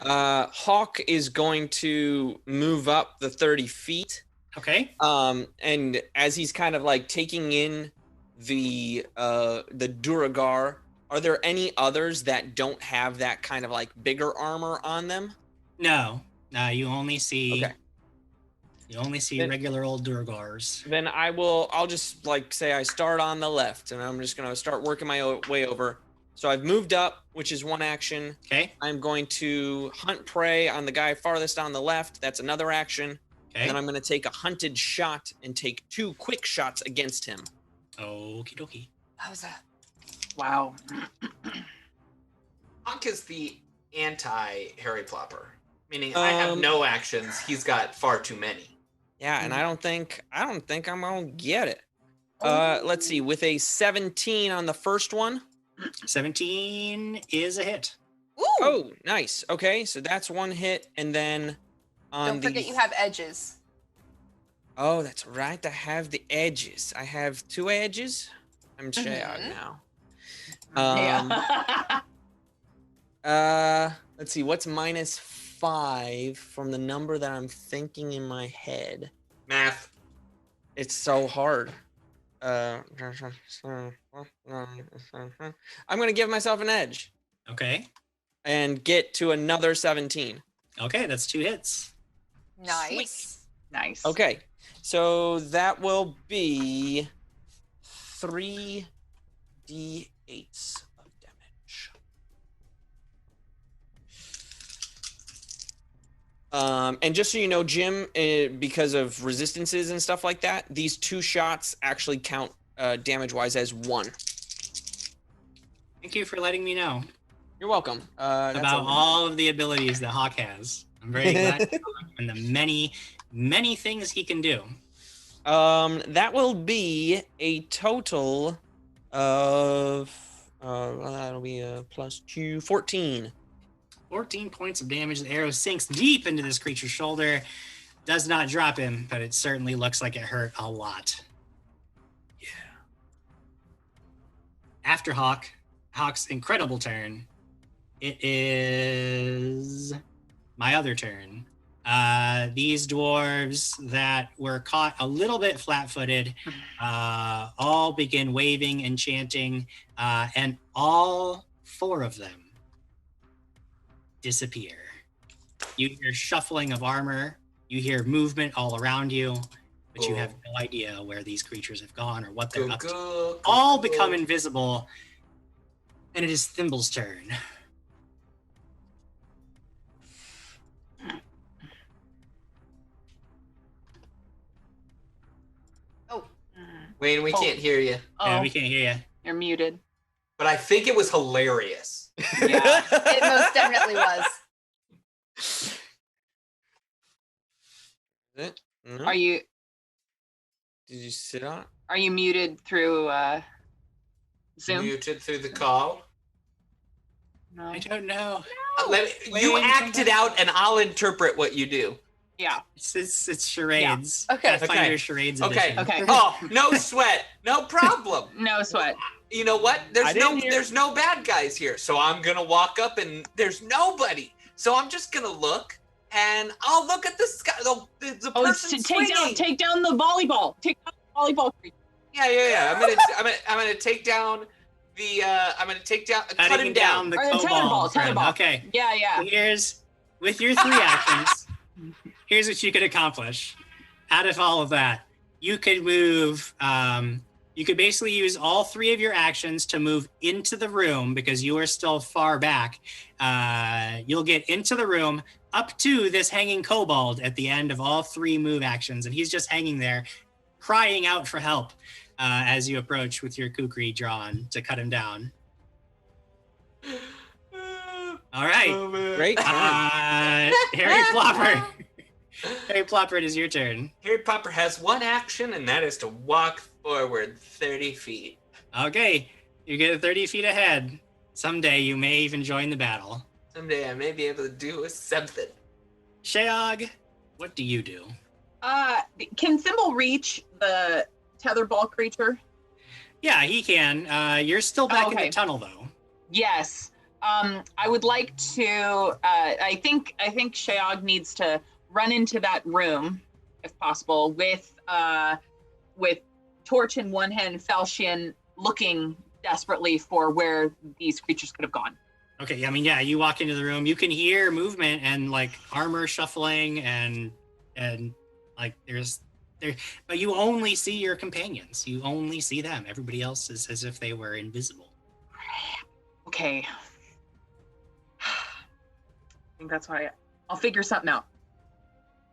Speaker 5: Hawk is going to move up the 30 feet.
Speaker 1: Okay.
Speaker 5: And as he's kind of like taking in the duergar, are there any others that don't have that kind of like bigger armor on them?
Speaker 1: No, you only see.
Speaker 5: Okay.
Speaker 1: You only see
Speaker 5: Then-
Speaker 1: regular old duergars.
Speaker 5: Then I'll just like say I start on the left, and I'm just gonna start working my way over. So I've moved up, which is 1 action.
Speaker 1: Okay.
Speaker 5: I'm going to hunt prey on the guy farthest on the left. That's another action.
Speaker 1: Okay.
Speaker 5: And then I'm going to take a hunted shot and take 2 quick shots against him.
Speaker 1: Okie dokie.
Speaker 6: How's that?
Speaker 8: Wow.
Speaker 2: Hawk is the anti-Harry Plopper. Meaning I have no actions. He's got far too many.
Speaker 5: Yeah, and I don't think I'm gonna get it. Let's see, with a 17 on the first one.
Speaker 1: 17 is a hit.
Speaker 6: Ooh!
Speaker 5: Oh, nice. Okay, so that's 1 hit, and then on
Speaker 6: Don't forget you have edges.
Speaker 5: Oh, that's right. I have the edges. I have 2 edges. I'm Shayog now.
Speaker 8: Yeah.
Speaker 5: Let's see. What's 5 from the number that I'm thinking in my head.
Speaker 2: Math.
Speaker 5: It's so hard. I'm gonna give myself an edge.
Speaker 1: Okay.
Speaker 5: And get to another 17.
Speaker 1: Okay, that's 2 hits.
Speaker 6: Nice.
Speaker 5: Sweet.
Speaker 8: Nice.
Speaker 5: Okay, so that will be 3d8s of damage. And just so you know, Jim, because of resistances and stuff like that, these 2 shots actually count damage-wise as 1.
Speaker 1: Thank you for letting me know.
Speaker 5: You're welcome.
Speaker 1: About all of the abilities that Hawk has. I'm very glad and the many, many things he can do.
Speaker 5: That will be a total of that'll be a plus 2, 14.
Speaker 1: 14 points of damage. The arrow sinks deep into this creature's shoulder. Does not drop him, but it certainly looks like it hurt a lot. Yeah. After Hawk's incredible turn, it is my other turn. These dwarves that were caught a little bit flat-footed all begin waving and chanting, and all 4 of them disappear. You hear shuffling of armor, you hear movement all around you, but you have no idea where these creatures have gone or what they're up to. All become invisible, and it is Thimble's turn.
Speaker 2: Wayne, we can't hear you.
Speaker 1: Yeah, we can't hear you.
Speaker 8: You're muted.
Speaker 2: But I think it was hilarious.
Speaker 6: Yeah, it most definitely was.
Speaker 5: Mm-hmm.
Speaker 8: Are you?
Speaker 5: Did you sit on?
Speaker 8: Are you muted through Zoom?
Speaker 2: Muted through the call.
Speaker 8: No.
Speaker 1: I don't know.
Speaker 2: You act it out, and I'll interpret what you do.
Speaker 8: Yeah.
Speaker 1: It's charades.
Speaker 6: Yeah. Okay.
Speaker 1: Pathfinder charades edition.
Speaker 8: Okay.
Speaker 2: Oh, no sweat, no problem.
Speaker 8: No sweat.
Speaker 2: You know what? There's no bad guys here, so I'm gonna walk up and there's nobody. So I'm just gonna look, and I'll look at the sky. The person swinging.
Speaker 8: Take down the volleyball. Take down the volleyball creature.
Speaker 2: Yeah. I'm gonna take down the. I'm gonna take down. Cut him down.
Speaker 1: The
Speaker 8: Or the
Speaker 1: kobold.
Speaker 8: tether ball.
Speaker 1: Okay.
Speaker 8: Yeah.
Speaker 1: So with your 3 actions, here's what you could accomplish. Out of all of that, you could move. You could basically use all 3 of your actions to move into the room because you are still far back. You'll get into the room up to this hanging kobold at the end of all 3 move actions, and he's just hanging there, crying out for help as you approach with your kukri drawn to cut him down. All right.
Speaker 2: Oh, man.
Speaker 5: Great.
Speaker 1: Harry Plopper. Harry Plopper, it is your turn.
Speaker 2: Harry Popper has 1 action, and that is to walk forward 30 feet.
Speaker 1: Okay, you get 30 feet ahead. Someday you may even join the battle.
Speaker 2: Someday I may be able to do something.
Speaker 1: Sheog, what do you do?
Speaker 8: Can Thimble reach the tetherball creature?
Speaker 1: Yeah, he can. You're still back in the tunnel, though.
Speaker 8: Yes. I would like to. I think Sheog needs to run into that room, if possible, with torch in one hand, falchion looking desperately for where these creatures could have gone.
Speaker 1: Okay, I mean, yeah, you walk into the room, you can hear movement and like armor shuffling and like but you only see your companions. You only see them. Everybody else is as if they were invisible.
Speaker 8: Okay. I think that's why I'll figure something out.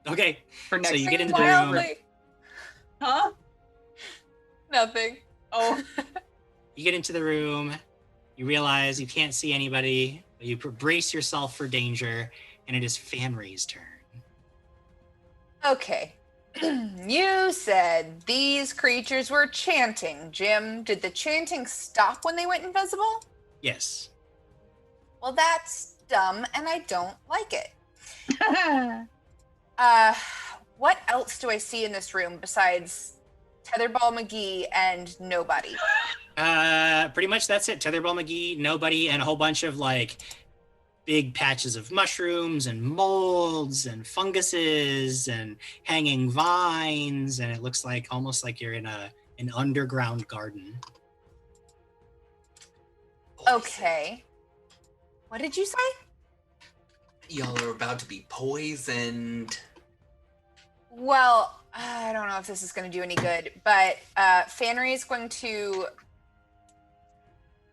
Speaker 1: Okay,
Speaker 8: for next
Speaker 1: so you get into the room.
Speaker 8: Huh?
Speaker 6: Nothing.
Speaker 8: Oh.
Speaker 1: You get into the room, you realize you can't see anybody, but you brace yourself for danger, and it is Fanry's turn.
Speaker 6: Okay. You said these creatures were chanting. Jim, did the chanting stop when they went invisible?
Speaker 1: Yes.
Speaker 6: Well, that's dumb, and I don't like it. What else do I see in this room besides Tetherball McGee and nobody?
Speaker 1: Pretty much that's it. Tetherball McGee, nobody, and a whole bunch of like big patches of mushrooms and molds and funguses and hanging vines, and it looks like almost like you're in an underground garden.
Speaker 6: Okay. What did you say?
Speaker 2: Y'all are about to be poisoned.
Speaker 6: Well, I don't know if this is going to do any good, but Fanry is going to...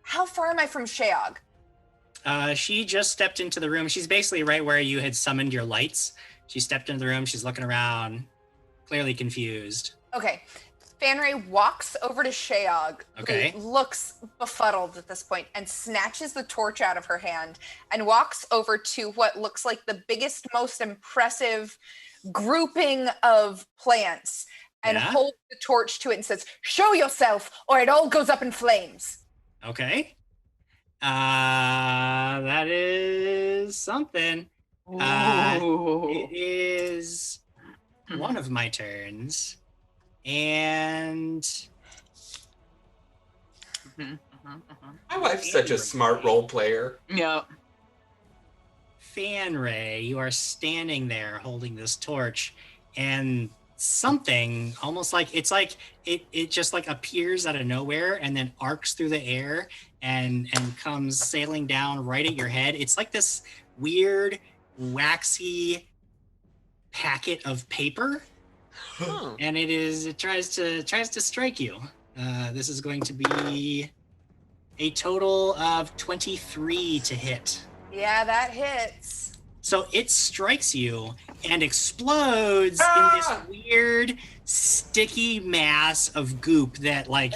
Speaker 6: How far am I from Sheog?
Speaker 1: She just stepped into the room. She's basically right where you had summoned your lights. She stepped into the room. She's looking around, clearly confused.
Speaker 6: Okay. Fanry walks over to Sheog,
Speaker 1: Okay.
Speaker 6: who looks befuddled at this point, and snatches the torch out of her hand and walks over to what looks like the biggest, most impressive grouping of plants and holds the torch to it and says, "Show yourself, or it all goes up in flames."
Speaker 1: Okay. That is something. It is one of my turns. And
Speaker 2: My wife's such a smart role player.
Speaker 8: Yeah.
Speaker 1: Fanray, you are standing there holding this torch, and something almost like it just like appears out of nowhere and then arcs through the air and comes sailing down right at your head. It's like this weird waxy packet of paper. And it tries to strike you. This is going to be a total of 23 to hit.
Speaker 6: Yeah, that hits.
Speaker 1: So it strikes you and explodes in this weird sticky mass of goop that like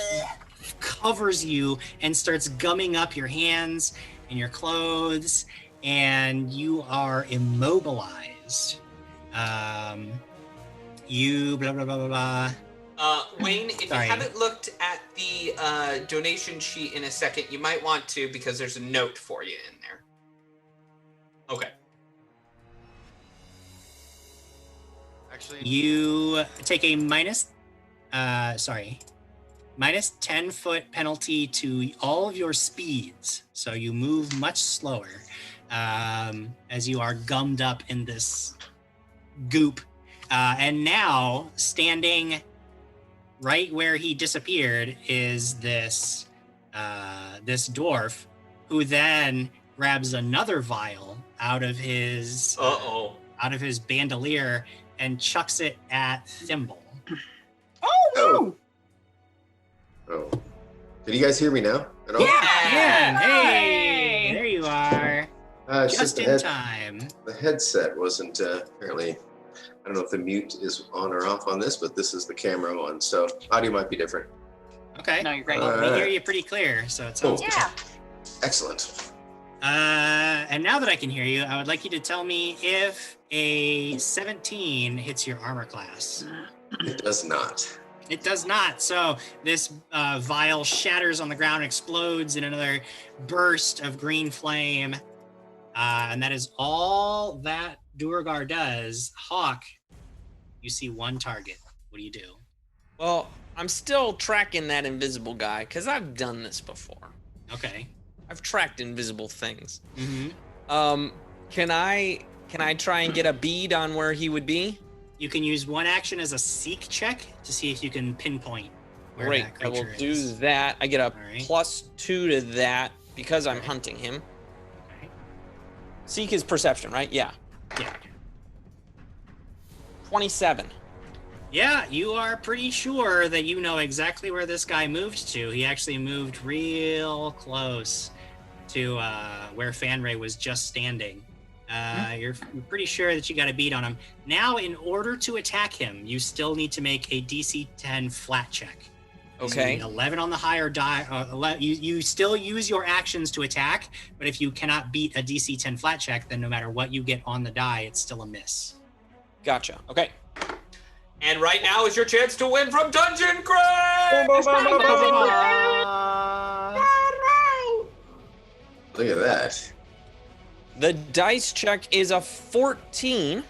Speaker 1: covers you and starts gumming up your hands and your clothes, and you are immobilized. You blah blah blah blah blah.
Speaker 2: Wayne, if you haven't looked at the donation sheet in a second, you might want to, because there's a note for you in there. Okay.
Speaker 3: Actually,
Speaker 1: you take a minus 10-foot penalty to all of your speeds, so you move much slower as you are gummed up in this goop. And now, standing right where he disappeared is this dwarf, who then grabs another vial out of his bandolier and chucks it at Thimble.
Speaker 8: Oh.
Speaker 14: Oh. Can you guys hear me now? At all?
Speaker 1: Yeah. Hey, there you are.
Speaker 14: Just
Speaker 1: in time.
Speaker 14: The headset wasn't apparently. I don't know if the mute is on or off on this, but this is the camera one, so audio might be different.
Speaker 1: Okay.
Speaker 8: No, you're great.
Speaker 1: Well, we hear you pretty clear, so it sounds good.
Speaker 14: Excellent.
Speaker 1: And now that I can hear you, I would like you to tell me if a 17 hits your armor class.
Speaker 14: It does not.
Speaker 1: It does not. So this vial shatters on the ground, explodes in another burst of green flame. And that is all that duergar does. Hawk, you see one target. What do you do?
Speaker 5: Well, I'm still tracking that invisible guy because I've done this before.
Speaker 1: Okay.
Speaker 5: I've tracked invisible things.
Speaker 1: Mm-hmm.
Speaker 5: Can I try and get a bead on where he would be?
Speaker 1: You can use one action as a seek check to see if you can pinpoint where
Speaker 5: Great.
Speaker 1: that
Speaker 5: I will
Speaker 1: creature
Speaker 5: do
Speaker 1: is.
Speaker 5: that. I get a +2 to that because I'm hunting him.
Speaker 1: Okay.
Speaker 5: Seek is perception, right? Yeah.
Speaker 1: Yeah.
Speaker 5: 27.
Speaker 1: Yeah, you are pretty sure that you know exactly where this guy moved to. He actually moved real close to where Fanray was just standing. You're pretty sure that you got a beat on him. Now, in order to attack him, you still need to make a DC 10 flat check.
Speaker 5: Okay.
Speaker 1: You need 11 on the higher die. You still use your actions to attack, but if you cannot beat a DC 10 flat check, then no matter what you get on the die, it's still a miss.
Speaker 5: Gotcha. Okay.
Speaker 2: And right now is your chance to win from Dungeon Crate!
Speaker 14: Look at that.
Speaker 5: The dice check is a 14.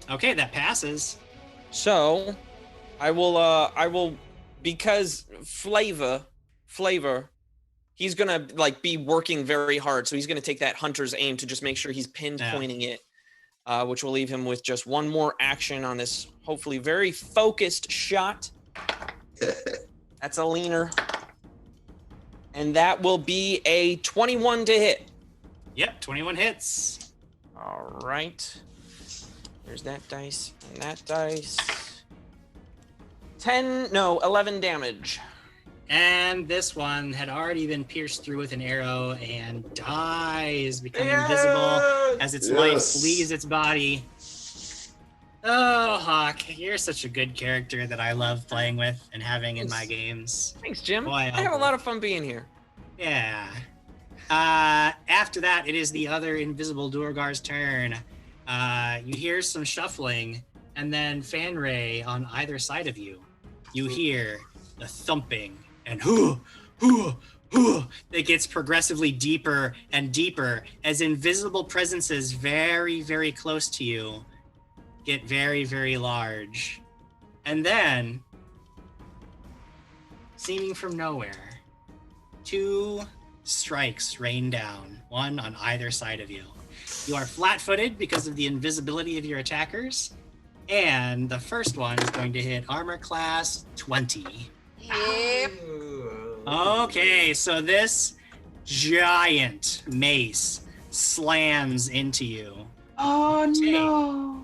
Speaker 1: Okay, that passes.
Speaker 5: So, I will, because flavor, he's gonna like be working very hard. So he's gonna take that hunter's aim to just make sure he's pinpointing it, which will leave him with just one more action on this hopefully very focused shot. That's a leaner. And that will be a 21 to hit.
Speaker 1: Yep, 21 hits.
Speaker 5: All right. There's that dice and that dice. 11 damage.
Speaker 1: And this one had already been pierced through with an arrow and dies, becoming invisible as its life flees its body. Oh, Hawk, you're such a good character that I love playing with and having in my games.
Speaker 5: Thanks, Jim.
Speaker 1: Boy,
Speaker 5: I have a lot of fun being here.
Speaker 1: Yeah. After that, it is the other invisible duergar's turn. You hear some shuffling, and then Fanray on either side of you. You hear the thumping and that gets progressively deeper and deeper as invisible presences very, very close to you get very, very large. And then, seeming from nowhere, 2 strikes rain down, one on either side of you. You are flat-footed because of the invisibility of your attackers, and the first one is going to hit armor class 20.
Speaker 6: Yep.
Speaker 1: Okay, so this giant mace slams into you.
Speaker 8: Oh, no.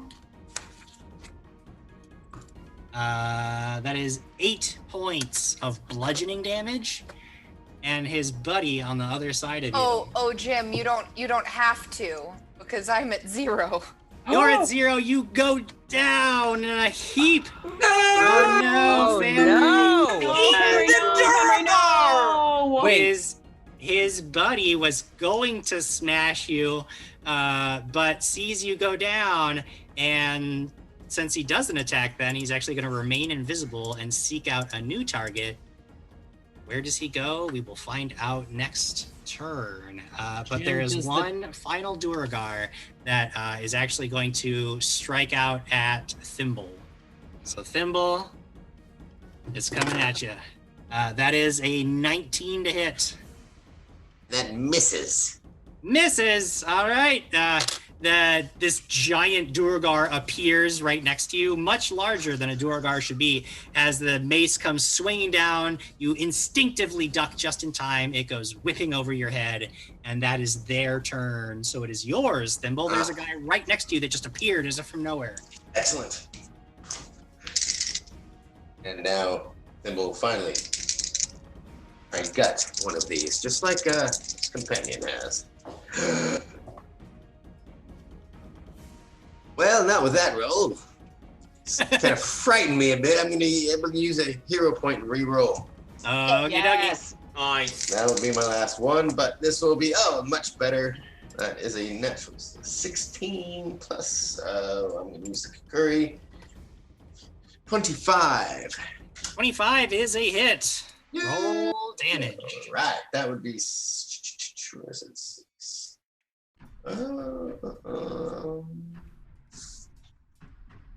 Speaker 1: That is 8 points of bludgeoning damage, and his buddy on the other side of you.
Speaker 6: Oh, Jim, you don't have to, because I'm at 0.
Speaker 1: You're at 0. You go down in a heap. Oh no,
Speaker 8: No!
Speaker 1: His buddy was going to smash you, but sees you go down, and since he doesn't attack, then he's actually going to remain invisible and seek out a new target. Where does he go? We will find out next turn. But there is one final duergar that is actually going to strike out at Thimble. So Thimble is coming at you. That is a 19 to hit.
Speaker 14: That misses.
Speaker 1: Misses. All right. This giant duergar appears right next to you, much larger than a duergar should be. As the mace comes swinging down, you instinctively duck just in time. It goes whipping over your head, and that is their turn. So it is yours, Thimble. There's a guy right next to you that just appeared as if from nowhere.
Speaker 14: Excellent. And now Thimble finally try and gut one of these, just like his companion has. Well, not with that roll. It's kind of frightened me a bit. I'm going to be able to use a hero point and re-roll.
Speaker 1: Yes.
Speaker 2: Nice.
Speaker 14: That'll be my last one, but this will be, much better. That is a natural 16 plus, I'm going to use the curry. 25.
Speaker 1: 25 is a hit.
Speaker 14: Yay!
Speaker 1: Roll damage.
Speaker 14: All right, that would be, where is it? 6.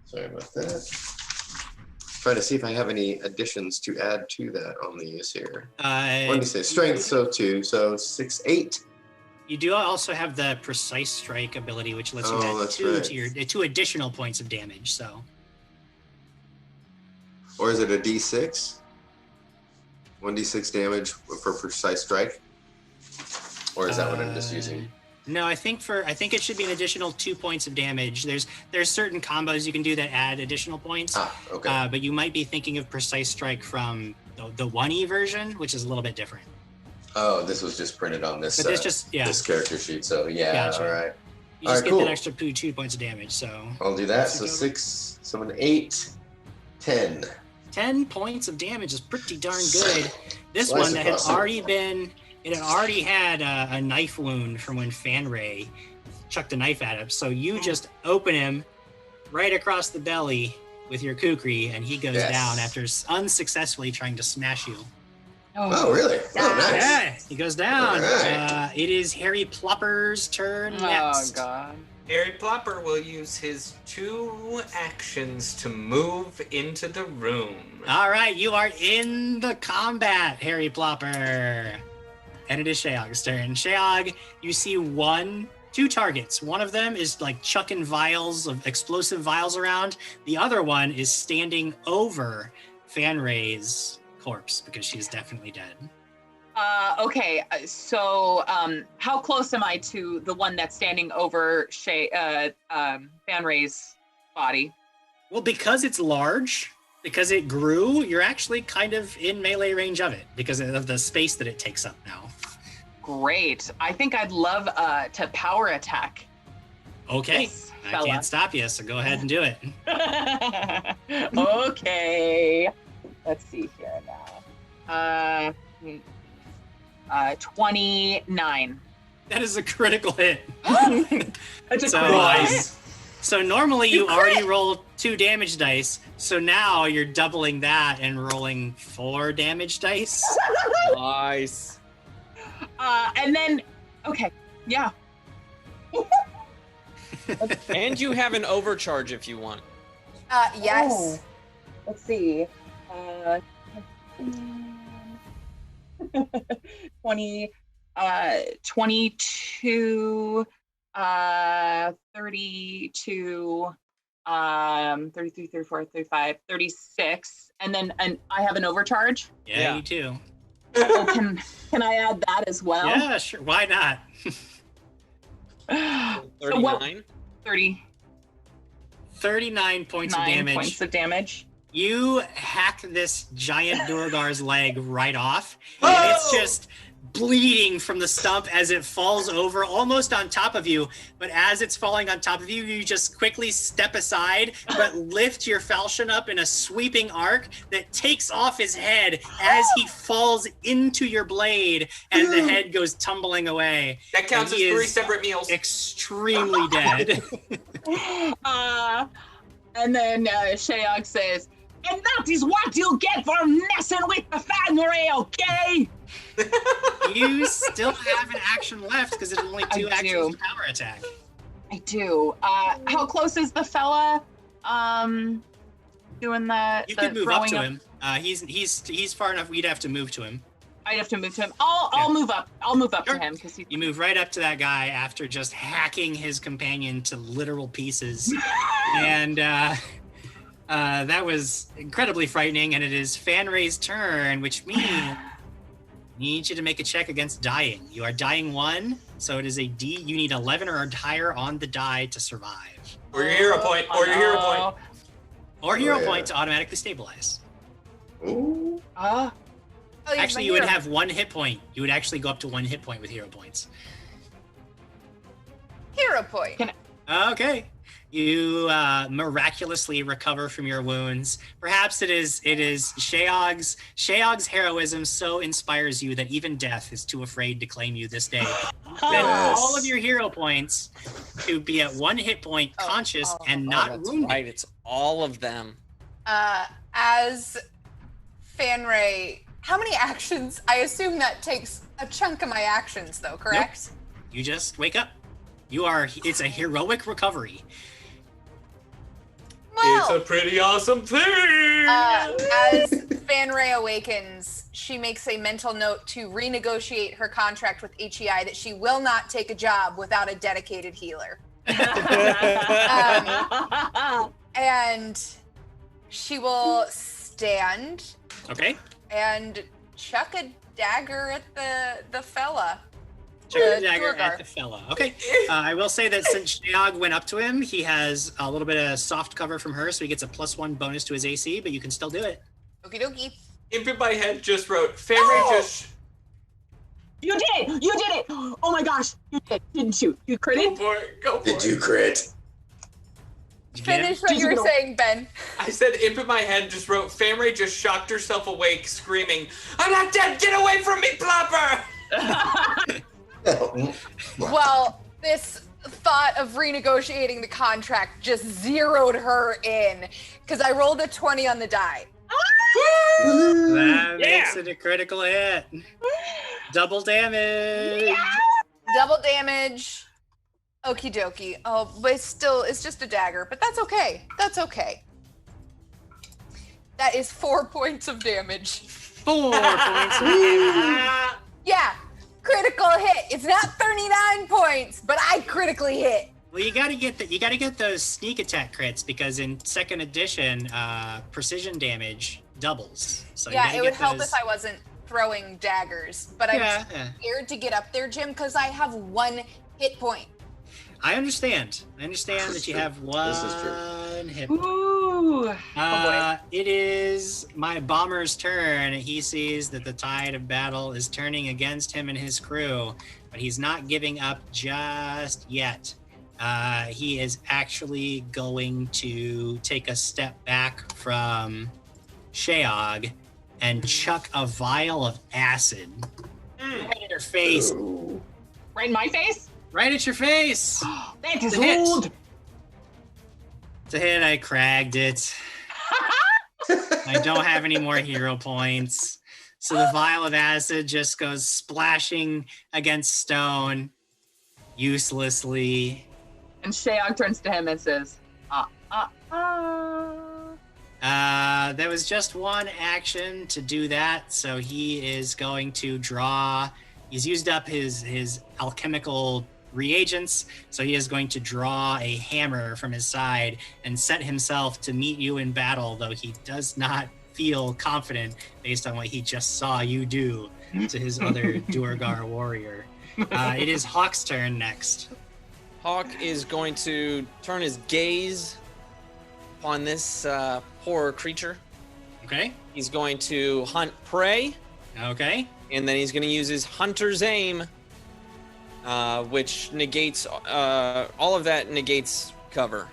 Speaker 14: Sorry about that. Trying to see if I have any additions to add to that on these here. What do you say? Strength, so 2, so 6, 8.
Speaker 1: You do also have the precise strike ability, which lets you add 2 additional points of damage. So,
Speaker 14: or is it a D6? 1d6 damage for precise strike, or is that what I'm just using?
Speaker 1: No, I think it should be an additional 2 points of damage. There's certain combos you can do that add additional points.
Speaker 14: Okay.
Speaker 1: But you might be thinking of precise strike from the 1E version, which is a little bit different.
Speaker 14: Oh, this was just printed on this.
Speaker 1: But this
Speaker 14: character sheet. So yeah,
Speaker 1: gotcha.
Speaker 14: All right.
Speaker 1: You just get that extra 2 points of damage. So
Speaker 14: I'll do that. So 6, so an 8, 10.
Speaker 1: 10 points of damage is pretty darn good. This one that had already been. It had already had a knife wound from when Fanray chucked a knife at him. So you just open him right across the belly with your kukri, and he goes down after unsuccessfully trying to smash you.
Speaker 14: Oh, really? Oh, nice.
Speaker 1: Yeah, he goes down.
Speaker 14: Right.
Speaker 1: It is Harry Plopper's turn next.
Speaker 4: Oh, God.
Speaker 2: Harry Plopper will use his 2 actions to move into the room.
Speaker 1: All right, you are in the combat, Harry Plopper. And it is Sheog's turn. Sheog, you see two targets. One of them is like chucking vials of explosive vials around. The other one is standing over Fanray's corpse because she is definitely dead.
Speaker 8: Okay, so how close am I to the one that's standing over Fanray's body?
Speaker 1: Well, because it's large, because it grew, you're actually kind of in melee range of it because of the space that it takes up now.
Speaker 8: Great. I think I'd love to power attack.
Speaker 1: Okay,
Speaker 8: Yes,
Speaker 1: I
Speaker 8: fella.
Speaker 1: can't stop you, so go ahead and do it.
Speaker 8: Okay. Let's see here now. 29.
Speaker 1: That is a critical hit.
Speaker 8: That's a
Speaker 1: So,
Speaker 8: critical hit.
Speaker 1: So normally you already roll 2 damage dice, so now you're doubling that and rolling 4 damage dice.
Speaker 5: Nice.
Speaker 8: And then, okay, yeah.
Speaker 5: And you have an overcharge if you want.
Speaker 6: Yes.
Speaker 8: Oh, let's see. 20, 22, 32, 33, 34, 35, 36, and I have an overcharge.
Speaker 1: Yeah, you too.
Speaker 8: Oh, can I add that as well?
Speaker 1: Yeah, sure. Why not?
Speaker 5: 39?
Speaker 8: 30.
Speaker 1: 39 points of damage.
Speaker 8: Points of damage.
Speaker 1: You hack this giant duergar's leg right off. And it's just bleeding from the stump as it falls over almost on top of you. But as it's falling on top of you, you just quickly step aside, but lift your falchion up in a sweeping arc that takes off his head as he falls into your blade, and the head goes tumbling away.
Speaker 2: That counts as
Speaker 1: And he
Speaker 2: 3
Speaker 1: is
Speaker 2: separate meals.
Speaker 1: Extremely dead.
Speaker 8: And then Sheog says, "And that is what you get for messing with the Fanray, okay?"
Speaker 1: You still have an action left because it's only 2 actions to power attack.
Speaker 8: I do. How close is the fella doing the
Speaker 1: You could move up
Speaker 8: throwing
Speaker 1: to him. He's far enough. We'd have to move to him.
Speaker 8: I'd have to move to him. I'll move up. I'll move up to him because he's.
Speaker 1: You move right up to that guy after just hacking his companion to literal pieces, and that was incredibly frightening. And it is Fanray's turn, which means I need you to make a check against dying. You are dying 1, so it is a D. You need 11 or higher on the die to survive.
Speaker 2: Or your hero point. Or your hero point.
Speaker 1: Or hero point to automatically stabilize.
Speaker 14: Ooh.
Speaker 1: Actually, you would have 1 hit point. You would actually go up to 1 hit point with hero points.
Speaker 6: Hero point.
Speaker 1: Okay. You miraculously recover from your wounds. Perhaps it is Sheog's heroism so inspires you that even death is too afraid to claim you this day. Spend all of your hero points to be at 1 hit point, conscious and not wounded.
Speaker 5: Right, it's all of them.
Speaker 6: As Fanray, how many actions? I assume that takes a chunk of my actions, though, correct?
Speaker 1: Nope. You just wake up. It's a heroic recovery.
Speaker 2: It's a pretty awesome thing.
Speaker 6: As Fanray awakens, she makes a mental note to renegotiate her contract with HEI that she will not take a job without a dedicated healer. And she will stand.
Speaker 1: Okay.
Speaker 6: And chuck a dagger at the fella.
Speaker 1: Chuck a dagger at the fella. Okay. I will say that since Sheog went up to him, he has a little bit of soft cover from her, so he gets a +1 bonus to his AC, but you can still do it.
Speaker 6: Okie dokie.
Speaker 2: Imp in my head just wrote, Fanray just...
Speaker 8: You did it! You did it! Oh my gosh, you did, didn't you? You critted?
Speaker 2: Go for it, go for it.
Speaker 14: Did you crit?
Speaker 6: Finish what you were saying, Ben.
Speaker 2: I said imp in my head just wrote, Fanray just shocked herself awake, screaming, "I'm not dead! Get away from me, Plopper!"
Speaker 6: Well, this thought of renegotiating the contract just zeroed her in because I rolled a 20 on the die.
Speaker 1: That makes it a critical hit. Double damage.
Speaker 6: Yeah. Double damage. Okie dokie. Oh, but it's just a dagger, but that's okay. That's okay. That is 4 points of damage.
Speaker 1: 4 points of damage.
Speaker 6: Yeah. critical hit. It's not 39 points, but I critically hit.
Speaker 1: Well, you gotta get those sneak attack crits because in second edition, precision damage doubles. So
Speaker 6: yeah, it would help if I wasn't throwing daggers, but I'm scared to get up there, Jim, because I have 1 hit point.
Speaker 1: I understand that you have 1 hit point.
Speaker 4: Ooh.
Speaker 1: It is my bomber's turn. He sees that the tide of battle is turning against him and his crew, but he's not giving up just yet. He is actually going to take a step back from Sheog and chuck a vial of acid right at her face.
Speaker 8: Ooh. Right in my face?
Speaker 1: Right at your face.
Speaker 8: That is old.
Speaker 1: It's a hit. I cragged it. I don't have any more hero points. So the vial of acid just goes splashing against stone uselessly.
Speaker 4: And Sheog turns to him and says,
Speaker 1: There was just 1 action to do that, so he is going to draw. He's used up his alchemical reagents, so he is going to draw a hammer from his side and set himself to meet you in battle, though he does not feel confident based on what he just saw you do to his other duergar warrior. It is Hawk's turn next.
Speaker 5: Hawk is going to turn his gaze upon this poor creature.
Speaker 1: Okay.
Speaker 5: He's going to hunt prey.
Speaker 1: Okay.
Speaker 5: And then he's going to use his hunter's aim, which negates all of that negates cover.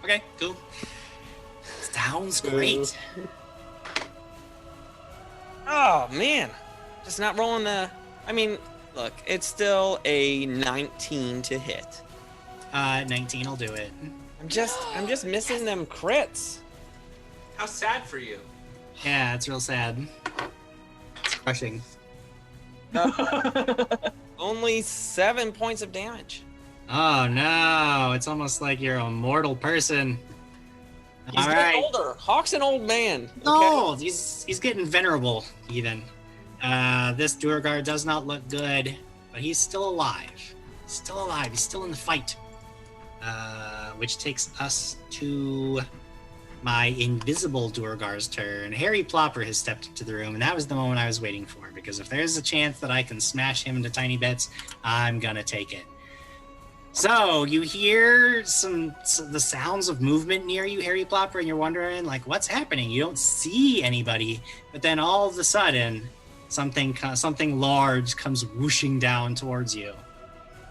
Speaker 1: Okay, cool. Sounds great.
Speaker 5: Oh man, just not rolling the. I mean, look, it's still a 19 to hit.
Speaker 1: 19 will do it.
Speaker 5: I'm just missing them crits.
Speaker 2: How sad for you.
Speaker 1: Yeah, it's real sad. It's crushing.
Speaker 5: Only 7 points of damage.
Speaker 1: Oh no, it's almost like you're a mortal person.
Speaker 5: He's getting older. Hawk's an old man.
Speaker 1: No, he's getting venerable even. This duergar does not look good, but he's still alive. He's still in the fight. Which takes us to my invisible duergar's turn. Harry Plopper has stepped into the room, and that was the moment I was waiting for, because if there's a chance that I can smash him into tiny bits, I'm gonna take it. So you hear the sounds of movement near you, Harry Plopper, and you're wondering, like, what's happening? You don't see anybody, but then all of a sudden, something large comes whooshing down towards you.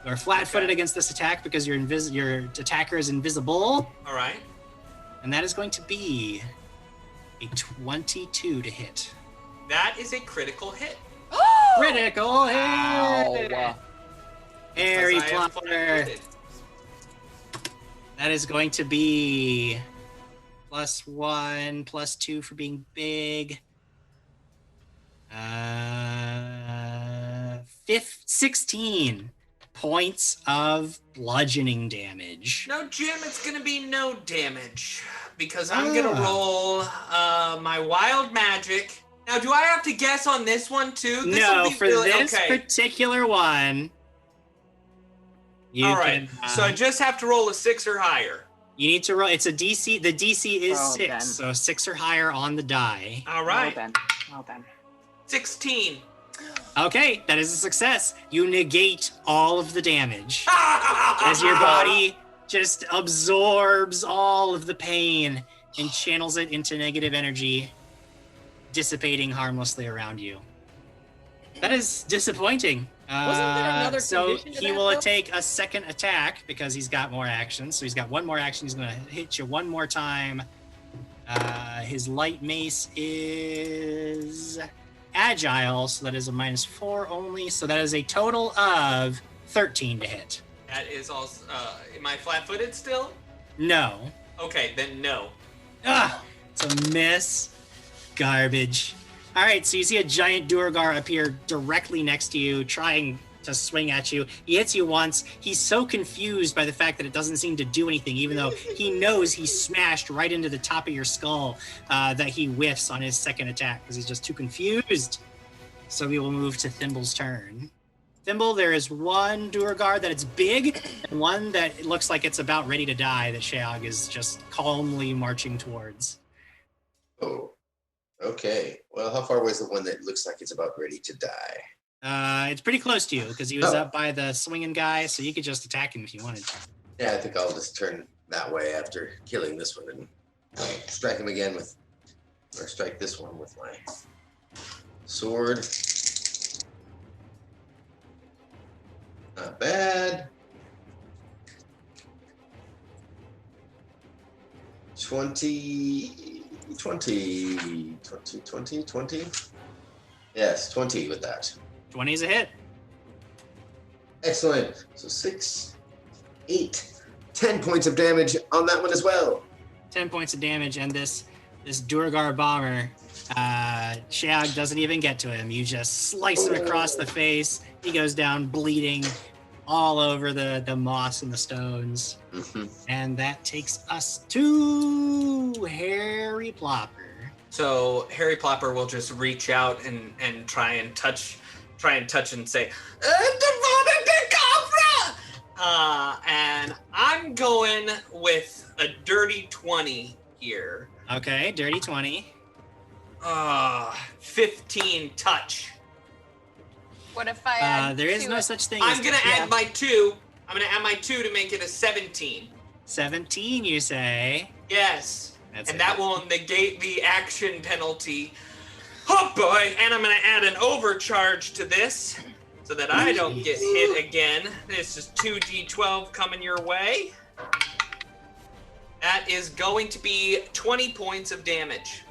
Speaker 1: You're flat-footed against this attack because your attacker is invisible.
Speaker 2: All right.
Speaker 1: And that is going to be a 22 to hit.
Speaker 2: That is a critical hit.
Speaker 1: Critical hit! Harry Plopper. That is going to be +1, +2 for being big. 16 points of bludgeoning damage.
Speaker 2: No, Jim, it's going to be no damage because I'm going to roll my wild magic. Now, do I have to guess on this one too?
Speaker 1: This particular one.
Speaker 2: All right, so I just have to roll a 6 or higher.
Speaker 1: You need to roll. It's a DC. The DC is 6, so 6 or higher on the die.
Speaker 2: All right.
Speaker 4: Well done.
Speaker 2: 16.
Speaker 1: Okay, that is a success. You negate all of the damage as your body just absorbs all of the pain and channels it into negative energy, dissipating harmlessly around you. That is disappointing.
Speaker 5: Wasn't there another
Speaker 1: so
Speaker 5: condition to
Speaker 1: he
Speaker 5: that,
Speaker 1: will
Speaker 5: though?
Speaker 1: take a second attack because he's got more actions. So he's got one more action. He's going to hit you one more time. His light mace is agile, so that is a -4 only. So that is a total of 13 to hit.
Speaker 2: That is also. Am I flat-footed still?
Speaker 1: No.
Speaker 2: Okay, then no.
Speaker 1: It's a miss. Garbage. All right, so you see a giant duergar appear directly next to you, trying to swing at you. He hits you once. He's so confused by the fact that it doesn't seem to do anything, even though he knows he's smashed right into the top of your skull, that he whiffs on his second attack because he's just too confused. So we will move to Thimble's turn. Thimble, there is one duergar that is big, and one that looks like it's about ready to die that Sheog is just calmly marching towards.
Speaker 14: Oh, okay. Well, how far away is the one that looks like it's about ready to die?
Speaker 1: It's pretty close to you, because he was up by the swinging guy, so you could just attack him if you wanted to.
Speaker 14: Yeah, I think I'll just turn that way after killing this one and strike him again with, or strike this one with my sword. Not bad. 20. Yes, 20 with that.
Speaker 1: 20 is a hit.
Speaker 14: Excellent. So 6, 8, 10 points of damage on that one as well.
Speaker 1: 10 points of damage, and this duergar bomber, Sheog doesn't even get to him. You just slice him across the face. He goes down bleeding all over the moss and the stones. And that takes us to Harry Plopper.
Speaker 2: So Harry Plopper will just reach out and try and touch and say, and I'm going with a dirty 20 here.
Speaker 1: Okay, dirty 20.
Speaker 2: 15 touch.
Speaker 6: What if I add
Speaker 1: there is
Speaker 6: two
Speaker 1: no
Speaker 6: of-
Speaker 1: such thing
Speaker 2: I'm
Speaker 1: as...
Speaker 2: gonna add my 2. I'm gonna add my 2 to make it a 17.
Speaker 1: 17, you say?
Speaker 2: Yes.
Speaker 1: That's
Speaker 2: and
Speaker 1: it.
Speaker 2: that will negate the action penalty. Oh boy! And I'm gonna add an overcharge to this so that I don't get hit again. This is 2d12 coming your way. That is going to be 20 points of damage.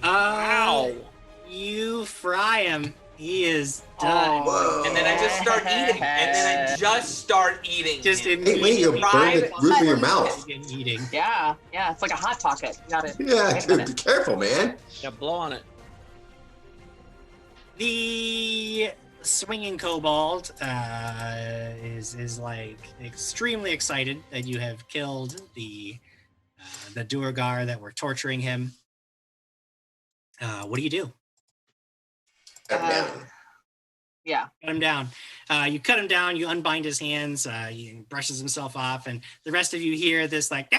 Speaker 1: Wow. You fry him. He is done.
Speaker 2: And then I just start eating.
Speaker 1: Just
Speaker 14: Hey, wait, you burn the roof of your mouth.
Speaker 1: Eating.
Speaker 4: Yeah, it's like a hot pocket. You got it.
Speaker 14: Yeah, dude, be careful, man.
Speaker 5: Yeah, blow on it.
Speaker 1: The swinging kobold is like extremely excited that you have killed the duergar that were torturing him. What do you do?
Speaker 4: Yeah.
Speaker 1: Cut him down. You cut him down. You unbind his hands. He brushes himself off, and the rest of you hear this like.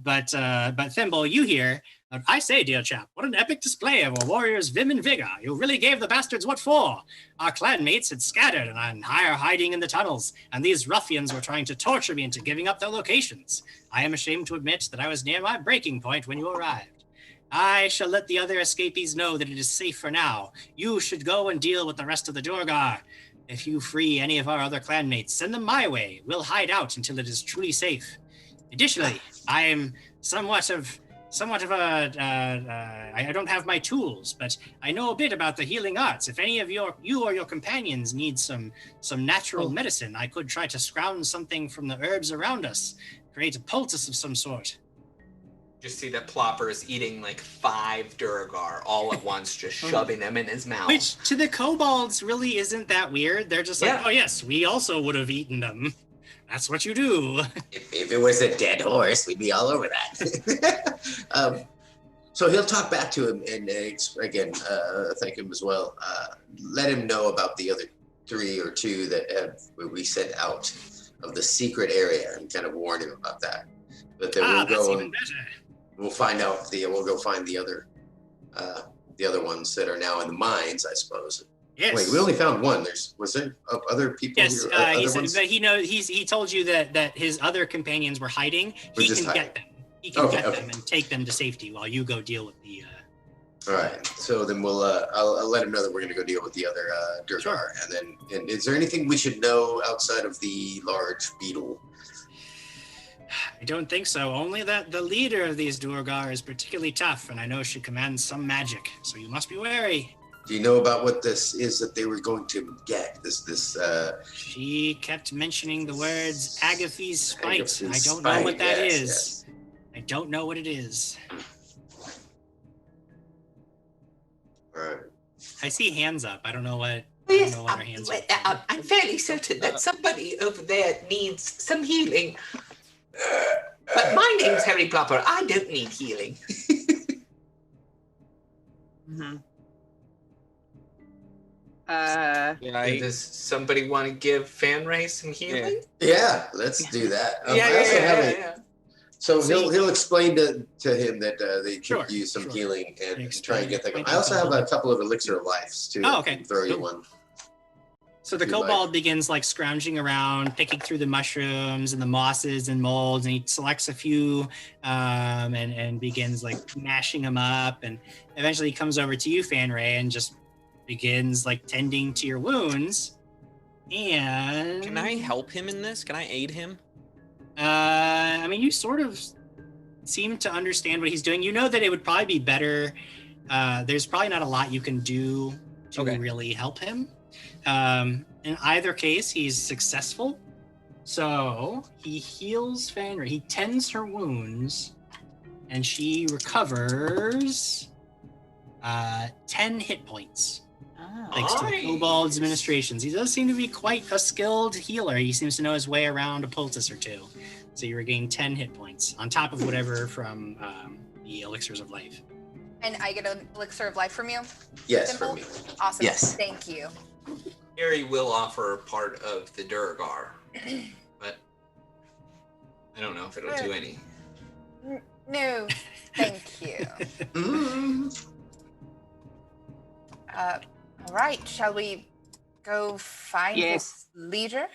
Speaker 1: But Thimble, you hear. I say, dear chap, what an epic display of a warrior's vim and vigor. You really gave the bastards what for. Our clanmates had scattered and are hiding in the tunnels, and these ruffians were trying to torture me into giving up their locations. I am ashamed to admit that I was near my breaking point when you arrived. I shall let the other escapees know that it is safe for now. You should go and deal with the rest of the duergar. If you free any of our other clanmates, send them my way. We'll hide out until it is truly safe. Additionally, I am somewhat of a, I don't have my tools, but I know a bit about the healing arts. If any of you or your companions need some natural medicine, I could try to scrounge something from the herbs around us, create a poultice of some sort.
Speaker 2: Just see that Plopper is eating like 5 duergar all at once, just shoving them in his mouth.
Speaker 1: Which to the kobolds really isn't that weird. They're just like,
Speaker 2: Yeah.
Speaker 1: oh yes, we also would have eaten them. That's what you do.
Speaker 14: If it was a dead horse, we'd be all over that. So he'll talk back to him and again, thank him as well. Let him know about the other 3 or 2 that we sent out of the secret area and kind of warn him about that. But then we'll
Speaker 1: that's
Speaker 14: go
Speaker 1: even
Speaker 14: and
Speaker 1: better.
Speaker 14: we'll find out we'll go find the other ones that are now in the mines, I suppose.
Speaker 1: Yes.
Speaker 14: Wait, we only found one. Was there other people
Speaker 1: Yes,
Speaker 14: here?
Speaker 1: he
Speaker 14: Other
Speaker 1: said,
Speaker 14: ones?
Speaker 1: but he told you that his other companions were hiding.
Speaker 14: We're
Speaker 1: He
Speaker 14: just
Speaker 1: can
Speaker 14: hiding.
Speaker 1: get them. He can
Speaker 14: Okay,
Speaker 1: get
Speaker 14: okay.
Speaker 1: them and take them to safety while you go deal with the.
Speaker 14: All right. So then we'll I'll let him know that we're going to go deal with the other duergar.
Speaker 1: Sure.
Speaker 14: And is there anything we should know outside of the large beetle?
Speaker 1: I don't think so. Only that the leader of these duergar is particularly tough, and I know she commands some magic. So you must be wary.
Speaker 14: Do you know about what this is that they were going to get?
Speaker 1: She kept mentioning the words Agatha's spite.
Speaker 14: Agatha's
Speaker 1: I don't know what
Speaker 14: spite,
Speaker 1: that
Speaker 14: yes,
Speaker 1: is.
Speaker 14: yes.
Speaker 1: I don't know what it is.
Speaker 14: All right.
Speaker 1: I see hands up. I don't know what.
Speaker 7: Yes,
Speaker 1: I don't know what her hands are.
Speaker 7: I'm fairly certain that somebody over there needs some healing. But my name's Harry Plopper. I don't need healing.
Speaker 4: Mm-hmm.
Speaker 2: Does somebody want to give Fanray some healing?
Speaker 14: Yeah, let's do that.
Speaker 2: Yeah.
Speaker 14: So he'll explain to him that they could use some healing and try and get that going. I also have a couple of elixir of lives too.
Speaker 1: Oh, okay.
Speaker 14: Throw you one.
Speaker 1: So the kobold begins like scrounging around, picking through the mushrooms and the mosses and molds, and he selects a few and begins like mashing them up, and eventually he comes over to you, Fanray, and just begins like tending to your wounds. And
Speaker 5: can I help him in this? Can I aid him?
Speaker 1: I mean, you sort of seem to understand what he's doing. You know that it would probably be better. There's probably not a lot you can do to really help him. In either case, he's successful. So he heals Fanray. He tends her wounds, and she recovers 10 hit points. Thanks to the kobold's administrations. He does seem to be quite a skilled healer. He seems to know his way around a poultice or two. So you regain 10 hit points on top of whatever from the elixirs of life.
Speaker 6: And I get an elixir of life from you?
Speaker 14: Yes,
Speaker 6: Simple?
Speaker 14: from me.
Speaker 6: Awesome.
Speaker 14: Yes.
Speaker 6: Thank you.
Speaker 2: Harry will offer part of the duergar, but I don't know if it'll do any.
Speaker 6: No, thank you. All right, shall we go find this leader?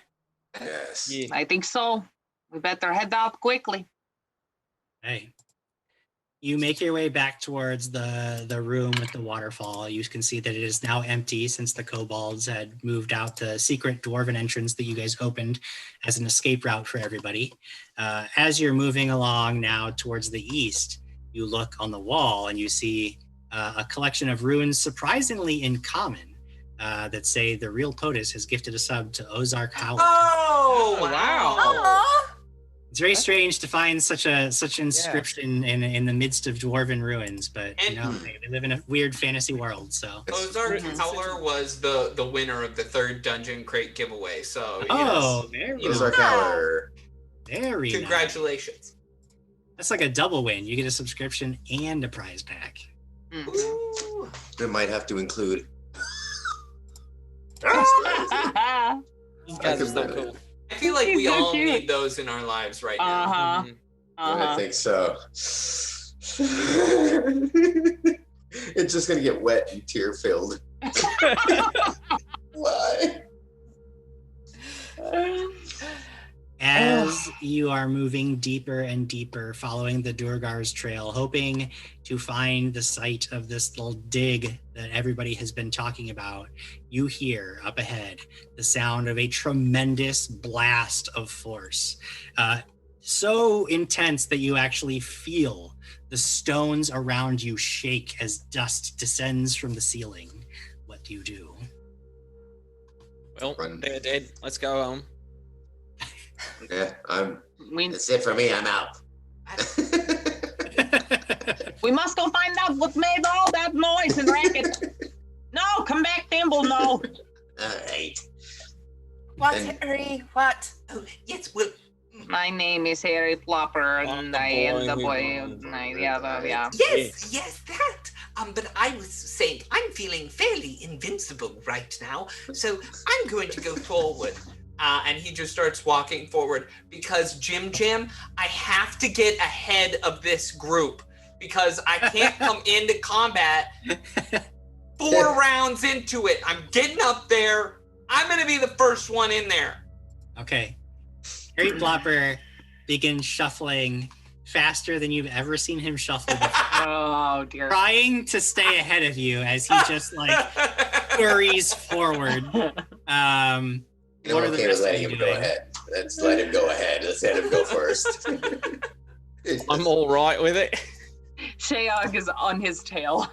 Speaker 14: Yes.
Speaker 4: Yeah. I think so. We better head out quickly.
Speaker 1: Hey. You make your way back towards the room with the waterfall. You can see that it is now empty since the kobolds had moved out the secret dwarven entrance that you guys opened as an escape route for everybody. As you're moving along now towards the east, you look on the wall and you see a collection of runes surprisingly in common that say the real POTUS has gifted a sub to Ozark Howard.
Speaker 2: Oh, wow.
Speaker 6: Aww.
Speaker 1: It's very strange to find such inscription in the midst of dwarven ruins, but you know they live in a weird fantasy world. So
Speaker 2: Ozark Howler was the winner of the 3rd Dungeon Crate giveaway. So
Speaker 14: Ozark Howler.
Speaker 1: Very
Speaker 2: congratulations.
Speaker 1: Nice. That's like a double win. You get a subscription and a prize pack.
Speaker 14: Ooh. It might have to include.
Speaker 5: These guys are so cool.
Speaker 2: I feel like we all need those in our lives right now.
Speaker 14: I think so. It's just gonna get wet and tear filled. Why?
Speaker 1: As you are moving deeper and deeper, following the Duergar's trail, hoping to find the site of this little dig that everybody has been talking about, you hear up ahead the sound of a tremendous blast of force. So intense that you actually feel the stones around you shake as dust descends from the ceiling. What do you do?
Speaker 5: Well, they're dead. Let's go home.
Speaker 14: Yeah, that's it for me. I'm out.
Speaker 4: We must go find out what made all that noise and racket. No, come back, Thimble. No.
Speaker 14: All right.
Speaker 6: What, Harry? What?
Speaker 7: Oh, yes, well.
Speaker 4: My name is Harry Plopper, and I am the boy. Yeah.
Speaker 7: Yes, that. But I was saying I'm feeling fairly invincible right now, so I'm going to go forward.
Speaker 2: And he just starts walking forward because Jim, I have to get ahead of this group because I can't come into combat 4 rounds into it. I'm getting up there. I'm going to be the first one in there.
Speaker 1: Okay. Harry Plopper begins shuffling faster than you've ever seen him shuffle before.
Speaker 4: Oh, dear.
Speaker 1: Trying to stay ahead of you as he just like hurries forward.
Speaker 14: I'm okay with letting him go ahead. Let's let him go ahead. Let's let him go first.
Speaker 5: I'm all right with it.
Speaker 4: Shayog is on his tail.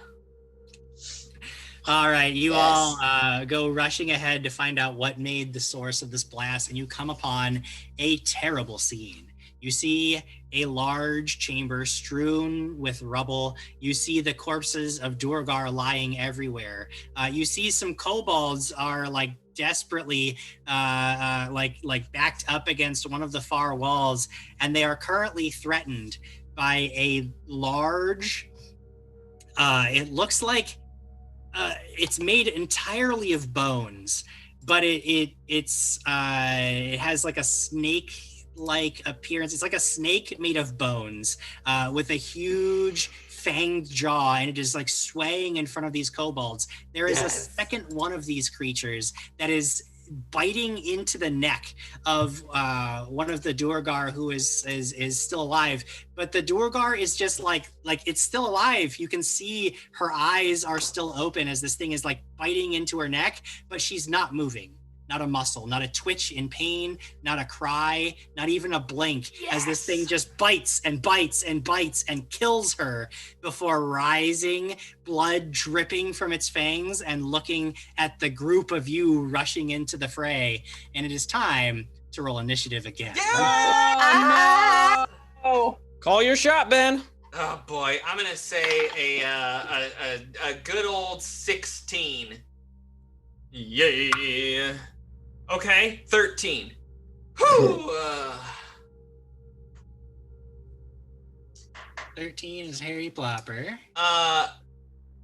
Speaker 1: All right, you all go rushing ahead to find out what made the source of this blast, and you come upon a terrible scene. You see a large chamber strewn with rubble. You see the corpses of Duergar lying everywhere. You see some kobolds are like desperately like backed up against one of the far walls, and they are currently threatened by a large it looks like it's made entirely of bones, but it has like a snake-like appearance. It's like a snake made of bones, with a huge fanged jaw, and it is like swaying in front of these kobolds. There is a second one of these creatures that is biting into the neck of one of the duergar who is still alive, but the duergar is just like it's still alive. You can see her eyes are still open as this thing is like biting into her neck, but she's not moving. Not a muscle, not a twitch in pain, not a cry, not even a blink, as this thing just bites and bites and bites and kills her before rising, blood dripping from its fangs, and looking at the group of you rushing into the fray. And it is time to roll initiative again.
Speaker 5: Oh, no. Call your shot, Ben.
Speaker 2: Oh boy, I'm gonna say a good old 16. Yeah. Okay, 13. Whew.
Speaker 1: 13 is Harry Plopper.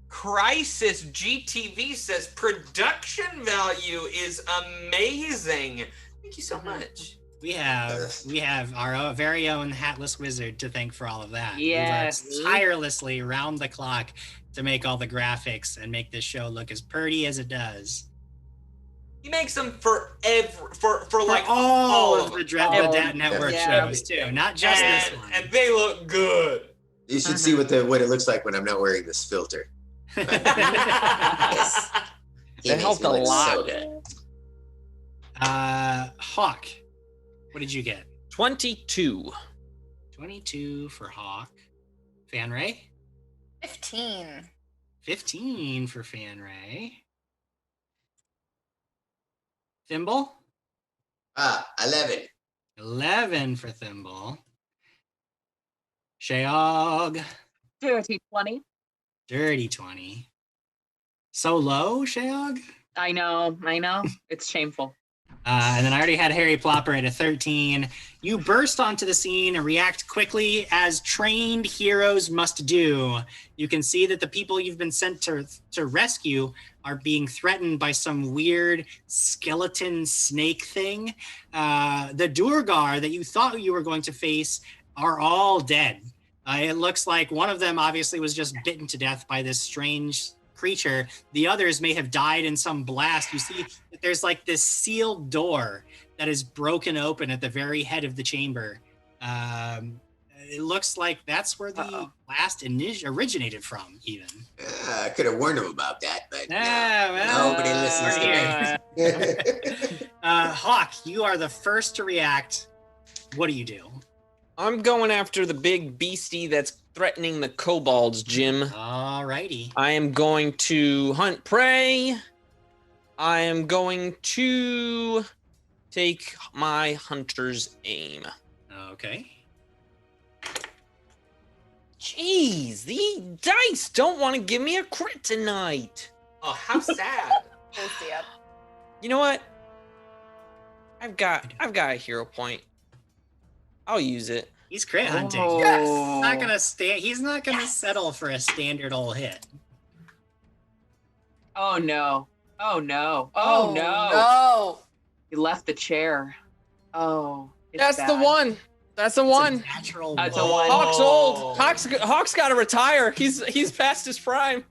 Speaker 2: Crisis GTV says production value is amazing. Thank you so much.
Speaker 1: We have our very own Hatless Wizard to thank for all of that.
Speaker 4: Yes.
Speaker 1: He works tirelessly round the clock to make all the graphics and make this show look as pretty as it does.
Speaker 2: He makes them for like
Speaker 1: all of
Speaker 2: them.
Speaker 1: the Dat Network shows too, not just this one.
Speaker 2: And they look good.
Speaker 14: You should see what it looks like when I'm not wearing this filter. Yes.
Speaker 5: It helped a lot.
Speaker 14: So good.
Speaker 1: Hawk, what did you get?
Speaker 5: 22.
Speaker 1: 22 for Hawk. Fan Ray?
Speaker 6: 15.
Speaker 1: 15 for Fan Ray. Thimble?
Speaker 14: 11.
Speaker 1: 11 for Thimble. Shayog?
Speaker 8: Dirty 20.
Speaker 1: Dirty 20. So low, Shayog?
Speaker 4: I know. It's shameful.
Speaker 1: And then I already had Harry Plopper at a 13. You burst onto the scene and react quickly as trained heroes must do. You can see that the people you've been sent to rescue are being threatened by some weird skeleton snake thing. The duergar that you thought you were going to face are all dead. It looks like one of them obviously was just bitten to death by this strange creature. The others may have died in some blast. You see that there's like this sealed door that is broken open at the very head of the chamber. It looks like that's where the blast originated from, even.
Speaker 14: I could have warned him about that, but
Speaker 1: well,
Speaker 14: nobody listens to me.
Speaker 1: Hawk, you are the first to react. What do you do?
Speaker 5: I'm going after the big beastie that's threatening the kobolds, Jim.
Speaker 1: Alrighty.
Speaker 5: I am going to hunt prey. I am going to take my hunter's aim.
Speaker 1: Okay.
Speaker 5: Jeez, the dice don't want to give me a crit tonight.
Speaker 2: Oh, how sad.
Speaker 5: You know what? I've got a hero point. I'll use it.
Speaker 1: He's crit hunting.
Speaker 5: Oh.
Speaker 1: Yes. He's not gonna settle for a standard old hit.
Speaker 4: Oh no.
Speaker 6: No.
Speaker 4: He left the chair. Oh.
Speaker 5: That's
Speaker 4: bad.
Speaker 5: the one. That's the one.
Speaker 1: Natural.
Speaker 4: That's a one.
Speaker 5: Hawk's old. Hawk's got to retire. He's past his prime.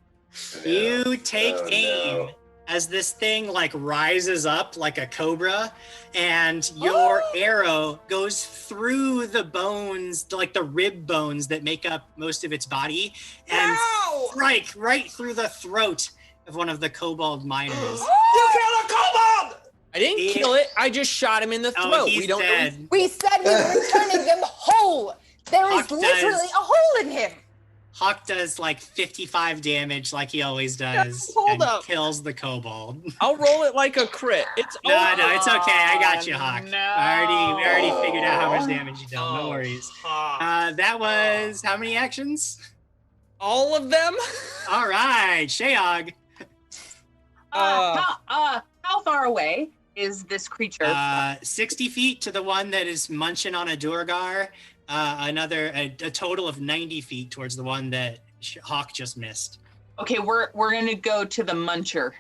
Speaker 1: You take aim as this thing like rises up like a cobra, and your arrow goes through the bones, like the rib bones that make up most of its body, and strike right through the throat of one of the kobold miners.
Speaker 2: You killed a kobold!
Speaker 5: I didn't kill it. I just shot him in the throat.
Speaker 1: He's dead.
Speaker 6: We said we were returning them whole. There is
Speaker 1: Hawk
Speaker 6: literally
Speaker 1: does.
Speaker 6: a hole in him.
Speaker 1: Hawk does like 55 damage like he always does.
Speaker 5: Hold
Speaker 1: and
Speaker 5: up.
Speaker 1: Kills the kobold.
Speaker 5: I'll roll it like a crit. It's
Speaker 1: No, it's okay. I got you, Hawk.
Speaker 4: No.
Speaker 1: We already figured out how much damage you dealt. No worries. That was how many actions?
Speaker 5: all of them.
Speaker 1: All right, Shayog.
Speaker 8: How far away is this creature?
Speaker 1: 60 feet to the one that is munching on a duergar. A total of 90 feet towards the one that Hawk just missed.
Speaker 8: Okay, we're gonna go to the muncher.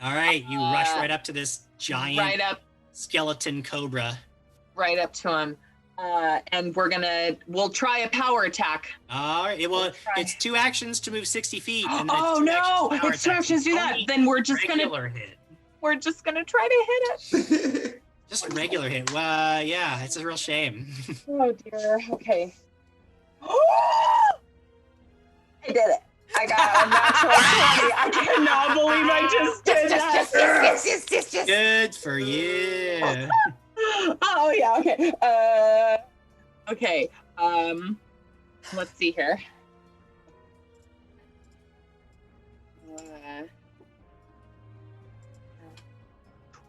Speaker 1: All right, you rush right up to this giant
Speaker 8: Right up
Speaker 1: skeleton cobra.
Speaker 8: right up to him. And we'll try a power attack.
Speaker 1: All right, it's 2 actions to move 60 feet. And then
Speaker 8: Oh no, it's 2 actions to do that. Then we're just gonna
Speaker 1: hit.
Speaker 8: We're just gonna try to hit it.
Speaker 1: Just a regular hit. Yeah, it's a real shame.
Speaker 8: Oh dear. Okay. I did it. I got a natural 20. I cannot believe I just did that.
Speaker 6: Yes.
Speaker 1: Good for you.
Speaker 8: Oh yeah. Okay. Okay. Let's see here.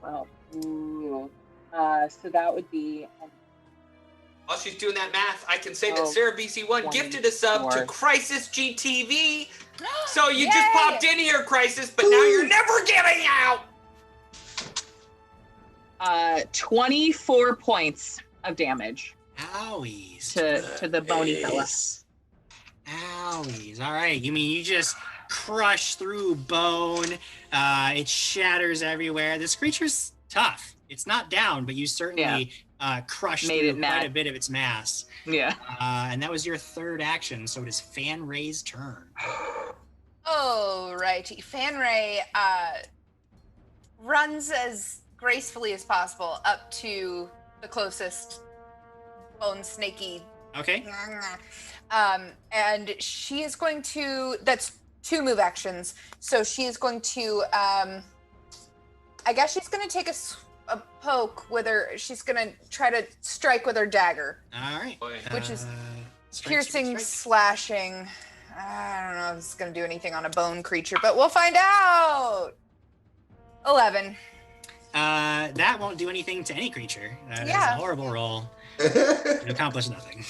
Speaker 8: 12. Ooh. So that would be.
Speaker 2: While she's doing that math, I can say that Sarah BC1 gifted a sub to Crisis GTV. So you just popped in here, Crisis, but now you're never getting out.
Speaker 8: 24 points of damage.
Speaker 1: Owies.
Speaker 8: To the bony fella.
Speaker 1: Owies. All right. You mean you just crush through bone? It shatters everywhere. This creature's tough. It's not down, but you certainly crushed through quite a bit of its mass.
Speaker 8: Yeah.
Speaker 1: And that was your 3rd action, so it is Fan Ray's turn.
Speaker 6: Alrighty. Fan Ray runs as gracefully as possible up to the closest bone snaky.
Speaker 1: Okay.
Speaker 6: And she is going to. That's 2 move actions. So she is going to. I guess she's going to take a poke with her. She's going to try to strike with her dagger.
Speaker 1: All right.
Speaker 6: Which is piercing, slashing. I don't know if it's going to do anything on a bone creature, but we'll find out. 11.
Speaker 1: That won't do anything to any creature. That is a horrible roll. It accomplished nothing.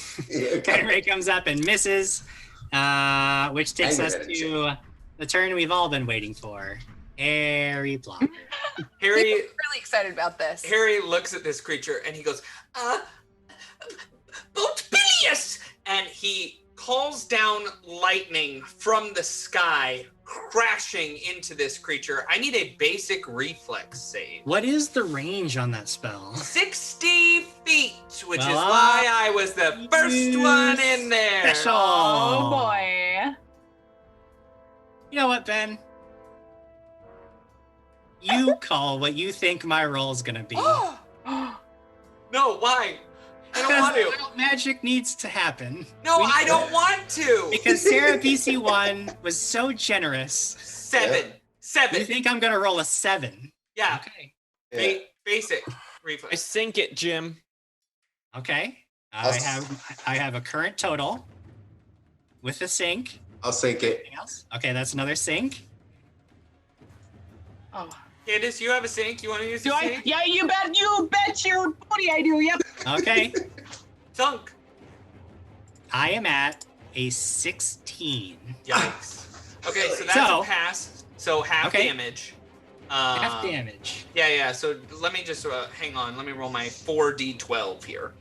Speaker 1: Fan Ray comes up and misses, which takes us to the turn we've all been waiting for. Harry Plopper.
Speaker 2: Harry,
Speaker 6: really excited about this.
Speaker 2: Harry looks at this creature and he goes, Boatbilius! And he calls down lightning from the sky, crashing into this creature. I need a basic reflex save.
Speaker 1: What is the range on that spell?
Speaker 2: 60 feet, which is why I was the first one in there.
Speaker 1: Special.
Speaker 8: Oh boy.
Speaker 1: You know what, Ben? You call what you think my roll is gonna be.
Speaker 2: No, why? I don't want to.
Speaker 1: Wild magic needs to happen.
Speaker 2: No, I don't want to.
Speaker 1: Because Sarah BC1 was so generous.
Speaker 2: 7.
Speaker 1: You think I'm gonna roll a 7?
Speaker 2: Yeah.
Speaker 1: Okay.
Speaker 2: Basic reflex.
Speaker 5: I sink it, Jim.
Speaker 1: Okay. I have a current total with a sink.
Speaker 14: I'll sink it.
Speaker 1: Anything else? Okay, that's another sink.
Speaker 8: Oh.
Speaker 2: Candace, you have a sink. You want to use the sink?
Speaker 8: Yeah, you bet your booty I do. Yep.
Speaker 1: Okay.
Speaker 2: Sunk.
Speaker 1: I am at a 16.
Speaker 2: Yikes. Okay, so that's a pass. So half damage.
Speaker 1: Half damage.
Speaker 2: Yeah. So let me just hang on. Let me roll my 4d12 here.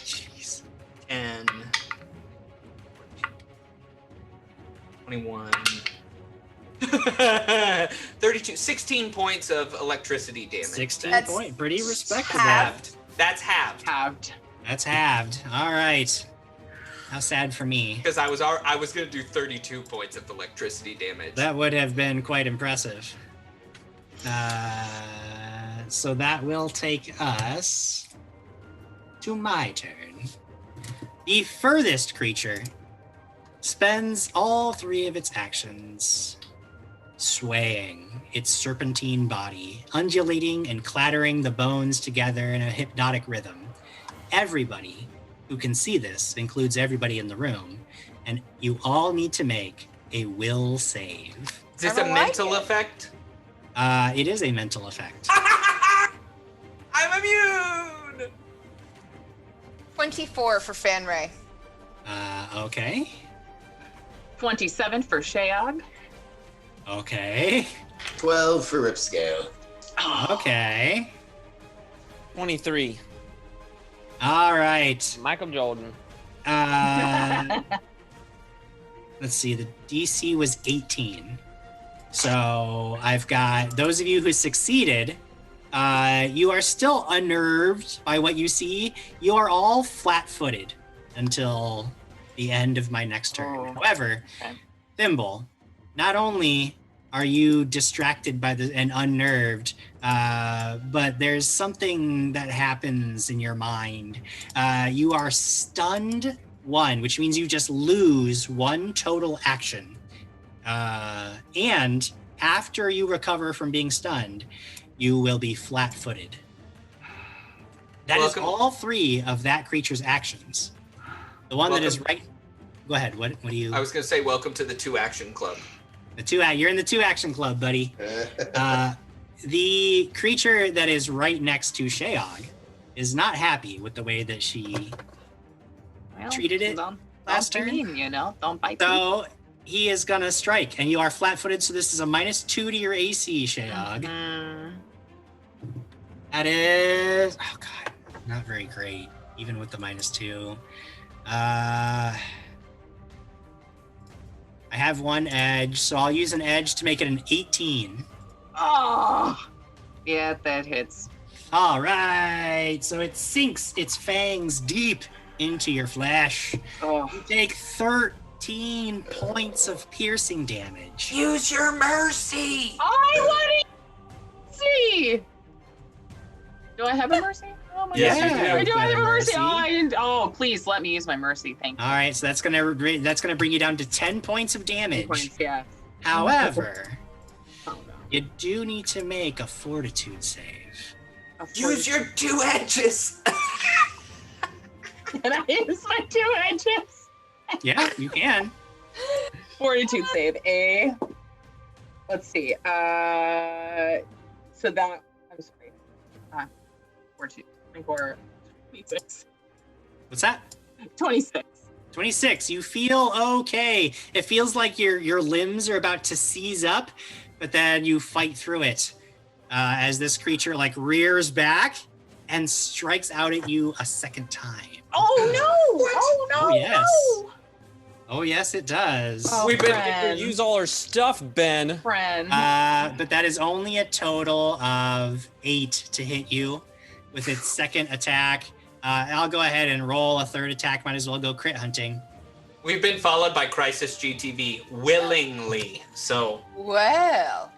Speaker 1: Jeez.
Speaker 2: 10, 21, 32, 16 points of electricity damage.
Speaker 1: 16 points. Pretty respectable.
Speaker 2: Halved. That's halved.
Speaker 1: That's halved. All right. How sad for me.
Speaker 2: Because I was gonna do 32 points of electricity damage.
Speaker 1: That would have been quite impressive. So that will take us to my turn. The furthest creature spends all 3 of its actions swaying its serpentine body, undulating and clattering the bones together in a hypnotic rhythm. Everybody who can see this includes everybody in the room, and you all need to make a will save.
Speaker 2: Is this a mental effect?
Speaker 1: It is a mental effect.
Speaker 2: I'm immune!
Speaker 6: 24 for Fan Ray.
Speaker 1: Okay.
Speaker 8: 27 for Shayog.
Speaker 1: Okay.
Speaker 14: 12 for Ripscale.
Speaker 1: Okay.
Speaker 5: 23.
Speaker 1: All right.
Speaker 5: Michael Jordan.
Speaker 1: Let's see. The DC was 18. So I've got those of you who succeeded. You are still unnerved by what you see. You are all flat-footed until the end of my next turn. However, Thimble, not only are you distracted by and unnerved, but there's something that happens in your mind. You are stunned 1, which means you just lose 1 total action. And after you recover from being stunned, you will be flat-footed. That is all 3 of that creature's actions. The one that is right. Go ahead. What do you?
Speaker 2: I was going to say, welcome to the 2-action club.
Speaker 1: You're in the 2-action club, buddy. The creature that is right next to Shayog is not happy with the way that she treated it last turn.
Speaker 4: Don't bite.
Speaker 1: So he is gonna strike, and you are flat-footed. So this is a -2 to your AC, Shayog. That is, oh god, not very great, even with the -2. I have 1 edge, so I'll use an edge to make it an 18.
Speaker 4: Oh, yeah, that hits.
Speaker 1: All right, so it sinks its fangs deep into your flesh. You take 13 points of piercing damage.
Speaker 7: Use your mercy.
Speaker 4: I want to see. Do I have a mercy? Oh my
Speaker 1: Yes,
Speaker 4: god!
Speaker 1: you do.
Speaker 4: I have a mercy.
Speaker 1: Mercy.
Speaker 4: Oh, I didn't. Oh, please let me use my mercy. Thank you.
Speaker 1: All right, so that's gonna bring you down to 10 points of damage.
Speaker 4: 10 points, yeah.
Speaker 1: However, you do need to make a fortitude save.
Speaker 7: Use your 2 edges.
Speaker 4: Can I use my 2 edges?
Speaker 1: Yeah, you can.
Speaker 4: Fortitude save. Let's see. So that I'm sorry. 24, 26.
Speaker 1: What's that?
Speaker 4: 26.
Speaker 1: 26. You feel okay. It feels like your limbs are about to seize up, but then you fight through it as this creature like rears back and strikes out at you a second time.
Speaker 4: Oh no!
Speaker 7: What?
Speaker 4: Oh no!
Speaker 1: Oh, yes.
Speaker 4: No.
Speaker 1: Oh yes, it does.
Speaker 4: Oh,
Speaker 5: We've been
Speaker 4: friend.
Speaker 5: use all our stuff, Ben.
Speaker 4: Friend.
Speaker 1: But that is only a total of 8 to hit you with its second attack. I'll go ahead and roll a third attack. Might as well go crit hunting.
Speaker 2: We've been followed by Crisis GTV willingly, so...
Speaker 6: Well.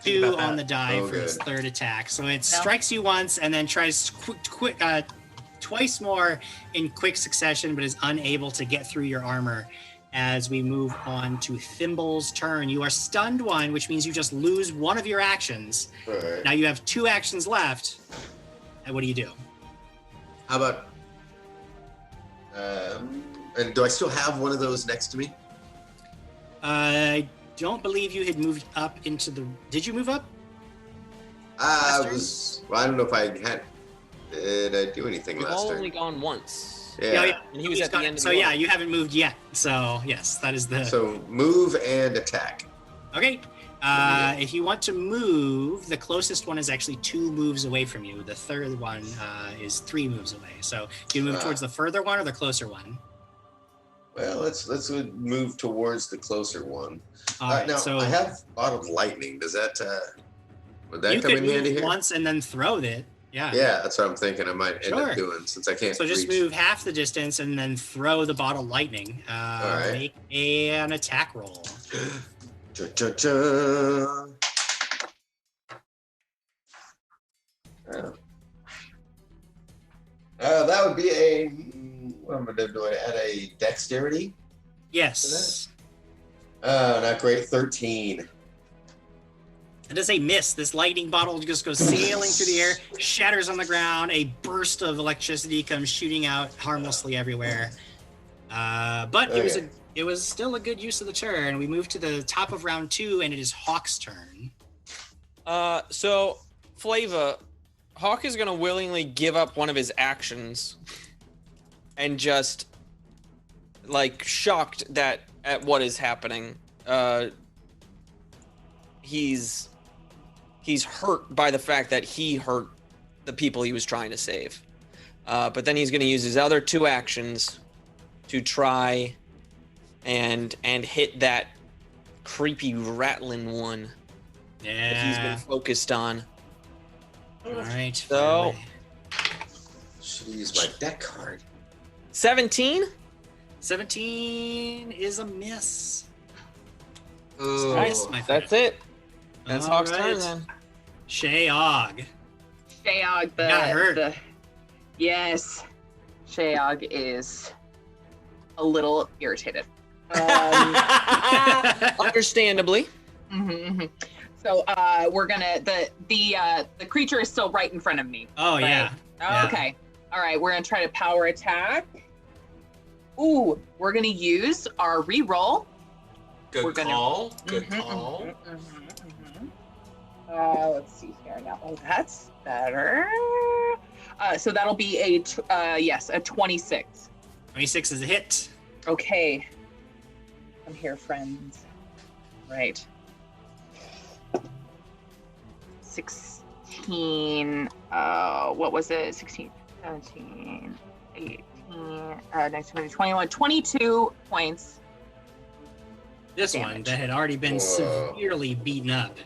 Speaker 1: 2 on the die for its third attack. So it strikes you once and then tries twice more in quick succession, but is unable to get through your armor. As we move on to Thimble's turn. You are stunned 1, which means you just lose 1 of your actions.
Speaker 14: Right.
Speaker 1: Now you have 2 actions left. And what do you do?
Speaker 14: How about? And do I still have one of those next to me?
Speaker 1: I don't believe you had moved up into the. Did you move up?
Speaker 14: I don't know if I had. Did I do anything
Speaker 5: We've
Speaker 14: last
Speaker 5: only
Speaker 14: turn?
Speaker 5: gone once.
Speaker 14: Yeah.
Speaker 5: And he was at the end of
Speaker 1: So
Speaker 5: the
Speaker 1: yeah,
Speaker 5: order.
Speaker 1: you haven't moved yet. So yes, that is the.
Speaker 14: So move and attack.
Speaker 1: Okay. If you want to move, the closest one is actually 2 moves away from you. The third one is 3 moves away. So do you move towards the further one or the closer one?
Speaker 14: Well, let's move towards the closer one.
Speaker 1: All right,
Speaker 14: now
Speaker 1: so
Speaker 14: I have bottled lightning. Does that would that
Speaker 1: you
Speaker 14: come
Speaker 1: could
Speaker 14: in handy
Speaker 1: move
Speaker 14: here?
Speaker 1: once and then throw it. Yeah.
Speaker 14: Yeah, that's what I'm thinking. I might end
Speaker 1: Sure.
Speaker 14: up doing since I can't.
Speaker 1: So just
Speaker 14: reach.
Speaker 1: move half the distance and then throw the bottle lightning.
Speaker 14: right.
Speaker 1: Make an attack roll.
Speaker 14: Cha-cha-cha. That would be a. What am I doing? Add a dexterity?
Speaker 1: Yes.
Speaker 14: Not great. 13.
Speaker 1: It is a miss. This lightning bottle just goes sailing through the air, shatters on the ground. A burst of electricity comes shooting out harmlessly everywhere. But it was still a good use of the turn. We move to the top of round 2, and it is Hawk's turn.
Speaker 5: So Flava, Hawk is gonna willingly give up one of his actions, and just like shocked at what is happening. He's hurt by the fact that he hurt the people he was trying to save. But then he's going to use his other 2 actions to try and hit that creepy rattling one that he's been focused on.
Speaker 1: All right.
Speaker 5: So
Speaker 14: Should use my deck card.
Speaker 5: 17.
Speaker 1: 17 is a miss.
Speaker 2: Ooh.
Speaker 1: Nice, my friend.
Speaker 5: That's it. That's
Speaker 1: All
Speaker 5: Hawk's turn
Speaker 1: right.
Speaker 5: then.
Speaker 1: Shayog.
Speaker 4: Shayog,
Speaker 1: Got hurt.
Speaker 4: Yes. Shayog is a little irritated.
Speaker 5: Understandably.
Speaker 4: So we're gonna the creature is still right in front of me.
Speaker 1: Oh,
Speaker 4: right?
Speaker 1: yeah. Yeah.
Speaker 4: Okay. All right. We're gonna try to power attack. Ooh, we're gonna use our reroll.
Speaker 2: Good call. Good call.
Speaker 4: Let's see here now. Oh, that's better. So that'll be a 26.
Speaker 1: 26 is a hit.
Speaker 4: Okay. I'm here, friends. Right. 16. What was it? 16, 17, 18, 19, 21, 22 points.
Speaker 1: This
Speaker 4: damage.
Speaker 1: one that had already been severely beaten up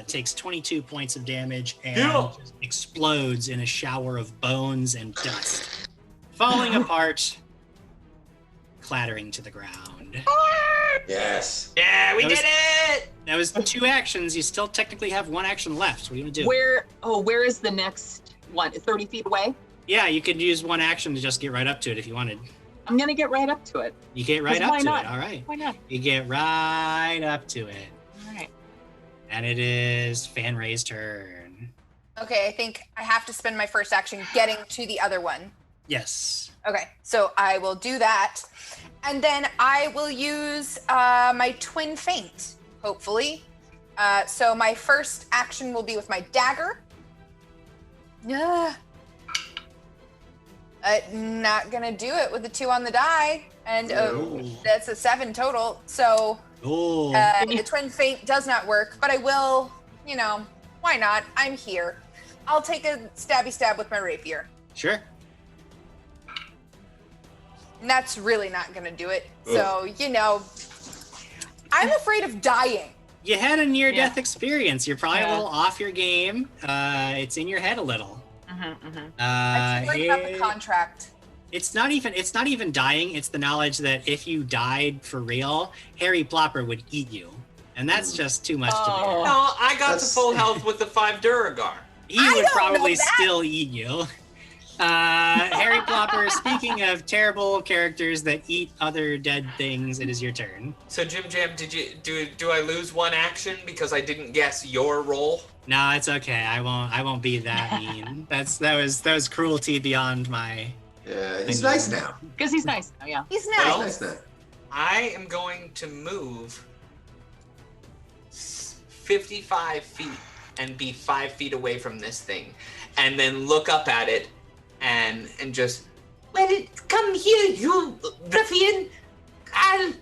Speaker 1: takes 22 points of damage and just explodes in a shower of bones and dust, falling apart, clattering to the ground.
Speaker 14: Yes.
Speaker 2: Yeah, we did it!
Speaker 1: That was 2 actions. You still technically have 1 action left. What are you gonna do?
Speaker 4: Where is the next one? 30 feet away?
Speaker 1: Yeah, you could use 1 action to just get right up to it if you wanted.
Speaker 4: I'm gonna get right up to it.
Speaker 1: You get right
Speaker 4: 'Cause
Speaker 1: up
Speaker 4: why
Speaker 1: to
Speaker 4: not?
Speaker 1: it. All right.
Speaker 4: Why not?
Speaker 1: You get right up to it.
Speaker 4: All right.
Speaker 1: And it is Fan Ray's turn.
Speaker 6: Okay, I think I have to spend my first action getting to the other one.
Speaker 1: Yes.
Speaker 6: Okay, so I will do that. And then I will use my twin feint, hopefully. So my first action will be with my dagger. Not gonna do it with the 2 on the die. And that's a 7 total. So the twin feint does not work, but I will, why not? I'm here. I'll take a stabby stab with my rapier.
Speaker 1: Sure.
Speaker 6: And that's really not gonna do it. So, I'm afraid of dying.
Speaker 1: You had a near-death experience. You're probably a little off your game. It's in your head a little.
Speaker 6: I should break up the contract.
Speaker 1: It's not even dying. It's the knowledge that if you died for real, Harry Plopper would eat you, and that's just too much to bear.
Speaker 2: No, I got to full health with the 5 duergar.
Speaker 1: He would probably still eat you. Harry Plopper, speaking of terrible characters that eat other dead things, it is your turn.
Speaker 2: So Jim Jam, do I lose 1 action because I didn't guess your roll?
Speaker 1: No, it's okay. I won't be that mean. that was cruelty beyond my.
Speaker 14: Yeah, he's nice now.
Speaker 4: Because he's nice now, yeah.
Speaker 6: He's nice.
Speaker 2: Well,
Speaker 14: Nice now.
Speaker 2: I am going to move 55 feet and be 5 feet away from this thing, and then look up at it and just
Speaker 7: come here, you ruffian. I'm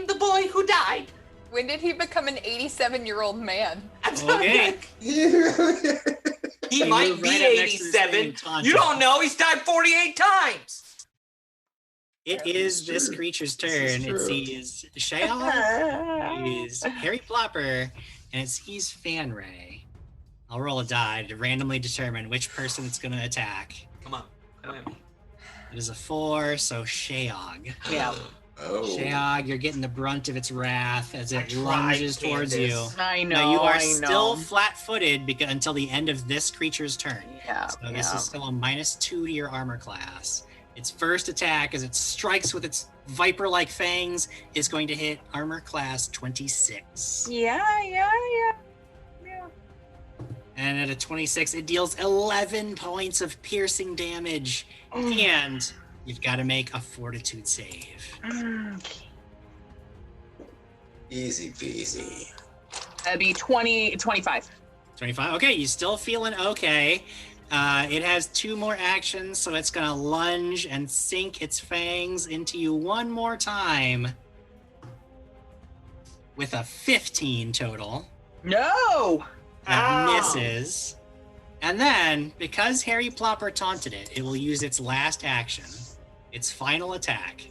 Speaker 7: the boy who died.
Speaker 6: When did he become an 87-year-old man?
Speaker 1: Okay.
Speaker 2: He might
Speaker 1: moved
Speaker 2: be
Speaker 1: right up next to this thing
Speaker 2: 87.
Speaker 1: and taunt
Speaker 2: You
Speaker 1: him.
Speaker 2: don't know. He's died 48 times.
Speaker 1: It is this creature's turn. It sees Shayal, it is Harry Plopper, and it sees Fan Ray. I'll roll a die to randomly determine which person it's going to attack.
Speaker 2: Come on. Come on.
Speaker 1: It is a 4, so Shayog.
Speaker 4: Yeah.
Speaker 14: Oh.
Speaker 1: Shayog, you're getting the brunt of its wrath as it lunges towards you.
Speaker 4: I know.
Speaker 1: Now you are
Speaker 4: I
Speaker 1: still
Speaker 4: know.
Speaker 1: flat-footed until the end of this creature's turn.
Speaker 4: Yeah.
Speaker 1: So this is still a -2 to your armor class. Its first attack, as it strikes with its viper-like fangs, is going to hit armor class 26.
Speaker 4: Yeah.
Speaker 1: And at a 26, it deals 11 points of piercing damage. And you've got to make a fortitude save.
Speaker 14: Easy peasy.
Speaker 4: That'd be 25.
Speaker 1: 25. Okay, you still feeling okay. It has 2 more actions, so it's going to lunge and sink its fangs into you one more time with a 15 total.
Speaker 4: No!
Speaker 1: That misses. And then, because Harry Plopper taunted it, it will use its last action, its final attack,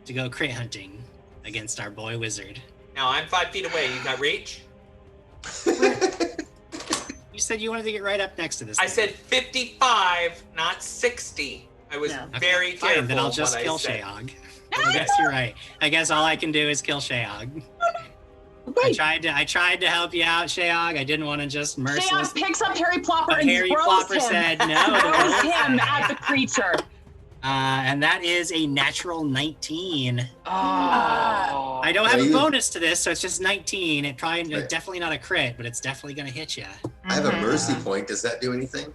Speaker 1: to go crit hunting against our boy wizard.
Speaker 2: Now I'm 5 feet away. You got reach?
Speaker 1: You said you wanted to get right up next to this.
Speaker 2: I said 55, not 60. I was very careful.
Speaker 1: Fine, then I'll just kill Shayog. I guess you're right. I guess all I can do is kill Shayog. I tried to help you out, Shayog. I didn't want to just mercilessly.
Speaker 8: Shayog picks up Harry Plopper
Speaker 1: But
Speaker 8: and
Speaker 1: Harry
Speaker 8: throws
Speaker 1: Plopper
Speaker 8: him.
Speaker 1: said no.
Speaker 8: Throws him at the creature.
Speaker 1: And that is a natural 19.
Speaker 8: Oh.
Speaker 1: I don't have a bonus to this, so it's just 19. It's definitely not a crit, but it's definitely going to hit you.
Speaker 14: I have a mercy point. Does that do anything?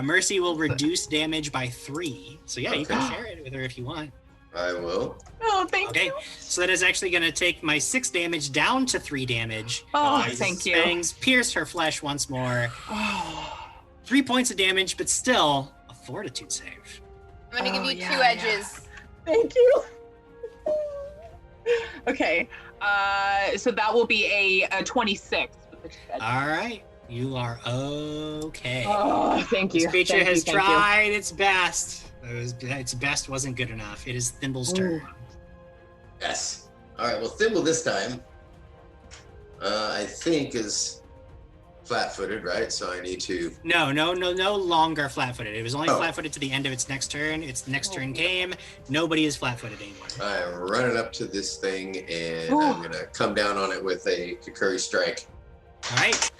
Speaker 1: Mercy will reduce damage by 3. So yeah, you can share it with her if you want.
Speaker 14: I will.
Speaker 8: Oh, thank you.
Speaker 1: Okay, so that is actually going to take my 6 damage down to 3 damage.
Speaker 8: Oh, thank you.
Speaker 1: Fangs pierce her flesh once more. 3 points of damage, but still a fortitude save.
Speaker 6: I'm going to give you 2 edges.
Speaker 8: Thank you. Okay, so that will be a 26.
Speaker 1: All right, you are okay.
Speaker 8: Oh, thank you.
Speaker 1: This creature
Speaker 8: Thank you,
Speaker 1: has
Speaker 8: thank you.
Speaker 1: tried its best. Its best wasn't good enough. It is Thimble's turn.
Speaker 14: Yes. All right. Well, Thimble this time, I think is flat-footed, right? So I need to.
Speaker 1: No longer flat-footed. It was only flat-footed to the end of its next turn. Its next turn came. Nobody is flat-footed anymore.
Speaker 14: I'm running up to this thing, and I'm gonna come down on it with a Kukuri strike.
Speaker 1: All right.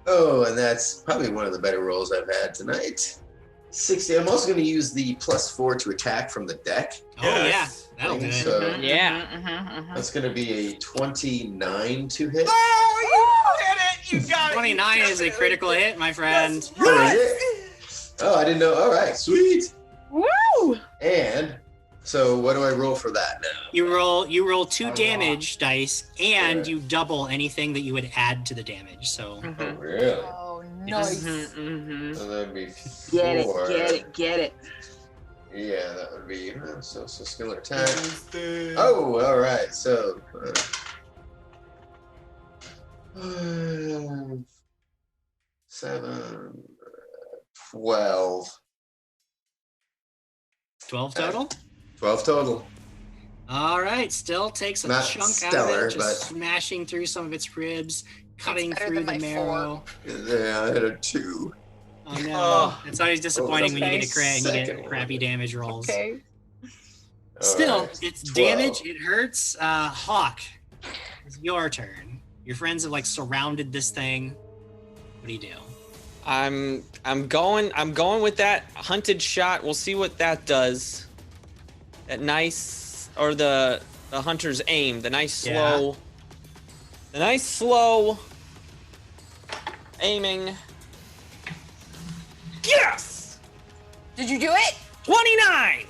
Speaker 14: Oh, and that's probably one of the better rolls I've had tonight. 60. I'm also going to use the +4 to attack from the deck.
Speaker 1: Oh, yeah. That'll do it.
Speaker 14: So
Speaker 5: Yeah.
Speaker 14: that's going to be a 29 to hit.
Speaker 2: Oh, you hit it! You got it!
Speaker 1: 29 is a critical hit, my friend.
Speaker 14: Oh, is it? Oh, I didn't know. All right, sweet.
Speaker 8: Woo!
Speaker 14: And so what do I roll for that now?
Speaker 1: You roll 2 damage dice, and you double anything that you would add to the damage. So.
Speaker 14: Oh, really?
Speaker 6: Oh, nice.
Speaker 14: So that'd be 4.
Speaker 8: Get it.
Speaker 14: Yeah, that would be so skill or attack. Oh, all right. So 7, 12.
Speaker 1: 12 total?
Speaker 14: 12 total.
Speaker 1: All right, still takes a
Speaker 14: Not
Speaker 1: chunk
Speaker 14: stellar,
Speaker 1: out of it, just
Speaker 14: but-
Speaker 1: smashing through some of its ribs, cutting
Speaker 6: better
Speaker 1: through
Speaker 6: than
Speaker 1: the
Speaker 6: my
Speaker 1: marrow.
Speaker 14: Yeah, I had a 2.
Speaker 1: Oh no, it's always disappointing when you
Speaker 14: okay.
Speaker 1: get a crit and you
Speaker 14: Second
Speaker 1: get crappy damage rolls.
Speaker 8: Okay.
Speaker 1: Still,
Speaker 14: right,
Speaker 1: it's
Speaker 14: 12.
Speaker 1: damage, it hurts. Hawk, it's your turn. Your friends have surrounded this thing. What do you do?
Speaker 5: I'm going with that hunted shot. We'll see what that does. That nice, or the hunter's aim. The nice slow aiming. Yes!
Speaker 6: Did you do it?
Speaker 5: 29!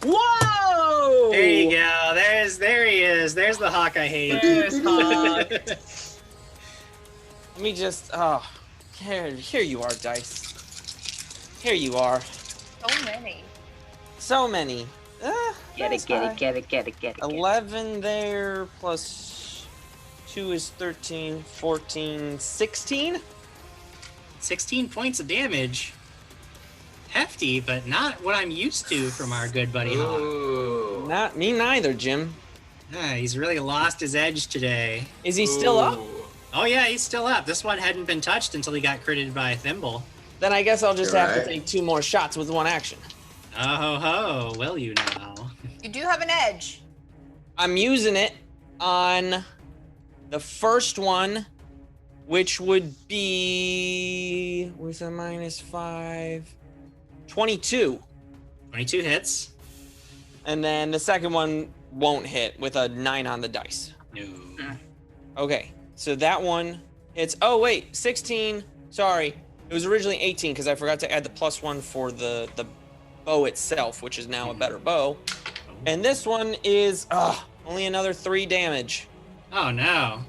Speaker 8: Whoa!
Speaker 1: There you go. There he is. There's the Hawk I hate.
Speaker 8: There's Hawk.
Speaker 5: Let me just, here you are, dice. Here you are.
Speaker 6: So many.
Speaker 5: So many.
Speaker 8: Get it.
Speaker 5: 11 there, plus 2 is 13, 14, 16?
Speaker 1: 16 points of damage. Hefty, but not what I'm used to from our good buddy Hawk.
Speaker 2: Ooh.
Speaker 5: Not me neither, Jim.
Speaker 1: Yeah, he's really lost his edge today.
Speaker 5: Is he still up?
Speaker 1: Oh yeah, he's still up. This one hadn't been touched until he got critted by a thimble.
Speaker 5: Then I guess I'll just
Speaker 14: You're
Speaker 5: have to
Speaker 14: right.
Speaker 5: take 2 more shots with 1 action.
Speaker 1: Oh ho ho, will you now?
Speaker 6: You do have an edge.
Speaker 5: I'm using it on the first one, which would be with a -5, 22.
Speaker 1: 22 hits.
Speaker 5: And then the second one won't hit with a 9 on the dice.
Speaker 1: No.
Speaker 5: Okay, so that one hits. Oh wait, 16. Sorry, it was originally 18 because I forgot to add the +1 for the bow itself, which is now a better bow. And this one is only another 3 damage.
Speaker 1: Oh no.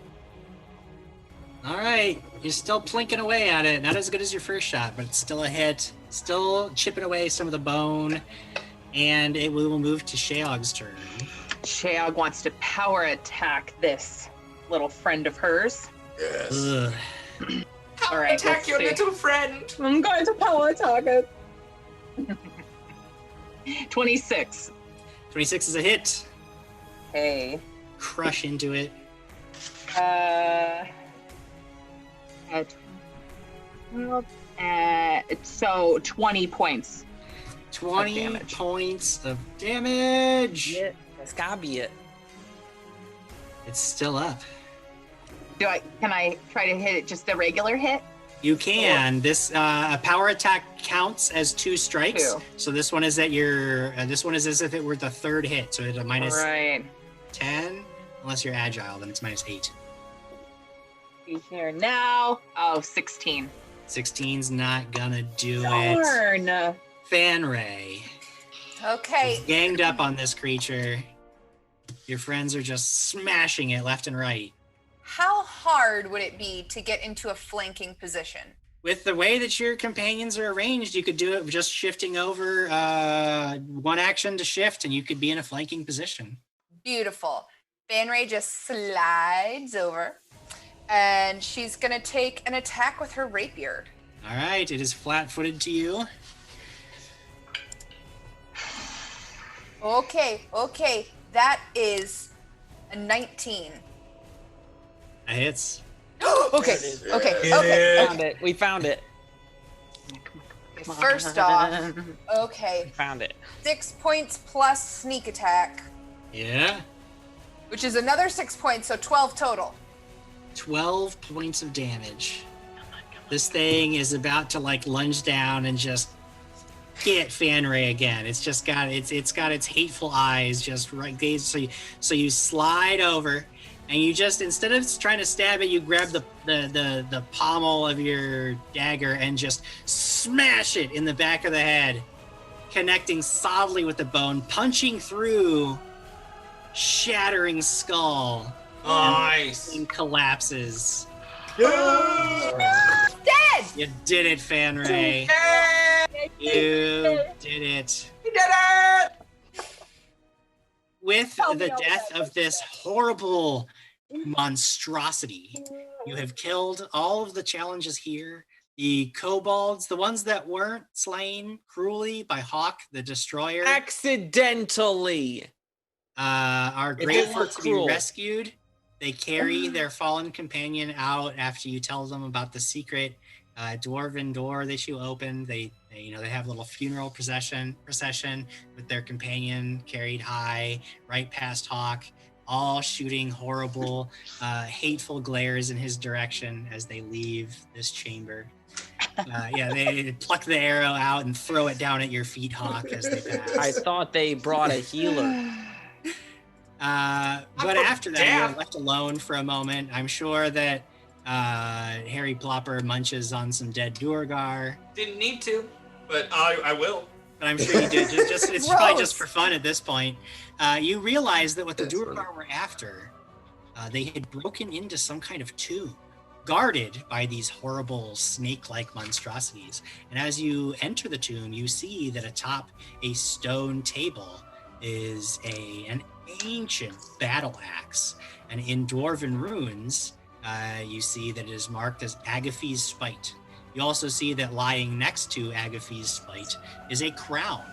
Speaker 1: All right, you're still plinking away at it. Not as good as your first shot, but it's still a hit. Still chipping away some of the bone, and it will move to Shayog's turn.
Speaker 8: Shayog wants to power attack this little friend of hers.
Speaker 14: Yes.
Speaker 1: Ugh.
Speaker 8: All right,
Speaker 2: Attack
Speaker 8: let's
Speaker 2: your
Speaker 8: see.
Speaker 2: little friend.
Speaker 8: I'm going to power attack it. 26.
Speaker 1: 26 is a hit.
Speaker 8: Hey.
Speaker 1: Crush into it.
Speaker 4: So 20 points.
Speaker 1: 20 points of damage.
Speaker 5: Yeah, that's gotta be it.
Speaker 1: It's still up.
Speaker 4: Can I try to hit it just a regular hit?
Speaker 1: You can. This a power attack counts as 2 strikes.
Speaker 4: 2.
Speaker 1: So this one is at your. This one is as if it were the 3rd hit. So it's a minus 10. Unless you're agile, then it's minus 8.
Speaker 4: Be here now. Oh, 16.
Speaker 1: 16's not gonna do
Speaker 4: Darn.
Speaker 1: it. Fanray.
Speaker 6: Okay.
Speaker 1: Is ganged up on this creature. Your friends are just smashing it left and right.
Speaker 6: How hard would it be to get into a flanking position?
Speaker 1: With the way that your companions are arranged, you could do it just shifting over 1 action to shift, and you could be in a flanking position.
Speaker 6: Beautiful. Fanray just slides over, and she's going to take an attack with her rapier.
Speaker 1: All right, it is flat-footed to you.
Speaker 6: Okay. That is a 19.
Speaker 1: That hits.
Speaker 6: Okay.
Speaker 5: We found it.
Speaker 6: First off,
Speaker 5: We found it.
Speaker 6: 6 points plus sneak attack,
Speaker 1: Yeah.
Speaker 6: which is another 6 points, so 12 total.
Speaker 1: 12 points of damage. This thing is about to lunge down and just get Fanray again. It's just got its hateful eyes just right there. So you slide over, and you just, instead of trying to stab it, you grab the pommel of your dagger and just smash it in the back of the head, connecting solidly with the bone, punching through, shattering skull.
Speaker 2: Nice.
Speaker 1: And collapses.
Speaker 6: Dead!
Speaker 1: You did it, Fanray. You did it.
Speaker 2: You did it!
Speaker 1: With the death of this horrible monstrosity, you have killed all of the challenges here. The kobolds, the ones that weren't slain cruelly by Hawk the Destroyer,
Speaker 5: Accidentally.
Speaker 1: are grateful to be rescued. They carry their fallen companion out after you tell them about the secret dwarven door that you opened. They have a little funeral procession with their companion carried high right past Hawk, all shooting horrible, hateful glares in his direction as they leave this chamber. They pluck the arrow out and throw it down at your feet, Hawk, as they pass.
Speaker 5: I thought they brought a healer.
Speaker 1: But after that, you're left alone for a moment. I'm sure that Harry Plopper munches on some dead duergar.
Speaker 2: Didn't need to, but I will.
Speaker 1: But I'm sure you did. It's probably just for fun at this point. You realize that what the duergar were after, they had broken into some kind of tomb, guarded by these horrible snake-like monstrosities. And as you enter the tomb, you see that atop a stone table is an ancient battle axe, and in dwarven runes you see that it is marked as Agathi's Spite. You also see that lying next to Agathi's Spite is a crown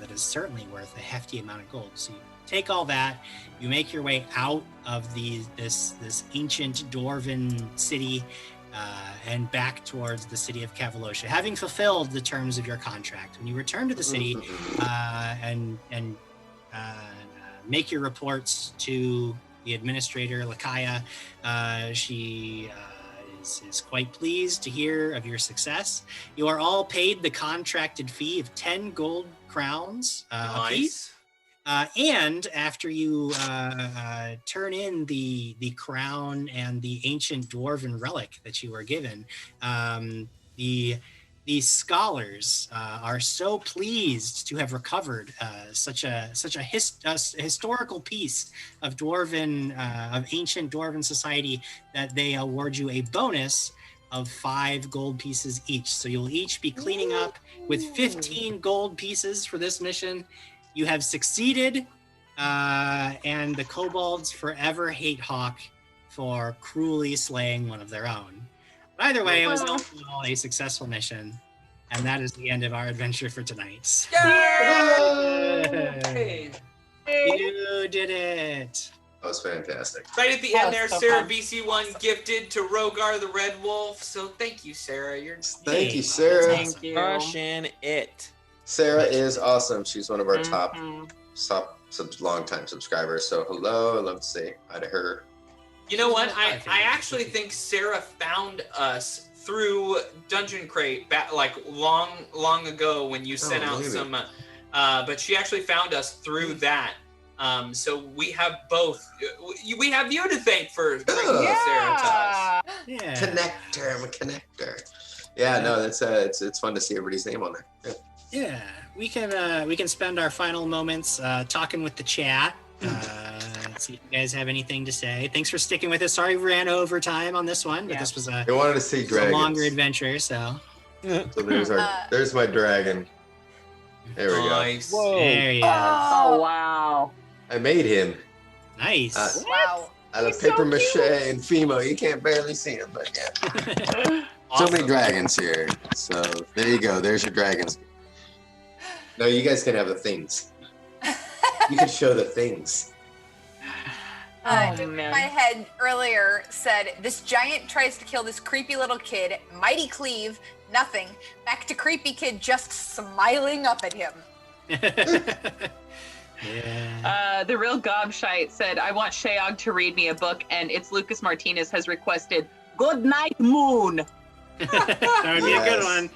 Speaker 1: that is certainly worth a hefty amount of gold. So you take all that, you make your way out of this ancient dwarven city and back towards the city of Kavalosha, having fulfilled the terms of your contract. When you return to the city and make your reports to the administrator, Lakaya, she is quite pleased to hear of your success. You are all paid the contracted fee of 10 gold crowns apiece. And after you turn in the crown and the ancient dwarven relic that you were given, the scholars are so pleased to have recovered such a historical piece of ancient dwarven society that they award you a bonus of 5 gold pieces each. So you'll each be cleaning up with 15 gold pieces for this mission. You have succeeded, and the kobolds forever hate Hawk for cruelly slaying one of their own. But either way, it was all a successful mission, and that is the end of our adventure for tonight.
Speaker 2: Yay!
Speaker 1: You did it!
Speaker 14: That was fantastic.
Speaker 2: Right at the end there,
Speaker 4: so
Speaker 2: Sarah
Speaker 4: fun.
Speaker 2: VC1 gifted to Rogar the Red Wolf. So thank you, Sarah.
Speaker 14: Thank you, Sarah.
Speaker 4: Thank you.
Speaker 5: Crushing it.
Speaker 14: Sarah is awesome. She's one of our
Speaker 4: Mhm.
Speaker 14: top long-time subscribers. So hello, I'd love to say hi to her.
Speaker 2: You know what? I actually think Sarah found us through Dungeon Crate back like long ago when you sent out
Speaker 14: maybe.
Speaker 2: some. But she actually found us through that. So we have both. We have you to thank for bringing Sarah to us.
Speaker 1: Yeah.
Speaker 14: Connector, I'm a connector. Yeah, no, that's it's fun to see everybody's name on there.
Speaker 1: Yeah, we can spend our final moments talking with the chat. See if you guys have anything to say. Thanks for sticking with us. Sorry we ran over time on this one, but this was
Speaker 14: They wanted to see
Speaker 1: a
Speaker 14: dragons.
Speaker 1: longer adventure. So
Speaker 14: So there's my dragon. There we
Speaker 2: Nice.
Speaker 14: go.
Speaker 1: there you go.
Speaker 4: Oh, wow.
Speaker 14: I made him
Speaker 1: Nice.
Speaker 6: Wow.
Speaker 14: out of
Speaker 4: He's so
Speaker 14: paper mache
Speaker 4: cute.
Speaker 14: and Fimo. You can't barely see him, but yeah. So many dragons here. So there you go. There's your dragons. No, you guys can have the things. You can show the things.
Speaker 4: Oh, man.
Speaker 6: My head earlier said, this giant tries to kill this creepy little kid. Mighty cleave, nothing. Back to creepy kid just smiling up at him.
Speaker 1: Yeah.
Speaker 4: The real gobshite said, I want Shayog to read me a book, and it's Lucas Martinez has requested Good Night Moon.
Speaker 1: That would be a good one.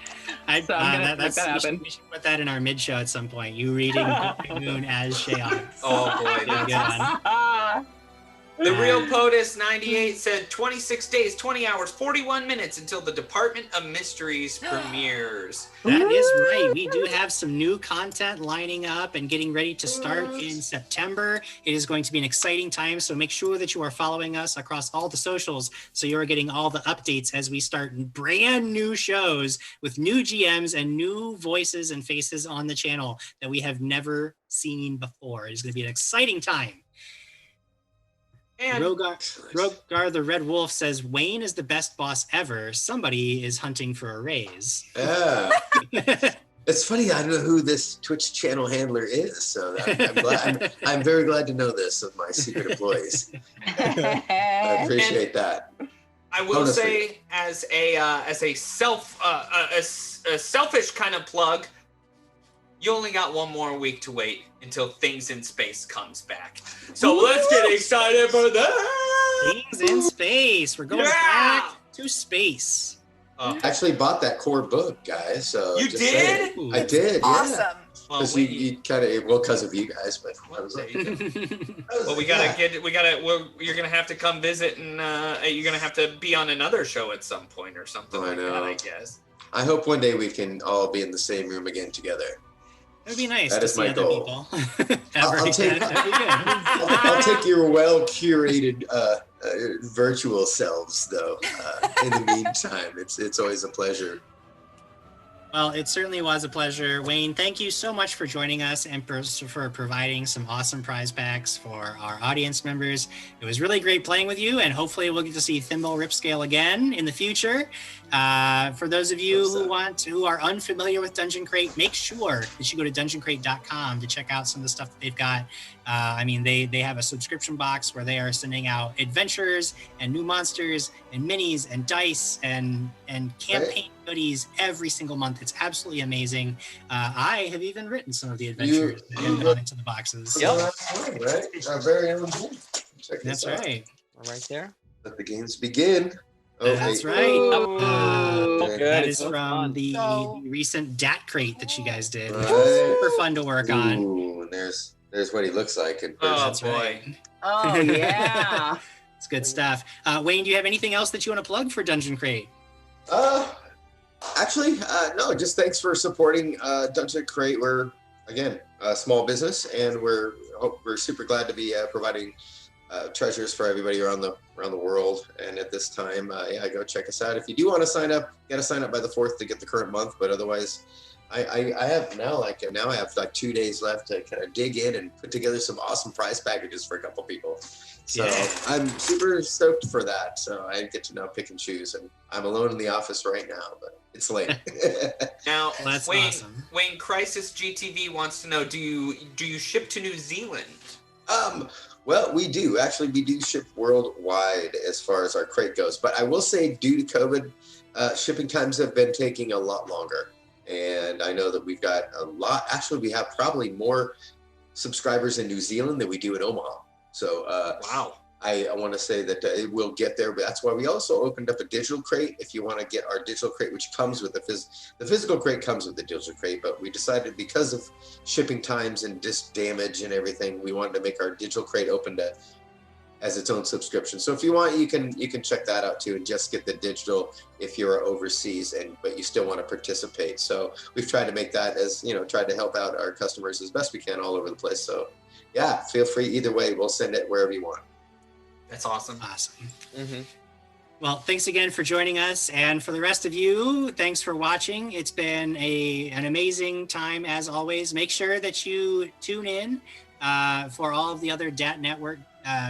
Speaker 4: So I'm gonna make that happen.
Speaker 1: We should put that in our mid show at some point. You reading Good Moon as Shayon.
Speaker 2: Oh boy,
Speaker 1: That'd be a good one.
Speaker 2: The real POTUS 98 said 26 days, 20 hours, 41 minutes until the Department of Mysteries premieres.
Speaker 1: That is right. We do have some new content lining up and getting ready to start in September. It is going to be an exciting time, so make sure that you are following us across all the socials so you are getting all the updates as we start brand new shows with new GMs and new voices and faces on the channel that we have never seen before. It's going to be an exciting time.
Speaker 2: And
Speaker 1: Rogar the Red Wolf says, Wayne is the best boss ever. Somebody is hunting for a raise.
Speaker 14: Yeah. It's funny. I don't know who this Twitch channel handler is, so I'm glad. I'm very glad to know this of my secret employees. I appreciate that.
Speaker 2: I will
Speaker 14: Honestly.
Speaker 2: say, as a selfish kind of plug, you only got one more week to wait until Things in Space comes back. So let's get excited for that.
Speaker 1: Things in Space. We're going back to space.
Speaker 14: Actually bought that core book, guys. So
Speaker 2: You
Speaker 14: just
Speaker 2: did?
Speaker 14: saying. I did.
Speaker 6: Awesome.
Speaker 14: Yeah. Because you kind of because of you guys, but I was like,
Speaker 2: Well, you're gonna have to come visit, and you're gonna have to be on another show at some point or something like that, I guess.
Speaker 14: I hope one day we can all be in the same room again together.
Speaker 1: It would be nice
Speaker 14: That
Speaker 1: to
Speaker 14: is
Speaker 1: see
Speaker 14: my
Speaker 1: other
Speaker 14: goal.
Speaker 1: people.
Speaker 14: I'll take
Speaker 1: That'd be good.
Speaker 14: I'll take your well curated virtual selves, though. In the meantime, it's always a pleasure.
Speaker 1: Well, it certainly was a pleasure. Wayne, thank you so much for joining us and for providing some awesome prize packs for our audience members. It was really great playing with you, and hopefully we'll get to see Thimble Ripscale again in the future. For those of you who are unfamiliar with Dungeon Crate, make sure that you go to dungeoncrate.com to check out some of the stuff that they've got. They have a subscription box where they are sending out adventures and new monsters and minis and dice and campaign goodies every single month. It's absolutely amazing. I have even written some of the adventures that have gone into the boxes.
Speaker 14: Yep. Right. Our very own. Check this
Speaker 1: That's
Speaker 14: out.
Speaker 1: right.
Speaker 5: Right there.
Speaker 14: Let the games begin. Oh,
Speaker 1: That's
Speaker 14: wait.
Speaker 1: right.
Speaker 14: Good.
Speaker 1: That
Speaker 5: It's
Speaker 1: is
Speaker 5: so
Speaker 1: from
Speaker 5: fun.
Speaker 1: the recent DAT crate that you guys did, which
Speaker 14: Right.
Speaker 1: was super fun to work on.
Speaker 14: Ooh, and there's what he looks like in
Speaker 2: Oh
Speaker 14: person.
Speaker 2: boy.
Speaker 4: Oh, yeah.
Speaker 1: It's good stuff. Wayne, do you have anything else that you want to plug for Dungeon Crate?
Speaker 14: Actually, no. Just thanks for supporting Dungeon Crate. We're again a small business, and we're super glad to be providing treasures for everybody around the world. And at this time, go check us out. If you do want to sign up, you got to sign up by the 4th to get the current month. But otherwise, I have now I have like 2 days left to kind of dig in and put together some awesome prize packages for a couple people. So I'm super stoked for that. So I get to now pick and choose, and I'm alone in the office right now, but it's late.
Speaker 2: Now,
Speaker 1: Well, that's
Speaker 2: Wayne,
Speaker 1: awesome.
Speaker 2: Wayne Crisis GTV wants to know: Do you ship to New Zealand?
Speaker 14: Well, we do. Actually, we do ship worldwide as far as our crate goes. But I will say, due to COVID, shipping times have been taking a lot longer. And I know that we've got a lot. Actually, we have probably more subscribers in New Zealand than we do in Omaha. So,
Speaker 2: wow.
Speaker 14: I want to say that it will get there, but that's why we also opened up a digital crate. If you want to get our digital crate, which comes with the physical crate comes with the digital crate, but we decided because of shipping times and disc damage and everything, we wanted to make our digital crate open to as its own subscription. So if you want, you can check that out too, and just get the digital if you're overseas but you still want to participate. So we've tried to make that as tried to help out our customers as best we can all over the place. So yeah, feel free either way. We'll send it wherever you want.
Speaker 2: That's awesome.
Speaker 1: Awesome.
Speaker 5: Mm-hmm.
Speaker 1: Well, thanks again for joining us. And for the rest of you, thanks for watching. It's been an amazing time as always. Make sure that you tune in for all of the other DAT Network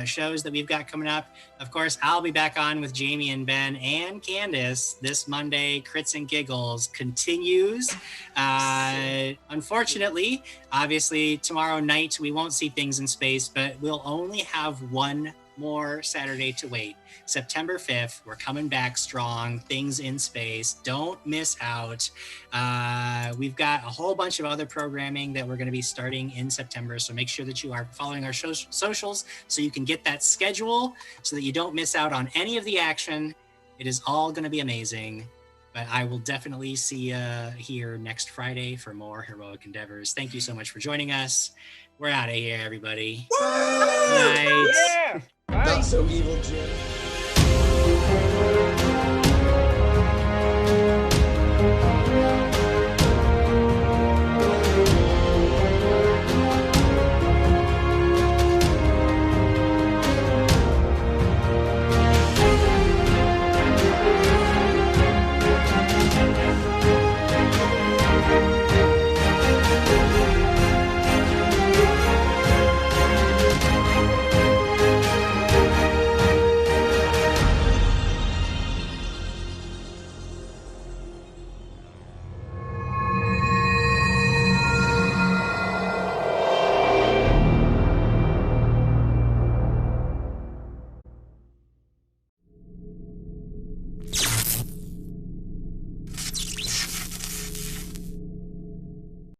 Speaker 1: shows that we've got coming up. Of course, I'll be back on with Jamie and Ben and Candace this Monday. Crits and Giggles continues. Unfortunately, obviously, tomorrow night we won't see Things in Space, but we'll only have one more Saturday to wait. September 5th, we're coming back strong. Things in Space. Don't miss out. We've got a whole bunch of other programming that we're going to be starting in September, so make sure that you are following our socials so you can get that schedule so that you don't miss out on any of the action. It is all going to be amazing. But I will definitely see you here next Friday for more heroic endeavors. Thank you so much for joining us. We're out of here, everybody. Good night.
Speaker 5: Yeah. Bye.
Speaker 14: Not so evil, Jim.